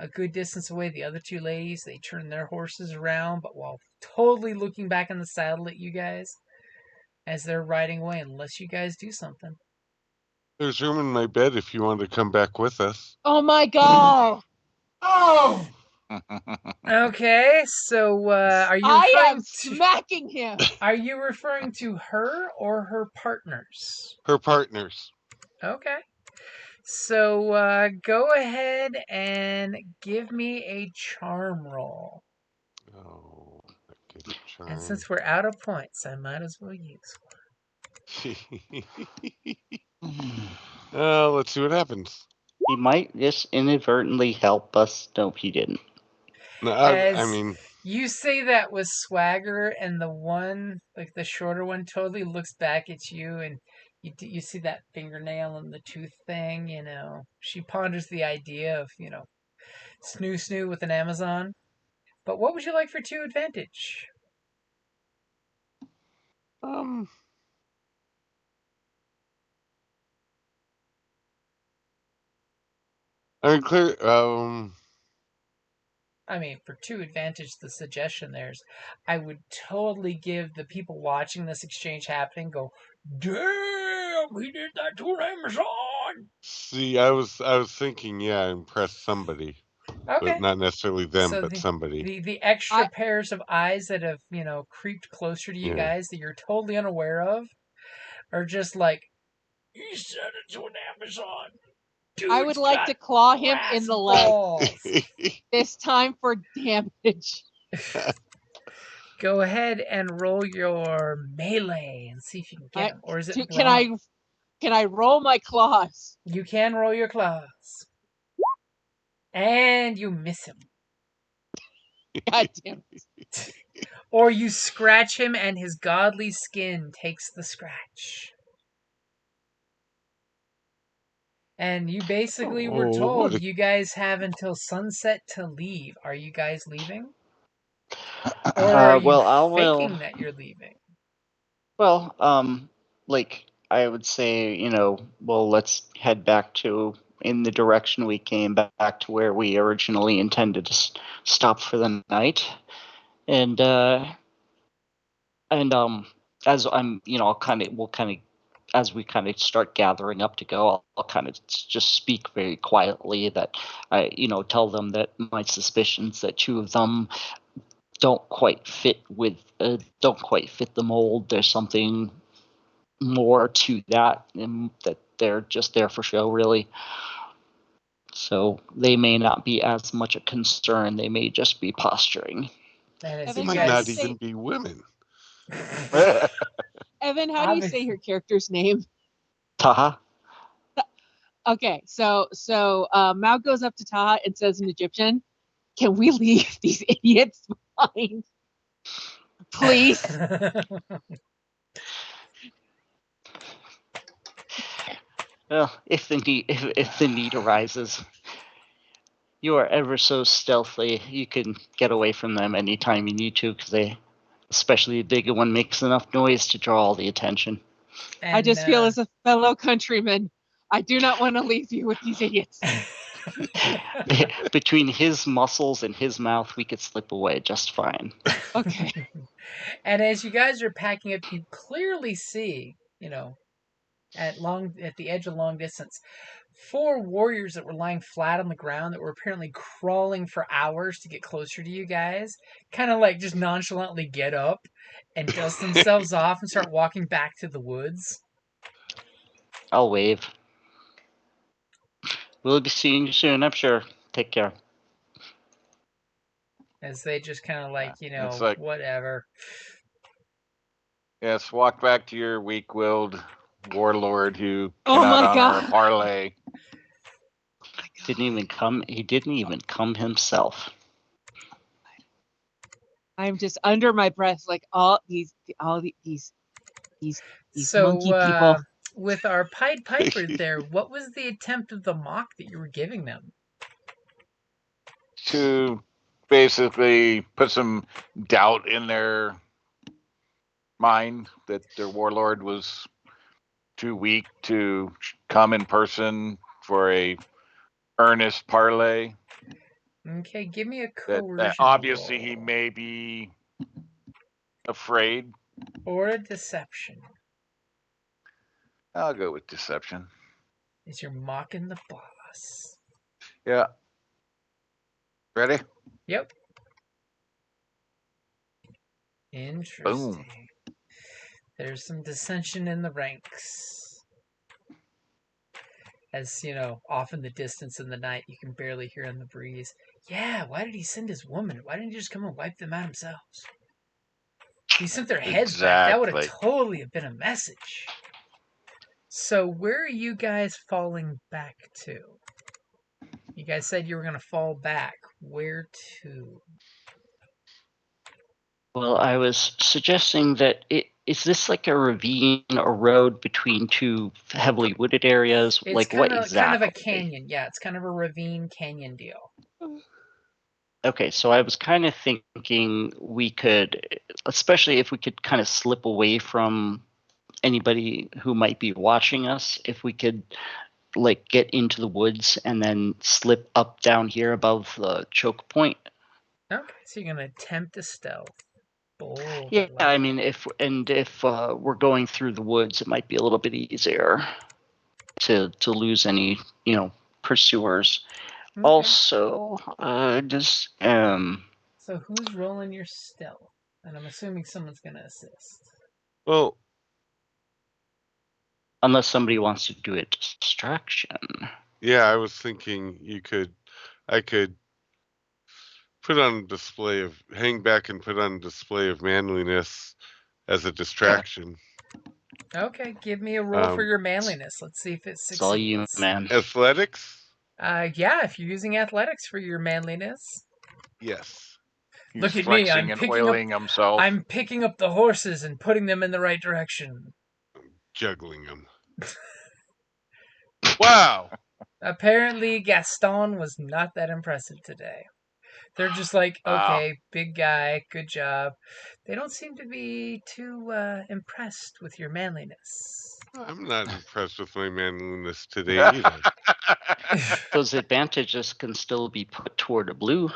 a good distance away, the other two ladies, they turn their horses around, but while totally looking back in the saddle at you guys as they're riding away, unless you guys do something. There's room in my bed if you want to come back with us. Oh my God! Oh! Okay, so are you I referring am to smacking him. are you referring to her or her partners? Her partners. Okay. So go ahead and give me a charm roll. Oh, get a charm. And since we're out of points, I might as well use Let's see what happens. He might just inadvertently help us. Nope, he didn't. No, As I mean, you say that with swagger, and the one, like the shorter one, totally looks back at you, and you see that fingernail and the tooth thing. She ponders the idea of snoo with an Amazon. But what would you like for 2 advantage? I mean, clear. I mean, for 2 advantage, the suggestion there's, I would totally give the people watching this exchange happening go, "Damn, he did that to an Amazon." See, I was thinking, yeah, impress somebody, Okay. but not necessarily them, So but somebody. the extra pairs of eyes that have creeped closer to you Yeah. guys that you're totally unaware of are just like, "He said it to an Amazon." I would like to claw him in the leg. This time for damage. Go ahead and roll your melee and see if you can get him. Or is it Can I roll my claws? You can roll your claws. And you miss him. God damn it. Or you scratch him and his godly skin takes the scratch. And you basically were told you guys have until sunset to leave. Are you guys leaving? Or are you well, I will. faking that you're leaving? Well, like I would say, well, let's head back to in the direction we came back to where we originally intended to stop for the night, and as we'll kind of as we kind of start gathering up to go, I'll kind of just speak very quietly that I, tell them that my suspicions that two of them don't quite fit the mold. There's something more to that, and that they're just there for show, really. So they may not be as much a concern. They may just be posturing. And as They Evan, you might how do you not guys, even be women. Evan, how do you say her character's name? Taha? Okay, so Mao goes up to Taha and says in Egyptian, "Can we leave these idiots behind, please?" Well, if the need arises, you are ever so stealthy. You can get away from them anytime you need to, because especially the bigger one, makes enough noise to draw all the attention. I just feel as a fellow countryman, I do not want to leave you with these idiots. Between his muscles and his mouth, we could slip away just fine. Okay. And as you guys are packing up, you clearly see, at the edge of long distance, 4 warriors that were lying flat on the ground that were apparently crawling for hours to get closer to you guys, kind of like just nonchalantly get up and dust themselves off and start walking back to the woods. I'll wave. We'll be seeing you soon, I'm sure. Take care. As they just kind of It's like, whatever. yes, walk back to your weak-willed warlord who Oh cannot my honor God. a parlay. He didn't even come himself. I'm just under my breath, like all these monkey people. With our Pied Piper there, what was the attempt of the mock that you were giving them? To basically put some doubt in their mind that their warlord was too weak to come in person for a earnest parlay. Okay, give me a That coercion obviously roll. he may be afraid. Or a deception. I'll go with deception. As you're mocking the boss. Yeah. Ready? Yep. Interesting. Boom. There's some dissension in the ranks. As, off in the distance in the night, you can barely hear in the breeze. Yeah, why did he send his woman? Why didn't he just come and wipe them out himself? If he sent their heads back, that would have totally been a message. So where are you guys falling back to? You guys said you were going to fall back. Where to? Well, I was suggesting that is this like a ravine, a road between two heavily wooded areas? It's like kind what exactly? Kind of a canyon. Yeah, it's kind of a ravine canyon deal. Okay, so I was kind of thinking we could, especially if we could kind of slip away from anybody who might be watching us, if we could get into the woods and then slip up down here above the choke point. Okay, so you're going to attempt to stealth. Bold. Yeah, I mean, if we're going through the woods, it might be a little bit easier to lose any pursuers. Okay. Also, So who's rolling your stealth? And I'm assuming someone's going to assist. Well, unless somebody wants to do a distraction. Yeah, I was thinking I could hang back and put on a display of manliness as a distraction. Okay, give me a roll for your manliness. Let's see if it succeeds. It's all you, man. Athletics? Yeah, if you're using athletics for your manliness. Yes. He's Look at flexing me, and oiling himself. I'm picking up the horses and putting them in the right direction. Juggling them. Wow. Apparently, Gaston was not that impressive today. They're just like, Wow. okay, big guy, good job. They don't seem to be too impressed with your manliness. I'm not impressed with my manliness today either. Those advantages can still be put toward a blue.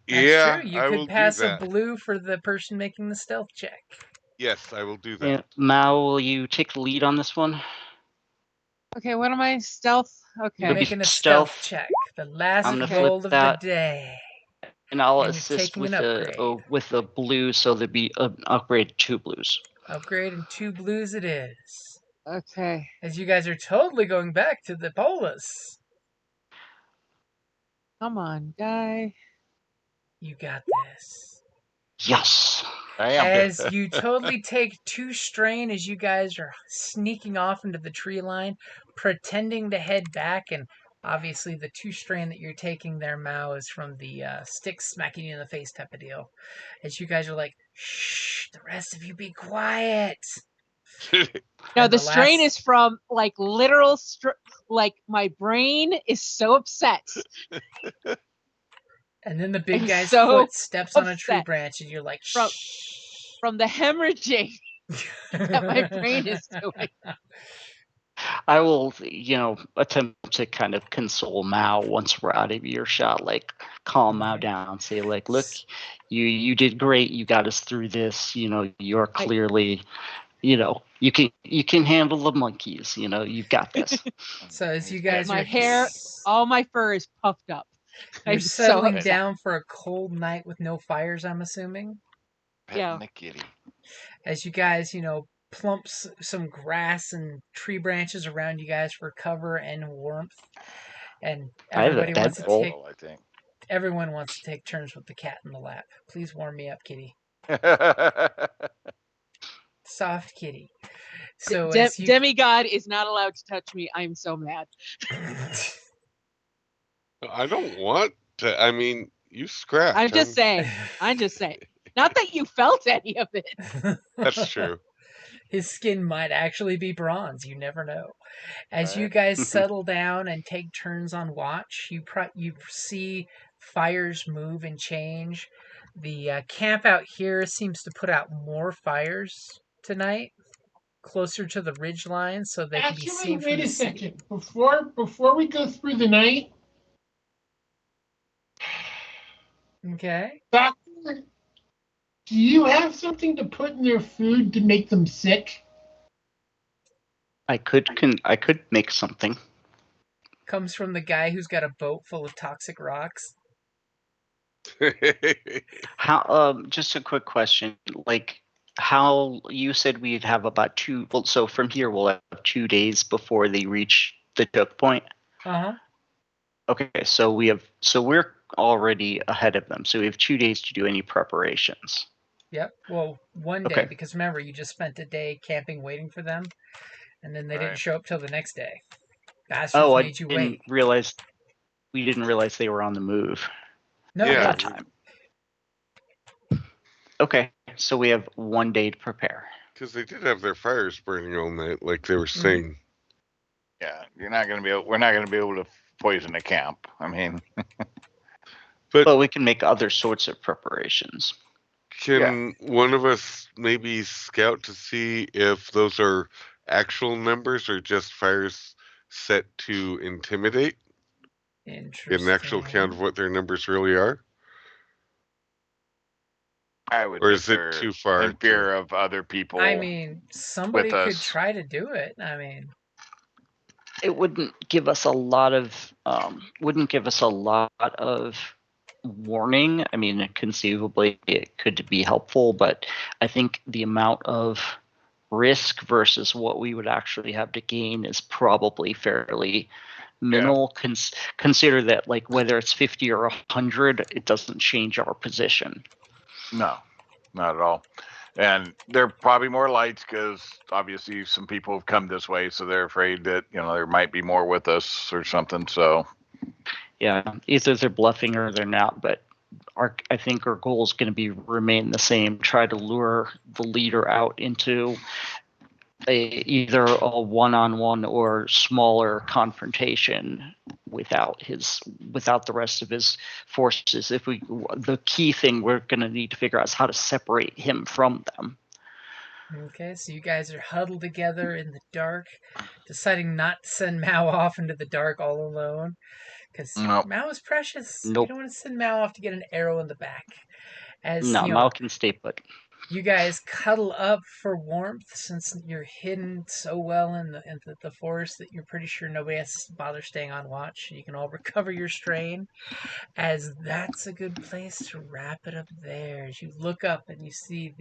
That's Yeah, true. You I could will do pass a that. blue for the person making the stealth check. Yes, I will do Yeah, that. Mao, will you take the lead on this one? Okay, what am I? Stealth? You're Okay. It'll be making a stealth stealth. check. The last I'm gonna Okay. flip roll of that, the day. and I'll And you're assist taking with an the upgrade. with the blue, so there'll be an upgrade 2 blues. Upgrade and 2 blues it is. Okay. As you guys are totally going back to the polis. Come on, guy. You got this. Yes. Bam. As you totally take 2 strain as you guys are sneaking off into the tree line, pretending to head back, and obviously the 2 strain that you're taking there, Mao, is from the stick smacking you in the face type of deal. As you guys are like, shh, the rest of you be quiet. No, And the the strain last- is from like literal, like my brain is so upset. And then the big I'm guy's so foot steps on a tree upset. branch, and you're like, From- shh. From the hemorrhaging that my brain is doing. I will, attempt to kind of console Mao once we're out of earshot, like calm Mao down, say like, look, you did great, you got us through this, you're clearly, you can handle the monkeys, you've got this. So as you guys My are hair, all my fur is puffed up. you're I'm so settling upset. down for a cold night with no fires, I'm assuming. Yeah. Petting the kitty. As you guys, plump some grass and tree branches around you guys for cover and warmth. And I have a everybody wants to bedroll. take I think. everyone wants to take turns with the cat in the lap. Please warm me up, kitty. Soft kitty. So as you Demigod is not allowed to touch me. I'm so mad. I don't want to. I mean, you scratch. I'm just saying. Not that you felt any of it. That's true. His skin might actually be bronze. You never know. As you Right. guys settle down and take turns on watch, you see fires move and change. The camp out here seems to put out more fires tonight, closer to the ridge line, so they can be Actually, seen from wait the a city. second. Before we go through the night, Okay. Doctor, do you have something to put in their food to make them sick? I could make something. Comes from the guy who's got a boat full of toxic rocks. How? Just a quick question. Like, how you said we'd have about 2. Well, so from here we'll have 2 days before they reach the choke point. Uh-huh. Okay, so we're already ahead of them. So we have 2 days to do any preparations. Yep. Well, one day, Okay. because remember, you just spent a day camping waiting for them, and then they didn't Right. show up till the next day. Bastards Oh, made you wait. We didn't realize they were on the move No, Yeah. that time. Okay, so we have 1 day to prepare. Because they did have their fires burning all night, like they were saying. Yeah, we're not going to be able to poison the camp. I mean, But we can make other sorts of preparations. Can one of us maybe scout to see if those are actual numbers or just fires set to intimidate? Get interesting. an actual count of what their numbers really are? I would Or think is it they're too far in fear of other people. I mean, somebody with could us. try to do it. I mean, It wouldn't give us a lot of warning. I mean, conceivably it could be helpful, but I think the amount of risk versus what we would actually have to gain is probably fairly minimal. Consider that, like, whether it's 50 or 100, it doesn't change our position. No, not at all. And they're probably more lights because obviously some people have come this way, so they're afraid that there might be more with us or something. So Yeah, either they're bluffing or they're not. But I think our goal is going to remain the same: try to lure the leader out into either a one-on-one or smaller confrontation without the rest of his forces. The key thing we're going to need to figure out is how to separate him from them. Okay, so you guys are huddled together in the dark, deciding not to send Mao off into the dark all alone. Because Nope. Mao is precious. Nope. You don't want to send Mao off to get an arrow in the back. As No, you know, Mao can stay put. you guys cuddle up for warmth since you're hidden so well in the forest that you're pretty sure nobody has to bother staying on watch. You can all recover your strain, as that's a good place to wrap it up there. As you look up and you see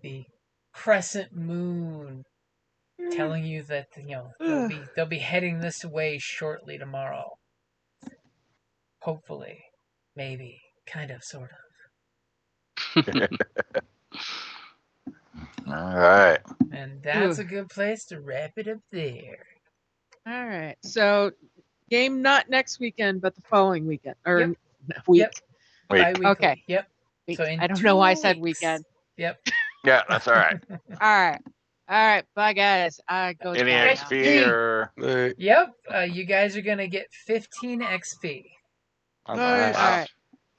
the crescent moon telling you that they'll be heading this way shortly tomorrow. Hopefully, maybe, kind of, sort of. All right. And that's a good place to wrap it up there. All right. So, game not next weekend, but the following weekend or Yep. week. Yep. Wait. Bi-weekly. Okay. Yep. Week. So in I don't 2 know why I said weeks. weekend. Yep. Yeah, that's all right. All right. All right. Bye, guys. I go to Any bed XP or Night. Yep. You guys are gonna get 15 XP. all Nice. All right.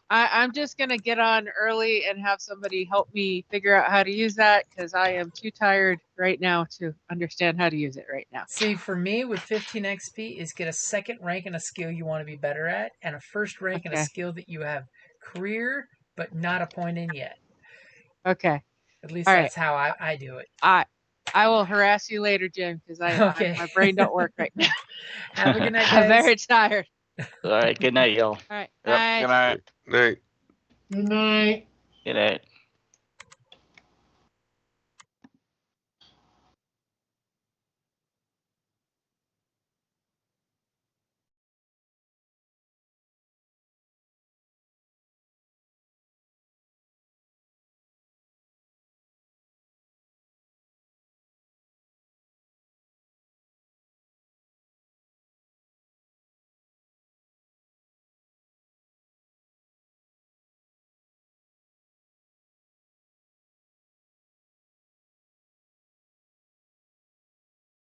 I'm just going to get on early and have somebody help me figure out how to use that because I am too tired right now to understand how to use it right now. See, for me, with 15 XP, is get a second rank in a skill you want to be better at, and a first rank in a Okay. skill that you have career, but not a point in yet. Okay. At least All that's how I do it. I will harass you later, Jim, because Okay. my brain don't work right now. Have a good night, I'm guys. very tired. All right, good night, y'all. All right. Yep. Night. Good night. Night. Good night. Good night.